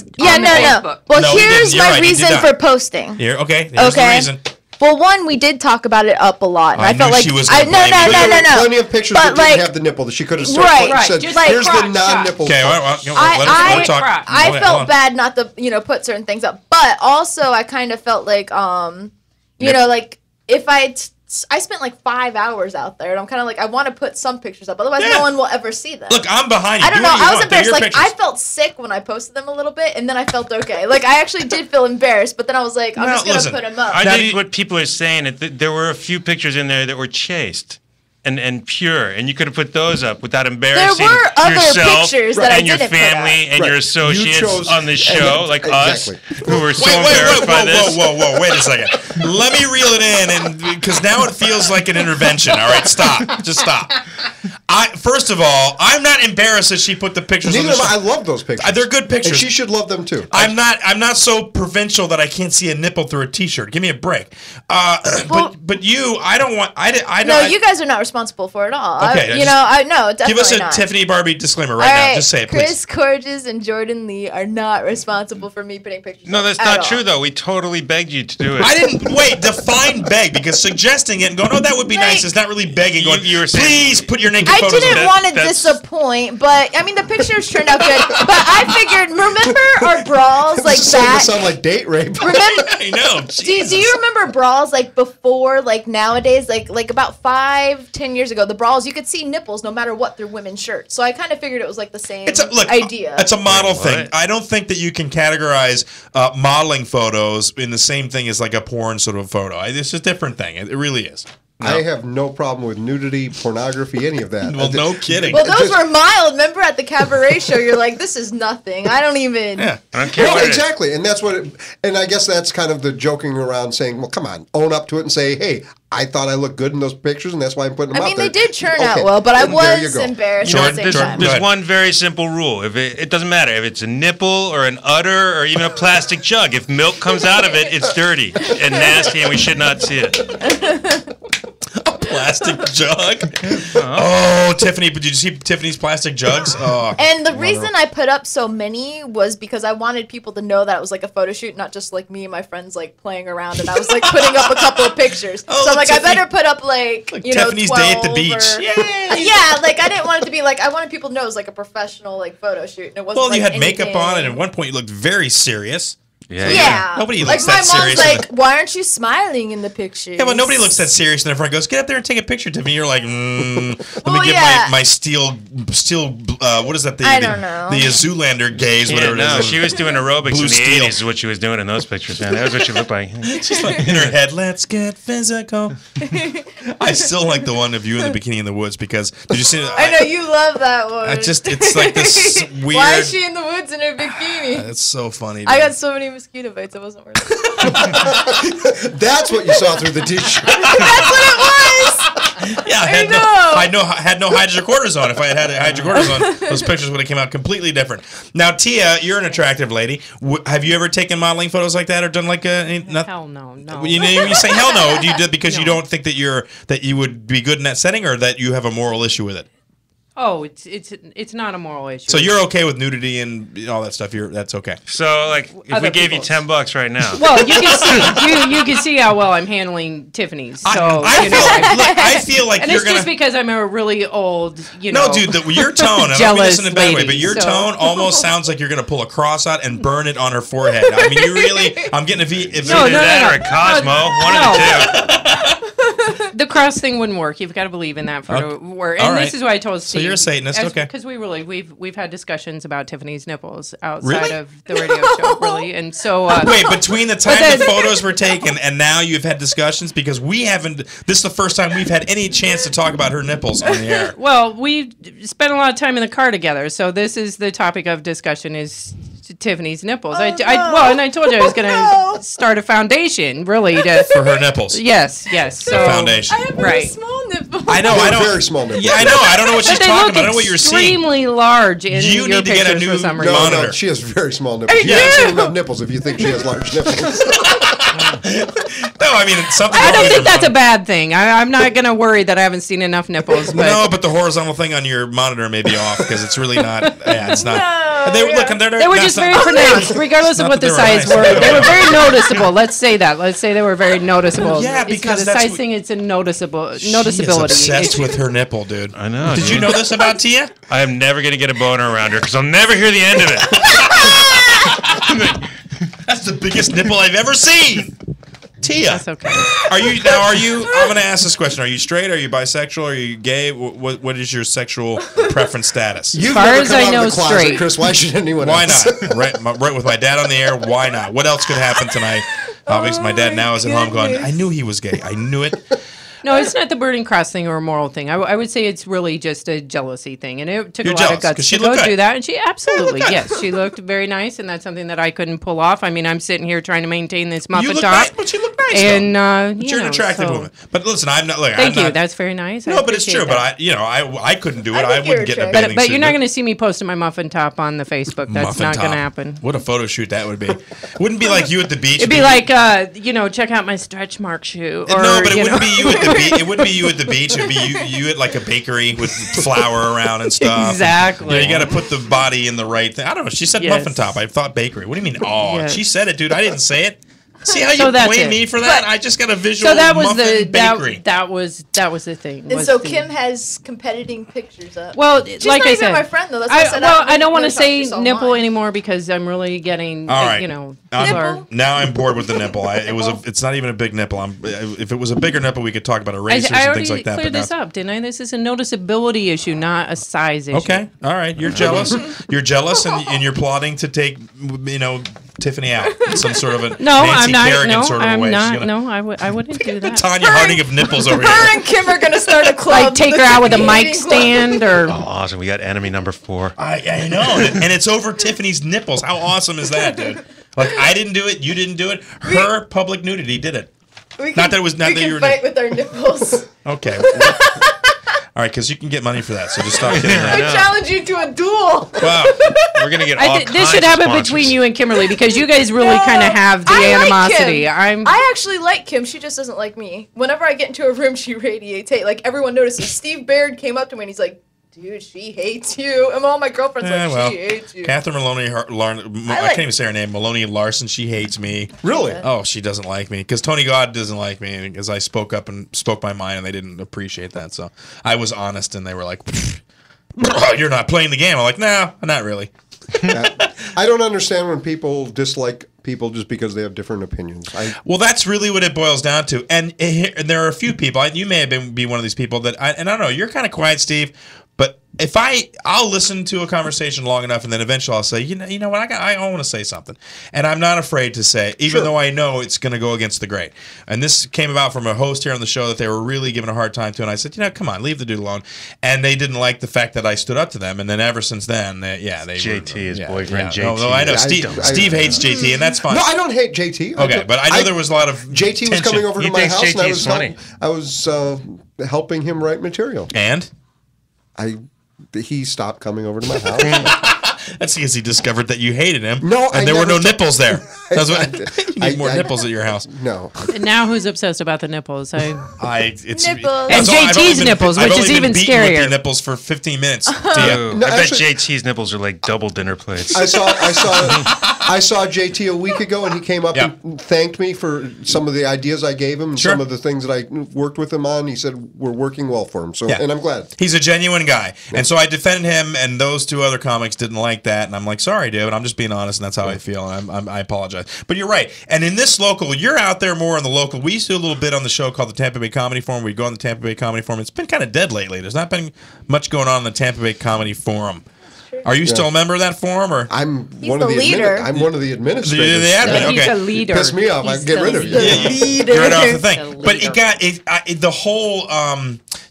S3: post them.
S4: yeah
S3: on
S4: no
S3: Facebook.
S4: no. Well,
S1: No, he
S4: here's
S1: didn't. You're
S4: my
S1: right, he did
S4: reason
S1: not.
S4: for posting.
S1: Here, okay, here's the
S4: Okay.
S1: reason.
S4: Well, one, we did talk about it up a lot, and
S1: I
S4: I, felt
S1: knew
S4: like
S1: she was
S4: I
S1: gonna
S4: no
S1: blame
S4: no
S1: you.
S4: no
S5: But
S4: no
S5: there were
S4: no.
S5: plenty of pictures
S4: But
S5: that
S4: like,
S5: didn't have the nipple that she could have
S4: Right,
S5: said,
S3: just like
S5: here's the
S3: crotch
S5: non-nipple.
S1: Okay,
S5: photo."
S1: well, let her talk.
S4: I
S1: Hold on.
S4: felt bad not to put certain things up, but also I kind of felt like like if I spent like 5 hours out there, and I'm kind of like I want to put some pictures up, otherwise
S1: Yeah.
S4: no one will ever see them.
S1: Look, I'm behind you.
S4: I don't
S1: Do
S4: know.
S1: what you
S4: I was
S1: want. They're
S4: embarrassed.
S1: your
S4: Like
S1: pictures.
S4: I felt sick when I posted them a little bit, and then I felt okay. Like I actually did feel embarrassed, but then I was like, I'm
S1: Well,
S4: just gonna
S1: listen,
S4: put them up.
S2: I
S1: Now,
S2: think what people are saying is that there were a few pictures in there that were chaste and pure, and you could have put those up without embarrassing
S4: were other
S2: yourself
S4: pictures that I
S2: and your
S4: didn't put
S2: family
S4: up.
S2: and your
S5: Right.
S2: associates
S5: You chose-
S2: on the show, like
S5: Exactly.
S2: us, who were so
S1: Wait,
S2: embarrassed by this.
S1: whoa, wait a second. Let me reel it in, and because now it feels like an intervention. All right, stop. Just stop. First of all, I'm not embarrassed that she put the pictures
S5: Neither
S1: on the
S5: am I.
S1: show.
S5: I love those pictures.
S1: They're good pictures.
S5: And she should love them too.
S1: I'm not so provincial that I can't see a nipple through a t-shirt. Give me a break. But you, I don't want. I don't.
S4: No, you guys are not responsible for it all.
S1: Okay,
S4: No, definitely
S1: give us a
S4: not.
S1: Tiffany Barbee disclaimer
S4: All
S1: right now. Just say it, please.
S4: Chris Gorges and Jordan Lee are not responsible for me putting pictures.
S2: No, that's
S4: at
S2: not
S4: all.
S2: true, though. We totally begged you to do it.
S1: I didn't wait. Define beg, because suggesting it and going, "Oh, that would be nice," is not really begging. Going,
S2: You were saying-
S1: please put your naked
S4: I
S1: photos.
S4: didn't want to disappoint, but I mean the pictures turned out good. But I figured, remember our brawls like
S5: This is starting
S4: that?
S5: to sound like date rape.
S4: Remember?
S1: I know.
S4: Do you remember brawls like before, like nowadays, like about 5-10 years ago? The brawls you could see nipples no matter what through women's shirts. So I kind of figured it was like the same idea.
S1: It's a model thing. I don't think that you can categorize modeling photos in the same thing as like a porn sort of photo. It's a different thing. It really is. No.
S5: I have no problem with nudity, pornography, any of that.
S1: Well, no kidding.
S4: Well, those were mild. Remember at the cabaret show, you're like, this is nothing. I don't even.
S1: Yeah,
S2: I don't care.
S5: Well, exactly, and that's what. And I guess that's kind of the joking around, saying, "Well, come on, own up to it and say, hey, I thought I looked good in those pictures, and that's why I'm putting them out there."
S4: They did turn out well, but I
S5: there you
S4: was
S5: go.
S4: embarrassed at the same time.
S2: There's one very simple rule. If it doesn't matter if it's a nipple or an udder or even a plastic jug. If milk comes out of it, it's dirty and nasty, and we should not see it.
S1: Plastic jug. Oh, Tiffany! Did you see Tiffany's plastic jugs? Oh,
S4: and the reason I put up so many was because I wanted people to know that it was like a photo shoot, not just like me and my friends like playing around. And I was like putting up a couple of pictures. So I'm like, I better put up like
S1: Tiffany's
S4: 12
S1: day at the beach.
S4: Yeah, like I didn't want it to be like I wanted people to know it was like a professional like photo shoot. And it wasn't.
S1: Well, you
S4: like,
S1: had makeup
S4: anything.
S1: on, and at one point you looked very serious.
S4: Yeah.
S1: Nobody
S4: like
S1: looks
S4: my
S1: that serious.
S4: mom's like, why aren't you smiling in the picture?
S1: Yeah, but nobody looks that serious, and everyone goes, "Get up there and take a picture, Tiffany." You're like, "Let me
S4: Well,
S1: get
S4: yeah.
S1: my steel. What is that?
S4: I don't know.
S1: The Zoolander gaze,
S2: Yeah,
S1: whatever it
S2: no,
S1: is.
S2: she was doing aerobics
S1: Blue
S2: in the
S1: steel.
S2: 80s is what she was doing in those pictures, man. That was what she looked like.
S1: She's like in her head, "Let's get physical." I still like the one of you in the bikini in the woods because did you see?
S4: I know you love that one.
S1: It's like this weird.
S4: Why is she in the woods in her bikini?
S1: It's so funny.
S4: I
S1: dude.
S4: got so many mosquito bites. I wasn't worried.
S5: That's what you saw through the t-shirt.
S4: That's what it was.
S1: Yeah, I had no hydrocortisone on. If I had hydrocortisone on, those pictures would have came out completely different. Now, Teah, you're an attractive lady. Have you ever taken modeling photos like that or done like
S3: Hell no.
S1: You say hell no. Do you do it because you don't think that you would be good in that setting, or that you have a moral issue with it?
S3: Oh, it's not a moral issue.
S1: So you're okay with nudity and all that stuff. That's okay.
S2: So, like, if
S3: Other
S2: we gave you
S3: people's.
S2: $10 right now.
S3: Well, you can see you can see how well I'm handling Tiffany's. So
S1: I feel like
S3: and
S1: you're
S3: it's just because I'm a really old,
S1: No, dude, your tone. I don't mean
S3: jealous
S1: this in a bad way,
S3: lady,
S1: but your
S3: so.
S1: tone almost sounds like you're gonna pull a cross out and burn it on her forehead. I mean, you really. I'm getting a V. If
S2: Either that or a Cosmo. One of the two.
S3: The cross thing wouldn't work. You've got to believe in that photo.
S1: Okay.
S3: And
S1: All right.
S3: this is why I told Steve.
S1: So you're a Satanist, okay?
S3: Because we've had discussions about Tiffany's nipples outside
S1: Really?
S3: of the radio show, really. And so
S1: wait, between the time the photos were taken and now you've had discussions because we haven't. This is the first time we've had any chance to talk about her nipples on the air.
S3: Well, we spent a lot of time in the car together, so this is the topic of discussion is Tiffany's nipples. And I told you I was going to start a foundation, really,
S1: for her nipples.
S3: Yes. So
S1: foundation.
S4: I have very small nipples.
S1: I know. I don't.
S5: Very small nipples.
S1: Yeah, I know. I don't know what she's
S3: But they
S1: talking
S3: look
S1: about. I don't know what you're seeing.
S3: extremely large in
S1: You
S3: your
S1: need to get a
S3: pictures
S1: new
S3: for some reason.
S1: monitor.
S5: She has very small nipples.
S3: You
S5: You haven't
S3: do?
S5: seen enough nipples if you think she has large nipples.
S1: No, I mean it's something.
S3: I
S1: wrong
S3: don't
S1: with
S3: think
S1: your
S3: that's a bad thing. I'm not going to worry that I haven't seen enough nipples. But
S1: No, but the horizontal thing on your monitor may be off because it's really not. Yeah, it's not. They were looking.
S3: they were just very pronounced, regardless of what the size were. They were very noticeable. Let's say that. Let's say they were very noticeable.
S1: Yeah,
S3: it's
S1: because
S3: not a
S1: that's
S3: size
S1: what-
S3: thing. It's a noticeability.
S1: She is obsessed with her nipple, dude.
S2: I know.
S1: Did you know this about Teah?
S2: I am never going to get a boner around her because I'll never hear the end of it.
S1: That's the biggest nipple I've ever seen. Teah.
S3: That's okay.
S1: Are you? I'm going to ask this question. Are you straight? Are you bisexual? Are you gay? What is your sexual preference status?
S5: You've
S3: far
S5: never
S3: as
S5: come
S3: I
S5: out
S3: know,
S5: of the closet,
S3: straight.
S5: Chris. Why should anyone
S1: Why
S5: else?
S1: not? Right with my dad on the air. Why not? What else could happen tonight? Obviously, my dad now is at home going, I knew he was gay. I knew it.
S3: No, it's not the burning cross thing or a moral thing. I would say it's really just a jealousy thing, and it took
S1: You're
S3: a lot
S1: jealous,
S3: of guts
S1: 'cause she
S3: to go
S1: looked good.
S3: do that. And she absolutely, yes, she looked very nice, and that's something that I couldn't pull off. I mean, I'm sitting here trying to maintain this
S1: You
S3: muffin
S1: look
S3: top.
S1: nice, but she looked nice.
S3: And
S1: you're an attractive woman. But listen, I'm not. Look,
S3: Thank you. That's very nice.
S1: No, but it's true. But I couldn't do it. I wouldn't get in a bathing suit.
S3: But you're not going to see me posting my muffin top on the Facebook. That's not going to happen.
S1: What a photo shoot that would be. Wouldn't be like you at the beach.
S3: It'd be like, check out my stretch mark shoe. Or,
S1: no, but it wouldn't be you at the beach. It wouldn't be you at the beach. It'd be you at like a bakery with flour around and stuff.
S3: Exactly.
S1: And, you got to put the body in the right thing. I don't know. She said muffin top. I thought bakery. What do you mean? Oh,
S3: yes.
S1: She said it, dude. I didn't say it. See how you blame me for that? I just got a visual.
S3: So that was
S1: muffin bakery.
S3: That was the thing.
S4: And so Kim has competing pictures up.
S3: Well,
S4: she's
S3: like
S4: not
S3: I
S4: even
S3: said,
S4: my friend though. That's why I said
S3: I don't want to say nipple anymore because I'm really getting.
S1: All right.
S3: Nipple?
S1: Now I'm bored with the nipple. It's not even a big nipple. If it was a bigger nipple, we could talk about erasers and things like that.
S3: I already cleared this up, didn't I? This is a noticeability issue, not a size issue.
S1: Okay. All right. You're jealous. You're jealous, and you're plotting to take Tiffany out in some sort of a Nancy Kerrigan sort of way.
S3: I wouldn't do that.
S1: Tanya Harding of nipples over here.
S4: Her and Kim are gonna start a club.
S3: Like take her out with a mic stand or.
S2: Oh, awesome! We got enemy number 4.
S1: I know, and it's over Tiffany's nipples. How awesome is that, dude? Like I didn't do it, you didn't do it. Her public nudity did it.
S4: We can fight with our nipples.
S1: Okay. All right, because you can get money for that, so just stop kidding.
S4: I challenge you to a duel.
S1: Wow,
S2: we're gonna get all
S3: this should happen between you and Kimberly because you guys really kind of have the animosity.
S4: I actually like Kim. She just doesn't like me. Whenever I get into a room, she radiates hate. Like everyone notices. Steve Baird came up to me and he's like, "Dude, she hates you." And all my girlfriends she hates you.
S1: Catherine Maloney, I can't even say her name. Maloney Larson, she hates me.
S5: Really?
S1: Oh, she doesn't like me because Tony God doesn't like me because I spoke up and spoke my mind and they didn't appreciate that. So I was honest and they were like, "You're not playing the game." I'm like, "No, not really."
S5: I don't understand when people dislike people just because they have different opinions.
S1: Well, that's really what it boils down to. And there are a few people. You may have be one of these people that I don't know. You're kind of quiet, Steve. But if I'll listen to a conversation long enough, and then eventually I'll say, you know what, I want to say something, and I'm not afraid to say, even though I know it's going to go against the grain. And this came about from a host here on the show that they were really giving a hard time to, and I said, come on, leave the dude alone. And they didn't like the fact that I stood up to them, and then ever since then,
S2: JT, his boyfriend, JT.
S1: No, I know Steve hates JT, and that's fine.
S5: No, I don't hate JT.
S1: Okay, but I know there was a lot of
S5: JT was coming over to my house, and I was helping him write material.
S1: And
S5: he stopped coming over to my house.
S1: That's because he discovered that you hated him.
S5: No,
S1: and there were no nipples there. That's what you need more nipples at your house.
S5: No.
S3: And now who's obsessed about the nipples?
S1: It's
S4: nipples.
S3: And JT's nipples, which is even scarier.
S1: With the nipples for 15 minutes.
S2: I bet JT's nipples are like double dinner plates.
S5: I saw JT a week ago, and he came up and thanked me for some of the ideas I gave him and some of the things that I worked with him on. He said we're working well for him, and I'm glad.
S1: He's a genuine guy, and so I defended him, and those two other comics didn't like that, and I'm like, sorry, dude, I'm just being honest, and that's how I feel, and I apologize. But you're right, and in this local, you're out there more in the local. We used to do a little bit on the show called the Tampa Bay Comedy Forum. We'd go on the Tampa Bay Comedy Forum. It's been kind of dead lately. There's not been much going on in the Tampa Bay Comedy Forum. Are you still a member of that forum, or
S5: I'm one of the administrators. I'm one of the administrators.
S1: The admin, okay.
S3: He's a leader.
S5: Piss me off. I get rid of you.
S1: You're right off the thing. But it got the whole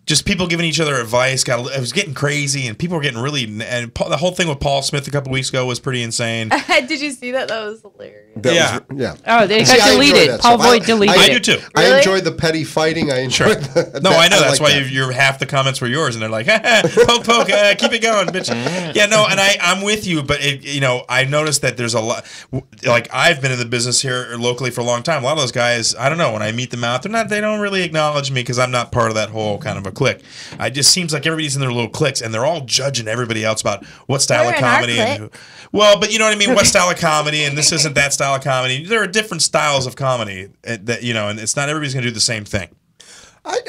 S1: just people giving each other advice. It was getting crazy, and people were getting really. And the whole thing with Paul Smith a couple weeks ago was pretty insane.
S4: Did you see that? That was hilarious.
S5: Yeah.
S3: Oh, they got deleted. Paul Voigt deleted.
S1: I do too.
S5: Really? I enjoyed the petty fighing. I enjoyed.
S1: No, I know that's why you're half the comments were yours, and they're like, poke, keep it going, bitch. Yeah, no, and I'm with you, but I noticed that there's a lot. Like I've been in the business here locally for a long time. A lot of those guys, I don't know, when I meet them out, they don't really acknowledge me because I'm not part of that whole kind of a clique. It just seems like everybody's in their little cliques, and they're all judging everybody else about what style of comedy. But you know what I mean. What style of comedy, and this isn't that style of comedy. There are different styles of comedy that and it's not everybody's going to do the same thing.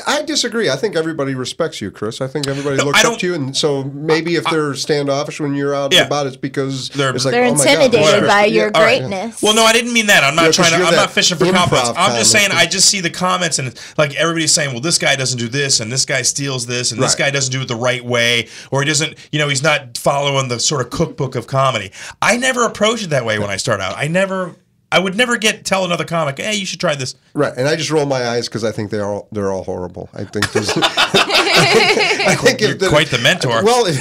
S5: I disagree. I think everybody respects you, Chris. I think everybody looks up to you, and so maybe if they're standoffish when you're out and about, it's because
S4: they're intimidated by your greatness.
S1: Well, no, I didn't mean that. I'm not trying to. I'm not fishing for compliments. I'm just saying. I just see the comments, and like everybody's saying, well, this guy doesn't do this, and this guy steals this, and this guy doesn't do it the right way, or he doesn't. He's not following the sort of cookbook of comedy. I never approached it that way when I start out. I would never tell another comic, hey, you should try this.
S5: Right, and I just roll my eyes because I think they're all horrible. I think there's. I think
S1: you're quite the mentor.
S5: Well,
S3: it's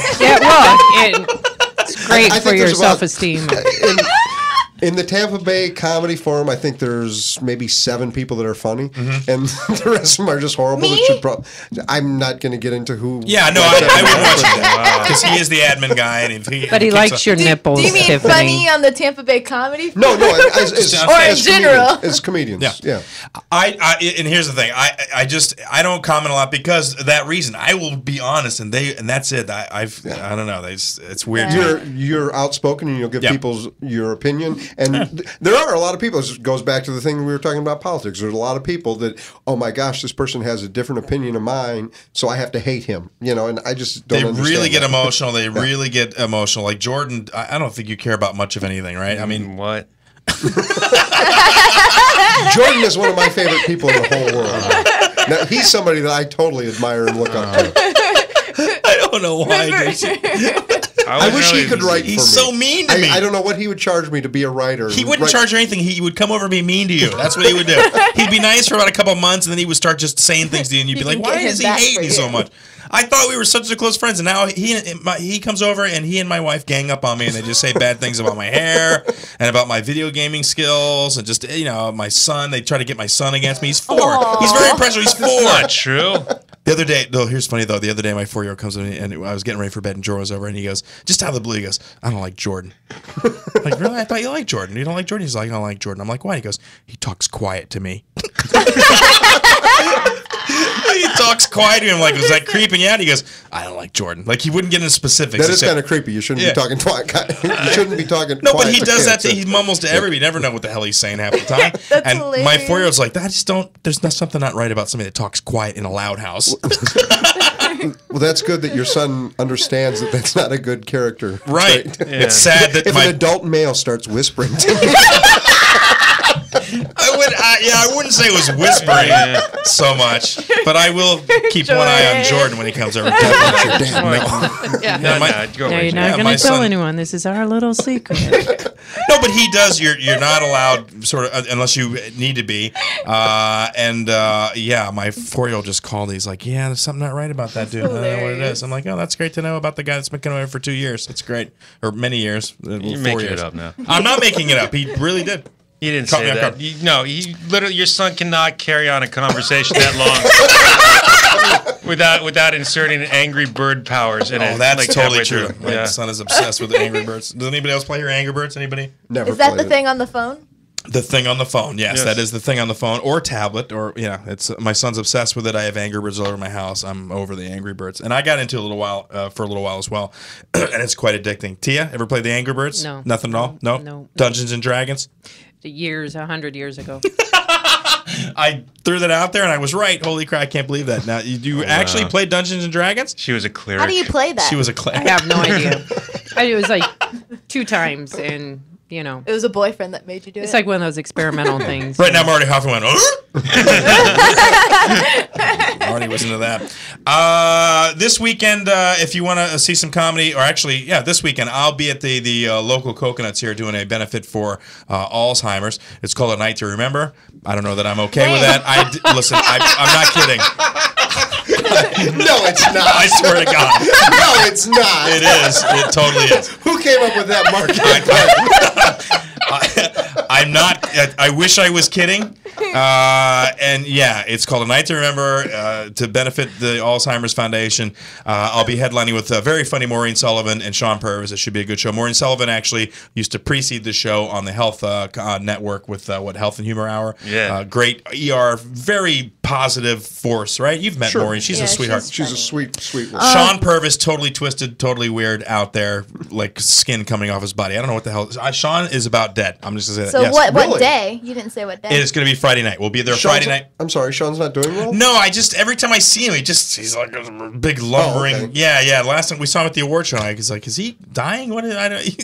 S3: great for your self-esteem.
S5: In the Tampa Bay Comedy Forum, I think there's maybe 7 people that are funny, and the rest of them are just horrible.
S4: Me?
S5: I'm not going to get into who.
S1: Yeah, no, I would watch that because he is the admin guy, and
S3: But he likes your nipples,
S4: Do you mean
S3: Tiffany.
S4: funny on the Tampa Bay Comedy?
S5: No, as
S4: Or in general.
S5: as comedians. Yeah.
S1: And here's the thing, I don't comment a lot because of that reason. I will be honest, and that's it. I don't know. It's weird.
S5: You're outspoken, and you'll give people your opinion. And there are a lot of people. It goes back to the thing we were talking about politics. There's a lot of people that, oh my gosh, this person has a different opinion of mine, so I have to hate him. And I just don't understand.
S1: They really get
S5: that.
S1: emotional. They really get emotional. Like Jordan, I don't think you care about much of anything, right? I mean,
S2: what?
S5: Jordan is one of my favorite people in the whole world. Now, he's somebody that I totally admire and look up to.
S1: I don't know why.
S5: I wish he could write for me.
S1: He's so mean to me.
S5: I don't know what he would charge me to be a writer.
S1: He wouldn't charge you anything. He would come over and be mean to you. That's what he would do. He'd be nice for about a couple of months, and then he would start just saying things to you, and you'd be like, why does he hate me so much? I thought we were such close friends, and now he comes over, and he and my wife gang up on me, and they just say bad things about my hair and about my video gaming skills, and just, my son. They try to get my son against me. He's 4. Aww. He's very impressive. He's 4.
S2: Not true.
S1: The other day, here's funny though. The other day, my 4-year-old comes to me, and I was getting ready for bed, and Jordan was over, and he goes, just out of the blue, he goes, I don't like Jordan. I'm like, really? I thought you liked Jordan. You don't like Jordan? He's like, I don't like Jordan. I'm like, why? He goes, he talks quiet to me. He talks quiet to me. I'm like, was that creeping you out? He goes, I don't like Jordan. Like, he wouldn't get into specifics.
S5: That is kind of creepy. You shouldn't be talking quiet. You shouldn't be talking
S1: No,
S5: quiet
S1: but he
S5: to
S1: does
S5: kids.
S1: that. He mumbles to everybody. You never know what the hell he's saying half the time. And
S4: hilarious.
S1: my 4-year-old's like, there's something not right about somebody that talks quiet in a loud house.
S5: Well, that's good that your son understands that that's not a good character.
S1: Right.
S5: Yeah.
S1: It's sad that
S5: if an adult male starts whispering to me.
S1: I wouldn't say it was whispering so much, but I will keep one eye on Jordan when he comes over.
S3: No, you're not going to tell anyone. This is our little secret.
S1: No, but he does. You're not allowed, sort of, unless you need to be. My 4-year-old just called. He's like, yeah, there's something not right about that dude. I don't know what it is. I'm like, oh, that's great to know about the guy that's been coming over for 2 years. That's great, or many years.
S2: You're making it up now.
S1: I'm not making it up. He really did.
S2: He didn't say that. He literally, your son cannot carry on a conversation that long without inserting Angry Bird powers in it.
S1: Oh, that's
S2: like
S1: totally true.
S2: Yeah.
S1: My son is obsessed with the Angry Birds. Does anybody else play your Angry Birds? Anybody?
S5: Never.
S4: Is that the thing on the phone?
S1: The thing on the phone, yes, that is the thing on the phone or tablet, or it's my son's obsessed with it. I have Angry Birds all over my house. I'm over the Angry Birds, and I got into it for a little while as well, and it's quite addicting. Teah, ever played the Angry Birds?
S3: No,
S1: nothing at all. No, Dungeons and Dragons.
S3: 100 years ago.
S1: I threw that out there, and I was right. Holy crap! I can't believe that. Now you actually played Dungeons and Dragons?
S2: She was a cleric.
S4: How do you play that?
S1: She was a cleric.
S3: I have no idea. It was like 2 times, and
S4: it was a boyfriend that made you do it.
S3: It's like one of those experimental things.
S1: Right now, Marty Hoffman went, Marty was into that. This weekend, if you want to see some comedy, or actually, this weekend, I'll be at the local Coconuts here doing a benefit for Alzheimer's. It's called A Night to Remember. I don't know that I'm okay with that. Listen, I'm not kidding.
S5: No, it's not.
S1: I swear to God.
S5: No, it's not.
S1: It is. It totally is.
S5: Who came up with that marketing?
S1: I'm not. I wish I was kidding. It's called A Night to Remember to benefit the Alzheimer's Foundation. I'll be headlining with very funny Maureen Sullivan and Sean Purvis. It should be a good show. Maureen Sullivan actually used to precede the show on the Health Network with Health and Humor Hour.
S2: Yeah.
S1: Great ER, very positive force, right? You've met Maureen. She's a sweetheart.
S5: She's a sweet woman.
S1: Sean Purvis, totally twisted, totally weird out there, like skin coming off his body. I don't know what the hell. Sean is about dead. I'm just going to say that.
S4: So
S1: yes.
S4: what day? You didn't say what day.
S1: It's going to be Friday night. We'll be there Friday night.
S5: I'm sorry, Sean's not doing well?
S1: No, every time I see him, he's like a big lumbering.
S5: Oh, okay.
S1: Yeah. Last time we saw him at the award show, he's like, is he dying? What? I don't. He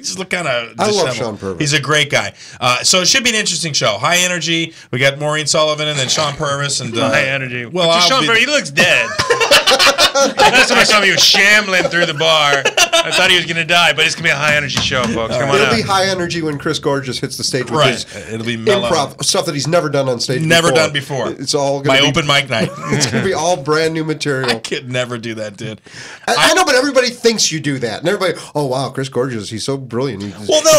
S1: just looked kind of.
S5: I love Sean Purvis.
S1: He's a great guy. So it should be an interesting show. High energy. We got Maureen Sullivan and then Sean Purvis and
S2: high energy.
S1: Well,
S2: Sean Purvis, he looks dead. Last time I saw him, he was shambling through the bar. I thought he was going to die, but it's going to be a high energy show, folks. Come on
S5: It'll
S2: out.
S5: be high energy when Chris Gorges hits the stage with his
S1: It'll be mellow.
S5: improv stuff that he's never done on stage.
S1: Never done before.
S5: It's all going to be
S1: open mic night.
S5: It's going to be all brand new material.
S1: I could never do that, dude.
S5: I know, but everybody thinks you do that, and everybody, oh wow, Chris Gorges, he's so brilliant. brilliant.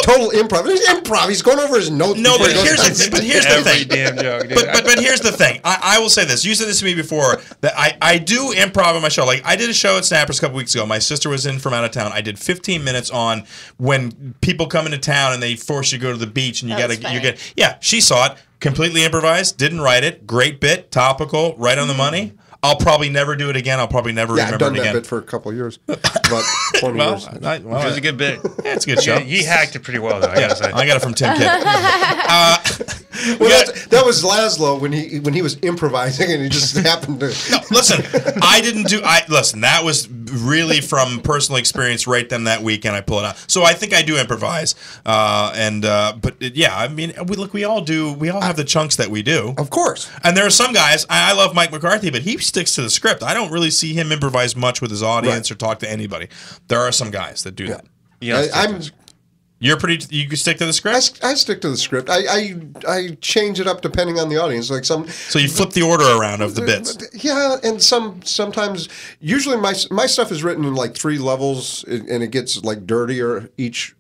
S5: Total improv. He's improv. He's going over his notes.
S1: No, but here's the thing.
S2: Damn joke, dude.
S1: But here's the thing. I will say this. You said this to me before, that I do improv on my show. Like, I did a show at Snappers a couple weeks ago. My sister was in from out of town. I did 15 minutes on when people come into town and they force you to go to the beach and she saw it. Completely improvised, didn't write it. Great bit, topical, right on the money. I'll probably never do it again. I'll probably never remember it again.
S5: I've done that bit for a couple of years. About 20 years.
S2: It was a good bit.
S1: Yeah, it's a good show.
S2: He hacked it pretty well, though, I gotta say.
S1: I got it from Tim Kidd.
S5: That was Laszlo when he was improvising and he just happened to.
S1: No, listen, listen, that was really from personal experience right then that weekend I pull it out. So I think I do improvise. I mean, we all do. We all have the chunks that we do.
S5: Of course.
S1: And there are some guys, I love Mike McCarthy, but he sticks to the script. I don't really see him improvise much with his audience or talk to anybody. There are some guys that do that. You can stick to the script?
S5: I stick to the script. I change it up depending on the audience.
S1: So you flip the order around of the bits.
S5: Yeah, and sometimes usually my stuff is written in like 3 levels and it gets like dirtier each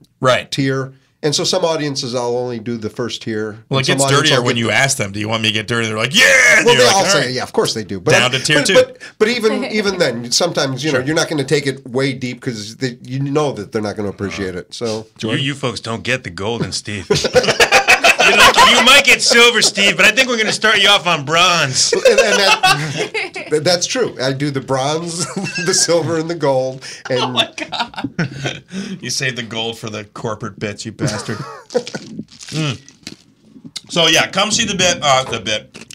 S5: tier. And so some audiences I'll only do the first tier.
S1: Well, it gets dirtier when you ask them, do you want me to get dirty? They're like, yeah!
S5: Well, they all say, yeah, of course they do. But
S1: down to tier 2.
S5: But even then, sometimes, you're not going to take it way deep because you know that they're not going to appreciate it. So
S2: you folks don't get the golden, Steve. You might get silver, Steve, but I think we're going to start you off on bronze.
S5: And that's true. I do the bronze, the silver, and the gold. And
S1: oh my God! You save the gold for the corporate bits, you bastard. So yeah, come see the bit.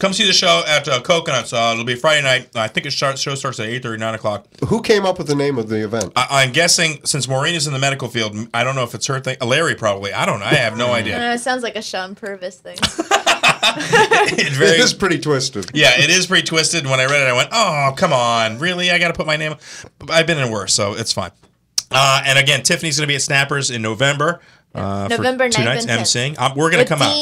S1: Come see the show at Coconuts. It'll be Friday night. I think the show starts at 8:30, 9 o'clock.
S5: Who came up with the name of the event?
S1: I'm guessing since Maureen is in the medical field, I don't know if it's her thing. Larry probably. I don't know. I have no idea.
S4: It sounds like a Sean Purvis thing.
S5: It is pretty twisted.
S1: Yeah, it is pretty twisted. When I read it, I went, "Oh, come on, really? I got to put my name." I've been in worse, so it's fine. And again, Tiffany's going to be at Snappers in November.
S4: November 9th and 10th.
S1: MCing. We're going to come out.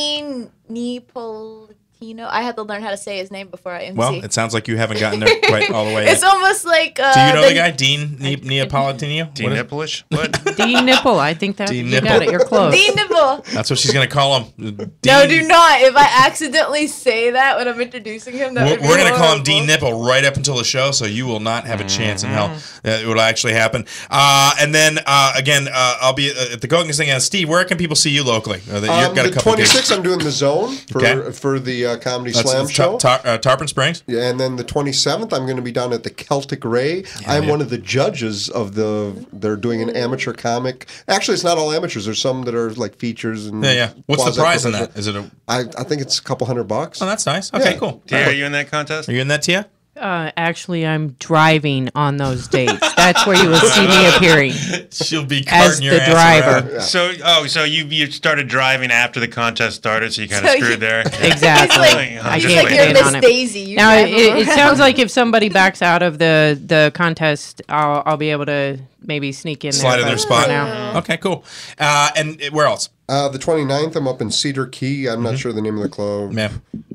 S4: Nipples. I had to learn how to say his name before I MC.
S1: Well, it sounds like you haven't gotten there quite all the way.
S4: It's almost like.
S1: Do you know the guy, Dean Neapolitano?
S2: Dean Nipplish? What?
S3: Dean Nipple. I think that you got it. You're close.
S4: Dean Nipple.
S1: That's what she's gonna call him.
S4: No, do not. If I accidentally say that when I'm introducing him,
S1: we're gonna call him Dean Nipple right up until the show, so you will not have a chance in hell. It will actually happen. And then again, I'll be at the Gogan thing. Steve, where can people see you locally?
S5: You've got a couple 26th, I'm doing the Zone for the Comedy Slam show.
S1: Tarpon Springs.
S5: Yeah, and then the 27th, I'm going to be down at the Celtic Ray. I'm one of the judges of they're doing an amateur comic. Actually, it's not all amateurs. There's some that are like features. And
S1: What's the prize in that? Is it
S5: I think it's a couple $100.
S1: Oh, that's nice. Okay, cool.
S2: Teah, are you in that contest?
S1: Are you in that, Teah?
S3: Actually, I'm driving on those dates. That's where you will see me appearing.
S1: She'll be
S3: as the driver.
S1: Yeah.
S2: So you started driving after the contest started, so you kind of screwed there.
S3: Exactly. I can't get in on it.
S4: Daisy.
S3: Now it sounds like if somebody backs out of the contest, I'll be able to maybe sneak in
S1: slide in their spot.
S3: Now.
S1: Okay, cool. And where else?
S5: The 29th, I'm up in Cedar Key. I'm not sure the name of the club.
S1: Yeah.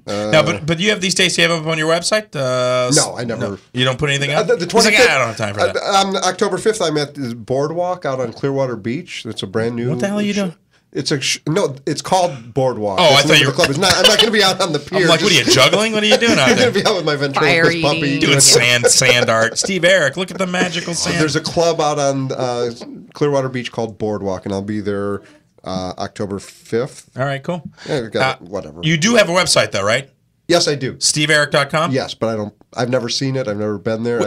S1: No, but you have these dates. You have them up on your website?
S5: No, I never.
S1: No. You don't put anything up?
S5: The 25th,
S1: I don't have time for that.
S5: On October 5th, I'm at the Boardwalk out on Clearwater Beach. It's a brand new.
S1: What the hell are you doing?
S5: It's called Boardwalk.
S1: Oh, I thought you were.
S5: Club. I'm not going to be out on the pier.
S1: I'm like, what are you juggling? What are you doing out there?
S5: I'm going to be out with my ventriloquist puppy
S1: doing sand art. Steve Arik, look at the magical sand.
S5: There's a club out on Clearwater Beach called Boardwalk, and I'll be there October 5th.
S1: All right, cool.
S5: Yeah, whatever.
S1: You do have a website, though, right?
S5: Yes, I do.
S1: SteveArik.com?
S5: Yes, but I've never seen it. I've never been there.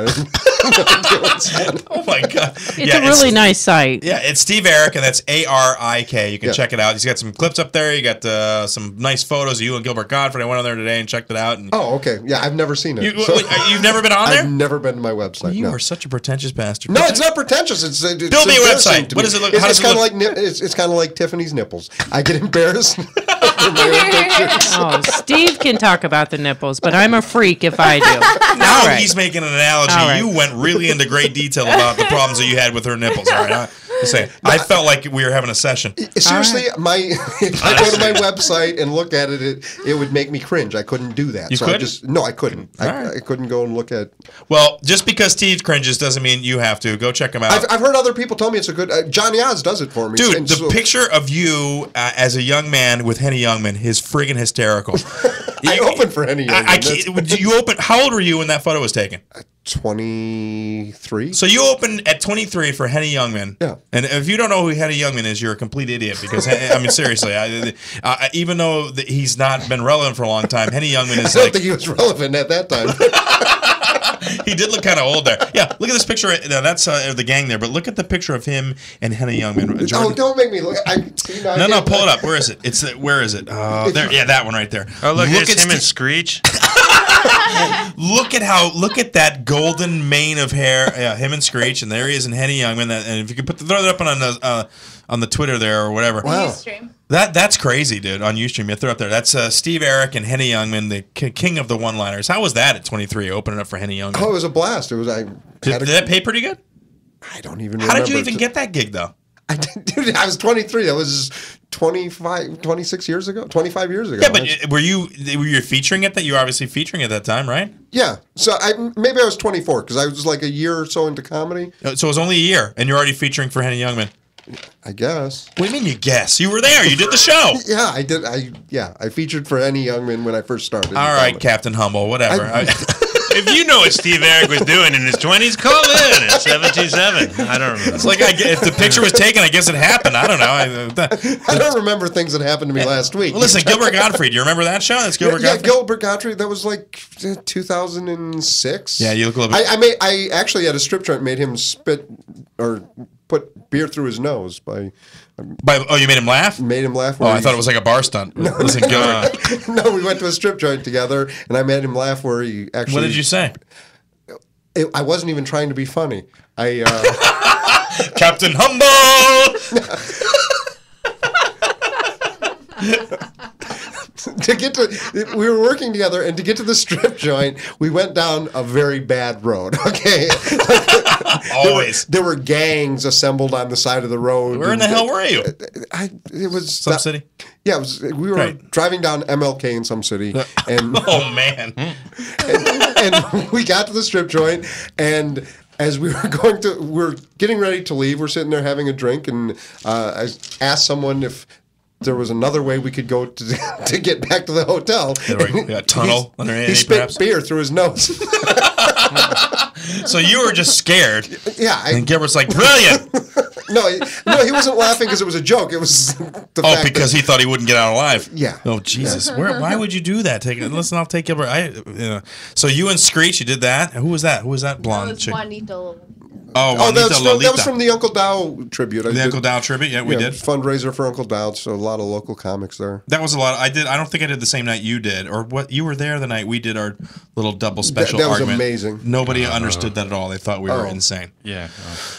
S1: Oh my God.
S3: It's a really nice site.
S1: Yeah, it's Steve Arik, and that's ARIK. You can check it out. He's got some clips up there. You got some nice photos of you and Gilbert Godfrey. I went on there today and checked it out. And
S5: oh, okay. Yeah, I've never seen it.
S1: You've never been on there?
S5: I've never been to my website.
S1: You are such a pretentious bastard.
S5: No, it's not pretentious. It's
S1: build me a website. What does it look like?
S5: It's kind of like Tiffany's nipples. I get embarrassed.
S3: Oh, Steve can talk about the nipples, but I'm a freak if I do.
S1: Now he's making an analogy. You went really into great detail about the problems that you had with her nipples. All right. Just saying. I felt like we were having a session.
S5: Seriously, if I go to my website and look at it, it would make me cringe. I couldn't do that.
S1: You couldn't?
S5: No, I couldn't. I couldn't go and look at.
S1: Well, just because Steve cringes doesn't mean you have to. Go check him out.
S5: I've heard other people tell me it's a good. Johnny Oz does it for me.
S1: Dude, the picture of you as a young man with Henny Youngman is friggin' hysterical.
S5: I opened for Henny Youngman.
S1: You opened. How old were you when that photo was taken?
S5: 23.
S1: So you opened at 23 for Henny Youngman.
S5: Yeah.
S1: And if you don't know who Henny Youngman is, you're a complete idiot. Because I mean, seriously, even though he's not been relevant for a long time, Henny Youngman is.
S5: I don't think he was relevant at that time.
S1: He did look kind of old there. Yeah, look at this picture. Now, that's the gang there, but look at the picture of him and Henny Youngman. Jordan.
S5: Oh, don't make me look.
S1: No, pull it up. Where is it? Where is it? There. Yeah, that one right there.
S2: Oh, look at him and Screech.
S1: Look at that golden mane of hair. Yeah, him and Screech, and there he is in Henny Youngman. And if you could throw that up on the Twitter there or whatever.
S5: Wow.
S1: That's crazy, dude. On Ustream, you throw it up there. That's Steve, Arik, and Henny Youngman, the king of the one-liners. How was that at 23, opening up for Henny Youngman?
S5: Oh, it was a blast. It was.
S1: Did that pay pretty good?
S5: I don't even remember.
S1: How did you even get that gig, though?
S5: Dude, I was 23. That was 26 years ago, 25 years ago.
S1: Yeah, but were you featuring it? That you were obviously featuring at that time, right?
S5: Yeah. So maybe I was 24 because I was like a year or so into comedy.
S1: So it was only a year, and you're already featuring for Henny Youngman.
S5: I guess.
S1: What do you mean you guess? You were there. You did the show.
S5: Yeah, I did. I featured for Henny Youngman when I first started.
S1: All right, Captain Humble, whatever.
S2: If you know what Steve Arik was doing in his 20s, call in at 727. I don't remember.
S1: It's like if the picture was taken, I guess it happened. I don't know.
S5: I don't remember things that happened to me last week.
S1: Well, listen, Gilbert Gottfried. Do you remember that show? That's Gilbert Gottfried.
S5: Yeah, Gilbert Gottfried. That was like 2006.
S1: Yeah, you look a little bit.
S5: I actually at a strip joint made him spit or put beer through his nose by.
S1: You made him laugh?
S5: Made him laugh.
S1: Oh, I thought it was like a bar stunt.
S5: No,
S1: listen, Gilbert.
S5: No, we went to a strip joint together, and I made him laugh where he actually.
S1: What did you say?
S5: I wasn't even trying to be funny.
S1: Captain Humble.
S5: We were working together, and to get to the strip joint, we went down a very bad road. Okay,
S1: always
S5: there were gangs assembled on the side of the road.
S1: Where in the hell were you?
S5: It was
S1: some city.
S5: Yeah, we were driving down MLK in some city, and
S1: oh man,
S5: and we got to the strip joint, and as we were getting ready to leave. We're sitting there having a drink, and I asked someone if there was another way we could go to get back to the hotel.
S1: Yeah, tunnel underneath.
S5: He spit beer through his nose.
S1: So you were just scared.
S5: Yeah.
S1: And Gilbert's like, brilliant.
S5: No, he wasn't laughing because it was a joke. It was the fact
S1: because he thought he wouldn't get out alive.
S5: Yeah.
S1: Oh, Jesus. Why would you do that? Listen, I'll take Gilbert. So you and Screech, you did that? Who was that? Who was that blonde chick?
S4: Juanito.
S5: That was from the Uncle Dow tribute.
S1: The Uncle Dow tribute? Yeah, we did.
S5: Fundraiser for Uncle Dow, so a lot of local comics there.
S1: That was a lot. I don't think I did the same night you did. Or what? You were there the night we did our little double special
S5: that was
S1: argument.
S5: Amazing.
S1: Nobody understood that at all. They thought we were insane.
S2: Yeah.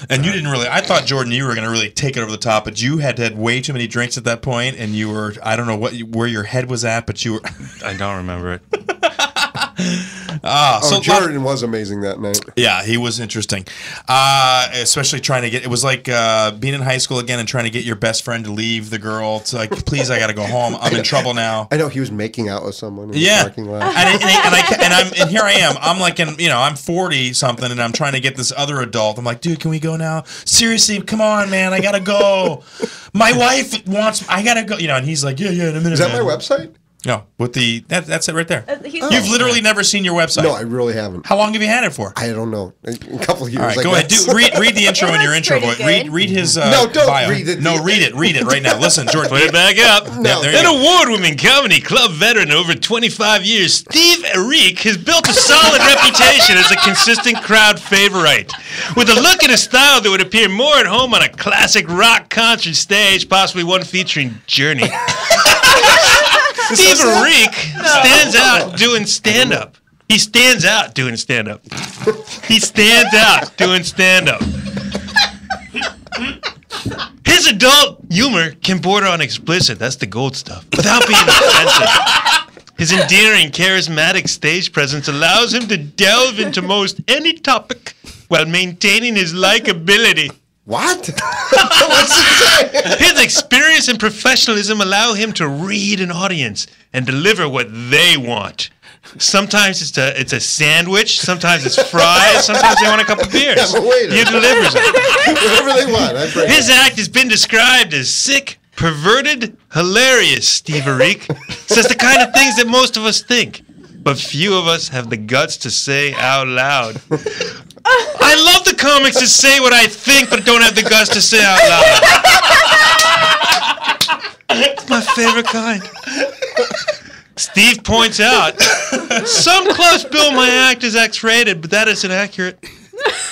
S1: And you didn't really. I thought, Jordan, you were going to really take it over the top, but you had way too many drinks at that point, and you were, I don't know where your head was at, but you were.
S2: I don't remember it.
S5: So Jordan was amazing that night.
S1: Yeah, he was interesting. Especially trying to get, it was like being in high school again and trying to get your best friend to leave the girl. It's like, please, I got to go home. I'm in trouble now.
S5: I know he was making out with someone in the parking lot.
S1: And here I am. I'm like, I'm 40 something, and I'm trying to get this other adult. I'm like, dude, can we go now? Seriously, come on, man, I gotta go. My wife wants. I gotta go. And he's like, yeah, in a minute.
S5: Is that my website?
S1: No, with that's it right there. You've literally never seen your website.
S5: No, I really haven't.
S1: How long have you had it for?
S5: I don't know. A couple of years.
S1: All right, go ahead. Read the intro in your intro voice. Read his
S5: No, don't
S1: bio.
S5: read it.
S1: No, read it right now. Listen, George.
S2: Put it back up.
S5: No.
S2: An award-winning comedy club veteran over 25 years, Steve Arik has built a solid reputation as a consistent crowd favorite. With a look and a style that would appear more at home on a classic rock concert stage, possibly one featuring Journey. Steve Arik stands out doing stand-up. He stands out doing stand-up. His adult humor can border on explicit. That's the gold stuff. Without being offensive. His endearing, charismatic stage presence allows him to delve into most any topic while maintaining his likability.
S5: What? What's it say?
S2: His experience and professionalism allow him to read an audience and deliver what they want. Sometimes it's a sandwich. Sometimes it's fries. Sometimes they want a couple beers.
S5: Yeah, but wait a
S2: He delivers it.
S5: Whatever they want. I bring
S2: His
S5: it.
S2: act has been described as sick, perverted, hilarious. Steve Arik says the kind of things that most of us think, but few of us have the guts to say out loud. I love the comics that say what I think, but don't have the guts to say out loud. It's my favorite kind. Steve points out, some clubs bill my act as X-rated, but that isn't accurate.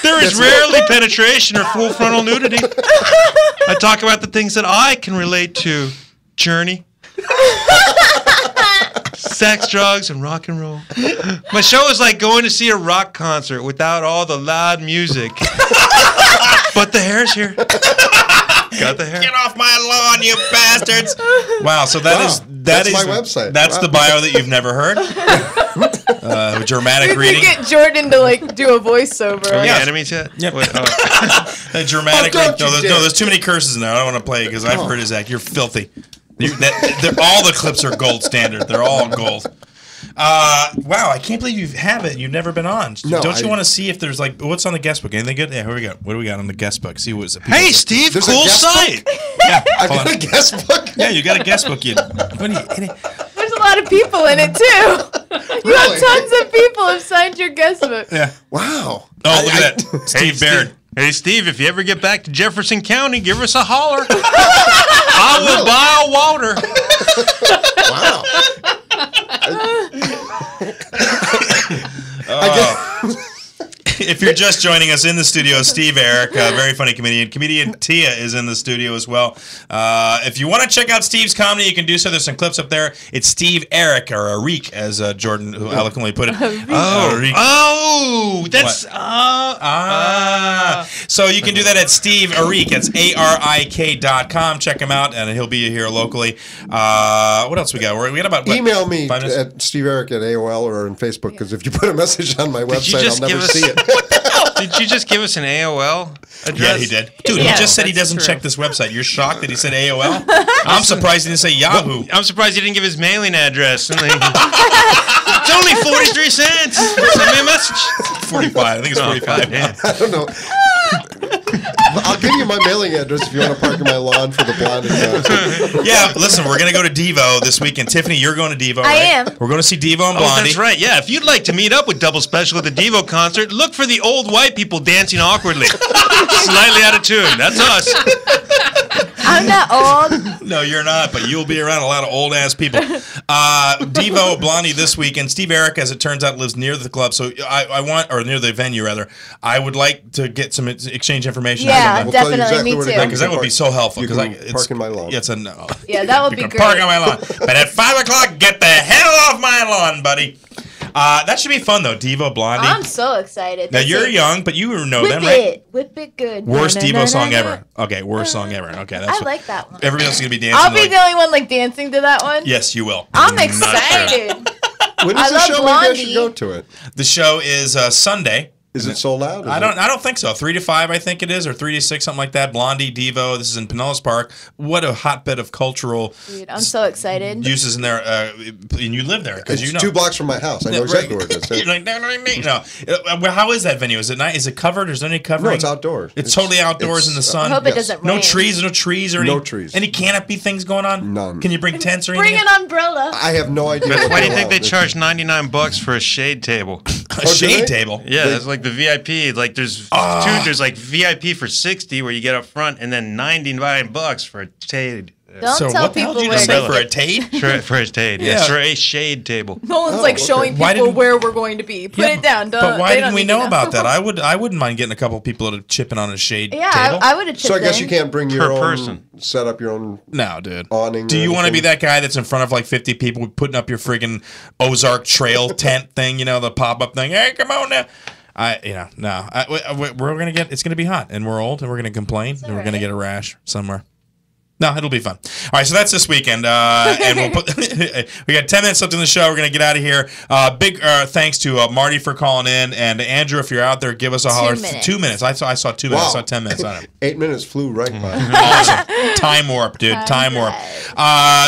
S2: There is rarely penetration or full frontal nudity. I talk about the things that I can relate to. Journey. Sex, drugs, and rock and roll. My show is like going to see a rock concert without all the loud music. But the hair's here. Got the hair.
S1: Get off my lawn, you bastards! Wow, so that's
S5: my website.
S1: That's the bio that you've never heard. Dramatic
S4: You
S1: reading.
S4: get Jordan to like do a voiceover.
S2: Are we enemies yet?
S1: Yep.
S2: What,
S1: A dramatic.
S5: Oh, don't you
S1: no,
S5: dare.
S1: there's too many curses in there. I don't want to play it because I've heard his act. You're filthy. All the clips are gold standard. They're all gold. Wow, I can't believe you have it. You've never been on.
S5: No,
S1: Don't you want to see if there's like what's on the guest book? Anything good? Yeah, here we go. What do we got on the guest book? See what's it.
S2: Hey, Steve,
S5: There's a
S2: cool
S5: guest
S2: site.
S1: Yeah,
S5: I've
S1: hold
S5: got
S1: on.
S5: a guest book.
S1: Yeah, you got a guest book.
S4: There's a lot of people in it too. You have tons of people have signed your guest book.
S1: Yeah.
S5: Wow.
S1: Oh, look at that. Steve Baird.
S2: Hey, Steve, if you ever get back to Jefferson County, give us a holler. I will buy a water.
S5: Wow.
S1: If you're just joining us in the studio, Steve Arik, a very funny comedian. Comedian Teah is in the studio as well. If you want to check out Steve's comedy, you can do so. There's some clips up there. It's Steve Arik, or Arik, as Jordan who eloquently put it. Arik.
S2: Oh, that's...
S1: So you can do that at Steve Arik. It's ARIK.com. Check him out, and he'll be here locally. What else we got? We got about
S5: Email me
S1: 5 minutes?
S5: at SteveArik at AOL or on Facebook, because if you put a message on my website, I'll never see it.
S2: Did you just give us an AOL address?
S1: Yeah, he did. Dude, he just said he doesn't check this website. You're shocked that he said AOL? I'm surprised he didn't say Yahoo.
S2: I'm surprised he didn't give his mailing address. It's only 43 cents. Send me a message.
S1: 45. I think it's 45.
S5: I don't know. I'll give you my mailing address if you want to park in my lawn for the Blondie concert.
S1: Yeah, listen, we're going to go to Devo this weekend. Tiffany, you're going to Devo, right?
S4: I am.
S1: We're going to see Devo and
S2: Oh,
S1: Blondie.
S2: that's right. Yeah, if you'd like to meet up with Double Special at the Devo concert, look for the old white people dancing awkwardly, slightly out of tune. That's us.
S4: I'm not old.
S1: No, you're not, but you'll be around a lot of old-ass people. Devo, Blondie this weekend. Steve Arik, as it turns out, lives near the club, so I want, or near the venue, rather. I would like to get some exchange information.
S4: Yeah,
S5: We'll tell you
S4: definitely.
S5: exactly
S4: Me
S5: where to
S4: too.
S5: go.
S1: Because that would be so helpful.
S5: You
S1: Because
S5: can
S1: it's
S5: park in my lawn.
S1: Yeah, it's a no.
S4: Yeah, that would
S1: You
S4: be
S1: can
S4: great.
S1: park on my lawn. But at 5 o'clock, get the hell off my lawn, buddy. That should be fun, though. Devo, Blondie.
S4: I'm so excited.
S1: Now,
S4: This
S1: you're
S4: is-
S1: young, but you know
S4: Whip
S1: them, right?
S4: it. Whip it good.
S1: Worst
S4: Na, na,
S1: Devo
S4: na,
S1: song
S4: na,
S1: ever. Okay, worst song ever. Okay, that's
S4: I
S1: what,
S4: like that one.
S1: everybody else is going to be dancing.
S4: I'll be
S1: like,
S4: the only one like dancing to that one.
S1: yes, you will.
S4: I'm
S1: Not sure.
S4: excited.
S5: When
S4: I
S5: is the
S4: love
S5: show? Maybe I
S4: Blondie.
S5: should go to it.
S1: The show is Sunday.
S5: Is it sold out?
S1: I don't think so. 3 to 5, I think it is, or 3 to 6, something like that. Blondie, Devo. This is in Pinellas Park. What a hotbed of cultural
S4: Dude, I'm so excited.
S1: uses in there. And you live there because
S5: It's
S1: you know
S5: 2 blocks from my house. I know exactly where it is.
S1: You're like, no. Well, how is that venue? Is it nice? Is it covered? Is there any covering?
S5: No, it's outdoors.
S1: It's totally outdoors in the sun.
S4: I hope it doesn't
S1: No
S4: rain.
S1: trees or any
S5: No trees.
S1: Any canopy things going on?
S5: None.
S1: Can you bring tents or
S4: Bring
S1: anything?
S4: an umbrella.
S5: I have no idea.
S2: But
S5: what
S2: why do you
S5: they
S2: think they
S5: allow.
S2: charge $99 for a shade table?
S1: A shade
S5: they?
S1: table.
S2: Yeah, that's like the VIP. Like there's there's like VIP for 60 where you get up front, and then $99 for a shade.
S4: Don't
S1: So
S4: tell
S1: what the hell
S4: people
S1: did you
S4: where
S1: just say
S4: to
S1: for a
S4: get.
S1: tate?
S2: For a shade,
S1: Yeah.
S2: yes, for a shade table.
S4: No one's
S5: Oh,
S4: like
S5: okay.
S4: showing
S1: Why
S4: people
S1: didn't-
S4: where we're going to be. Put it down. Don't.
S1: But why
S4: they don't
S1: didn't we
S4: need to
S1: know about that? I wouldn't mind getting a couple people to chip in on a shade
S4: Yeah,
S1: table.
S4: I would have chipped
S5: So I guess
S4: in.
S5: you can't bring your
S2: Per
S5: own
S2: person.
S5: set up your own
S1: No, dude.
S5: awning.
S1: Do
S5: or
S1: you want to be
S5: anything?
S1: that guy that's in front of like 50 people putting up your friggin' Ozark Trail tent thing? You know, the pop-up thing. Hey, come on now. We're gonna get. It's gonna be hot, and we're old, and we're gonna complain, and we're gonna
S4: alright.
S1: get a rash somewhere. No, it'll be fun. All right, so that's this weekend, and we'll put. We got 10 minutes left in the show. We're gonna get out of here. Big thanks to Marty for calling in, and Andrew, if you're out there, give us a holler. 2 minutes. I saw 2 minutes. I saw 10 minutes on it.
S5: 8 minutes flew right by.
S1: Awesome. Time warp, dude. Time warp.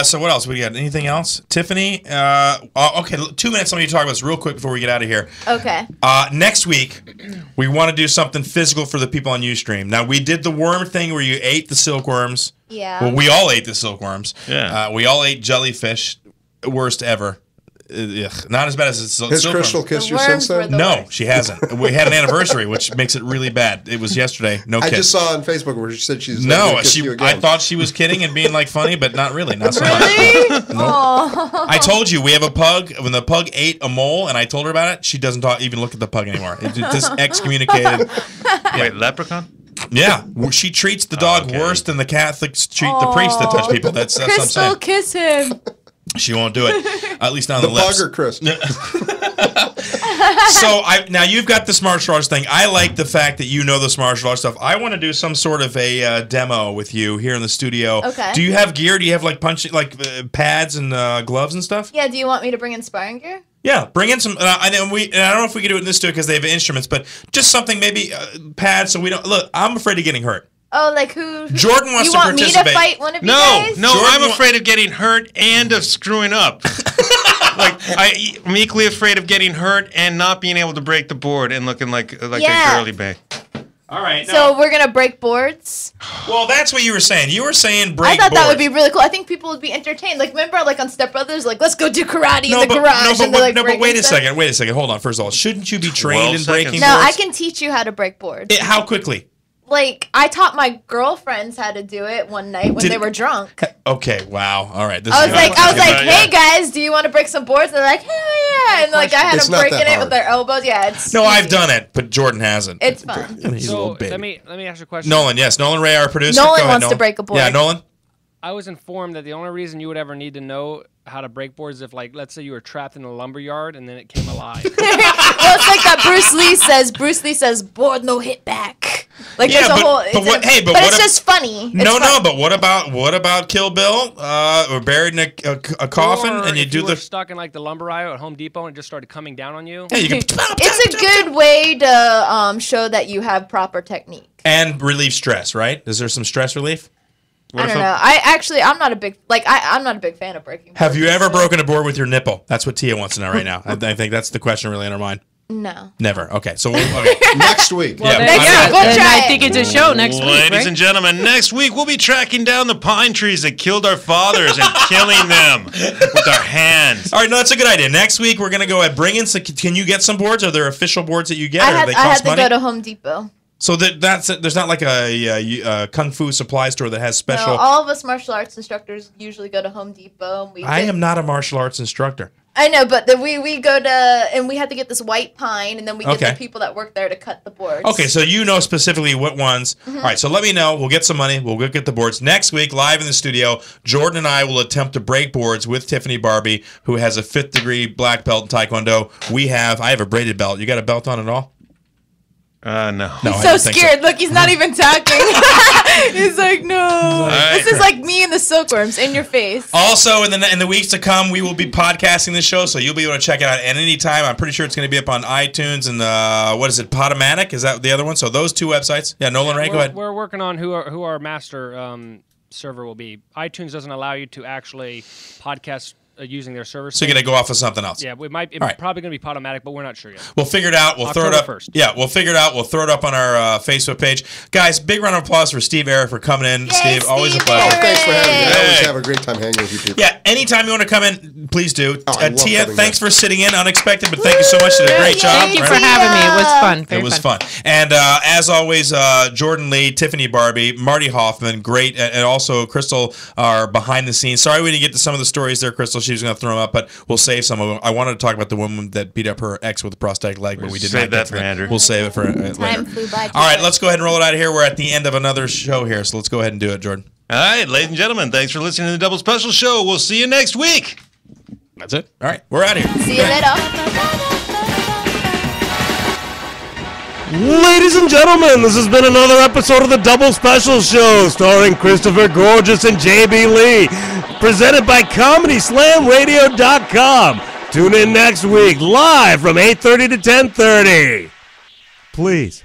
S1: So what else? We got anything else? Tiffany. Okay, 2 minutes. Let me talk about this real quick before we get out of here.
S4: Okay.
S1: Next week, we want to do something physical for the people on Ustream. Now, we did the worm thing where you ate the silkworms.
S4: Yeah.
S1: Well, we all ate the silkworms.
S2: Yeah.
S1: We all ate jellyfish. Worst ever. Ugh. Not as bad as it's
S5: Has Crystal kissed you since then?
S1: No, she hasn't. We had an anniversary, which makes it really bad. It was yesterday. No kiss.
S5: I just saw on Facebook where she said she's
S1: no.
S5: kiss you again.
S1: I thought she was kidding and being like funny, but not really. Not so
S4: Really?
S1: much. Nope. I told you we have a pug. When the pug ate a mole, and I told her about it, she doesn't even look at the pug anymore. It just excommunicated.
S2: Wait, leprechaun?
S1: Yeah, she treats the dog worse than the Catholics treat the priests that touch people. That's what I'm
S3: Crystal,
S1: saying.
S3: kiss him.
S1: She won't do it, at least not on the
S5: pug
S1: lips.
S5: or Chris?
S1: So now you've got this martial arts thing. I like the fact that you know this martial arts stuff. I want to do some sort of a demo with you here in the studio.
S4: Okay.
S1: Do you have gear? Do you have like pads and gloves and stuff?
S4: Yeah, do you want me to bring in sparring gear?
S1: Yeah, bring in some. And I don't know if we can do it in this studio because they have instruments, but just something maybe pads so we don't look. I'm afraid of getting hurt.
S4: Oh, like who?
S1: Jordan wants
S4: you
S1: to
S4: want
S1: participate.
S4: me to fight one of you
S2: No,
S4: guys?
S2: no, I'm afraid of getting hurt and of screwing up. I'm equally afraid of getting hurt and not being able to break the board and looking like a girly bag.
S1: All right.
S4: So we're gonna break boards.
S1: Well, that's what you were saying. You were saying break.
S4: I thought that would
S1: boards.
S4: be really cool. I think people would be entertained. Like, remember, like on Step Brothers, like let's go do karate in the garage.
S1: No,
S4: and they're, like,
S1: but
S4: breaking
S1: wait a
S4: stuff.
S1: second. Wait a second. Hold on. First of all, shouldn't you be trained in breaking
S4: No,
S1: boards?
S4: I can teach you how to break boards.
S1: How quickly?
S4: Like, I taught my girlfriends how to do it one night when they were drunk.
S1: Okay. Wow. All right.
S4: I was like, hey guys, do you want to break some boards? And they're like, hell yeah! And like, I had
S1: It's
S4: them
S1: not
S4: breaking
S1: that
S4: it
S1: hard.
S4: with their elbows. Yeah, it's
S1: No,
S4: easy.
S1: I've done it, but Jordan hasn't.
S4: It's fun.
S1: He's a little baby.
S6: let me ask you a question.
S1: Nolan, yes. Nolan Ray, our producer.
S4: Nolan
S1: Go ahead,
S4: wants to break a board.
S1: Yeah, Nolan.
S6: I was informed that the only reason you would ever need to know how to break boards is if, like, let's say you were trapped in a lumber yard and then it came alive.
S4: Well, it's like that Bruce Lee says, board no hit back. Like,
S1: Yeah,
S4: there's a
S1: but-
S4: whole.
S1: but what- hey, but
S4: but
S1: what
S4: it's
S1: if-
S4: just funny. It's
S1: No,
S4: fun.
S1: but what about Kill Bill? We're buried in a coffin,
S6: Or
S1: and you
S6: if
S1: do
S6: you were
S1: the.
S6: stuck in like the lumber aisle at Home Depot and it just started coming down on you.
S1: Yeah, you can
S4: It's a good way to show that you have proper technique.
S1: and relieve stress, right? Is there some stress relief?
S4: I don't know. I'm not a big I'm not a big fan of breaking.
S1: Have you ever broken a board with your nipple? That's what Teah wants to know right now. I think that's the question really in her mind.
S4: No.
S1: Never. Okay, so okay.
S5: Next week.
S3: Well,
S1: Yeah,
S3: then,
S1: I'm not-
S3: then I think it's a show next week,
S2: Ladies
S3: right?
S2: and gentlemen, next week we'll be tracking down the pine trees that killed our fathers and killing them with our hands.
S1: All right, no, that's a good idea. Next week we're gonna go ahead. Bring in. Can you get some boards? Are there official boards that you get, or do they
S4: I had
S1: cost
S4: to
S1: money?
S4: go to Home Depot.
S1: So there's not like a kung fu supply store that has special.
S4: No, all of us martial arts instructors usually go to Home Depot. And
S1: I am not a martial arts instructor.
S4: I know, but we go to and we have to get this white pine, and then we get
S1: Okay.
S4: the people that work there to cut the boards.
S1: Okay, so you know specifically what ones.
S4: Mhm.
S1: All right, so let me know. We'll get some money. We'll go get the boards. Next week, live in the studio, Jordan and I will attempt to break boards with Tiffany Barbee, who has a 5th degree black belt in Taekwondo. I have a braided belt. You got a belt on at all?
S2: No.
S1: No,
S4: He's
S1: I
S4: so
S1: don't think
S4: scared. Look, he's not even talking. He's like, no. This is like me and the silkworms in your face.
S1: Also, in the weeks to come, we will be podcasting the show, so you'll be able to check it out at any time. I'm pretty sure it's going to be up on iTunes and what is it, Podomatic? Is that the other one? So those two websites. Yeah, Nolan Ray, go ahead.
S6: We're working on who our master server will be. iTunes doesn't allow you to actually podcast using their server.
S1: So you're going to go off of something else.
S6: Yeah, it's
S1: All right.
S6: probably going to be Podomatic, but we're not sure yet.
S1: We'll figure it out. We'll throw it
S6: October
S1: up.
S6: 1st.
S1: Yeah, we'll figure it out. We'll throw it up on our Facebook page. Guys, big round of applause for Steve Arik for coming in. Steve, always a pleasure.
S5: Thanks for having me. I always
S1: Hey.
S5: have a great time hanging with you people.
S1: Yeah, anytime you want to come in, please do.
S5: I love
S1: Teah,
S5: coming
S1: thanks for sitting in. Unexpected, but thank you so much. You did a great job.
S3: Thank you for having me. It was fun. Very
S1: It was fun. And as always, Jordan Lee, Tiffany Barbee, Marty Hoffman, great. And also Crystal are behind the scenes. Sorry we didn't get to some of the stories there, Crystal. She was going to throw them up, but we'll save some of them. I wanted to talk about the woman that beat up her ex with a prosthetic leg, but we did
S2: Save
S1: not
S2: that
S1: get to
S2: for Andrew.
S1: We'll save it for later.
S4: Time flew by.
S1: All right, let's go ahead and roll it out of here. We're at the end of another show here, so let's go ahead and do it, Jordan.
S2: All right, ladies and gentlemen, thanks for listening to the Double Special Show. We'll see you next week.
S1: That's it. All right, we're out of here.
S4: See you later.
S12: Ladies and gentlemen, this has been another episode of the Double Special Show starring Christopher Gorges and JB Lee, presented by ComedySlamRadio.com. Tune in next week, live from 8:30 to 10:30. Please.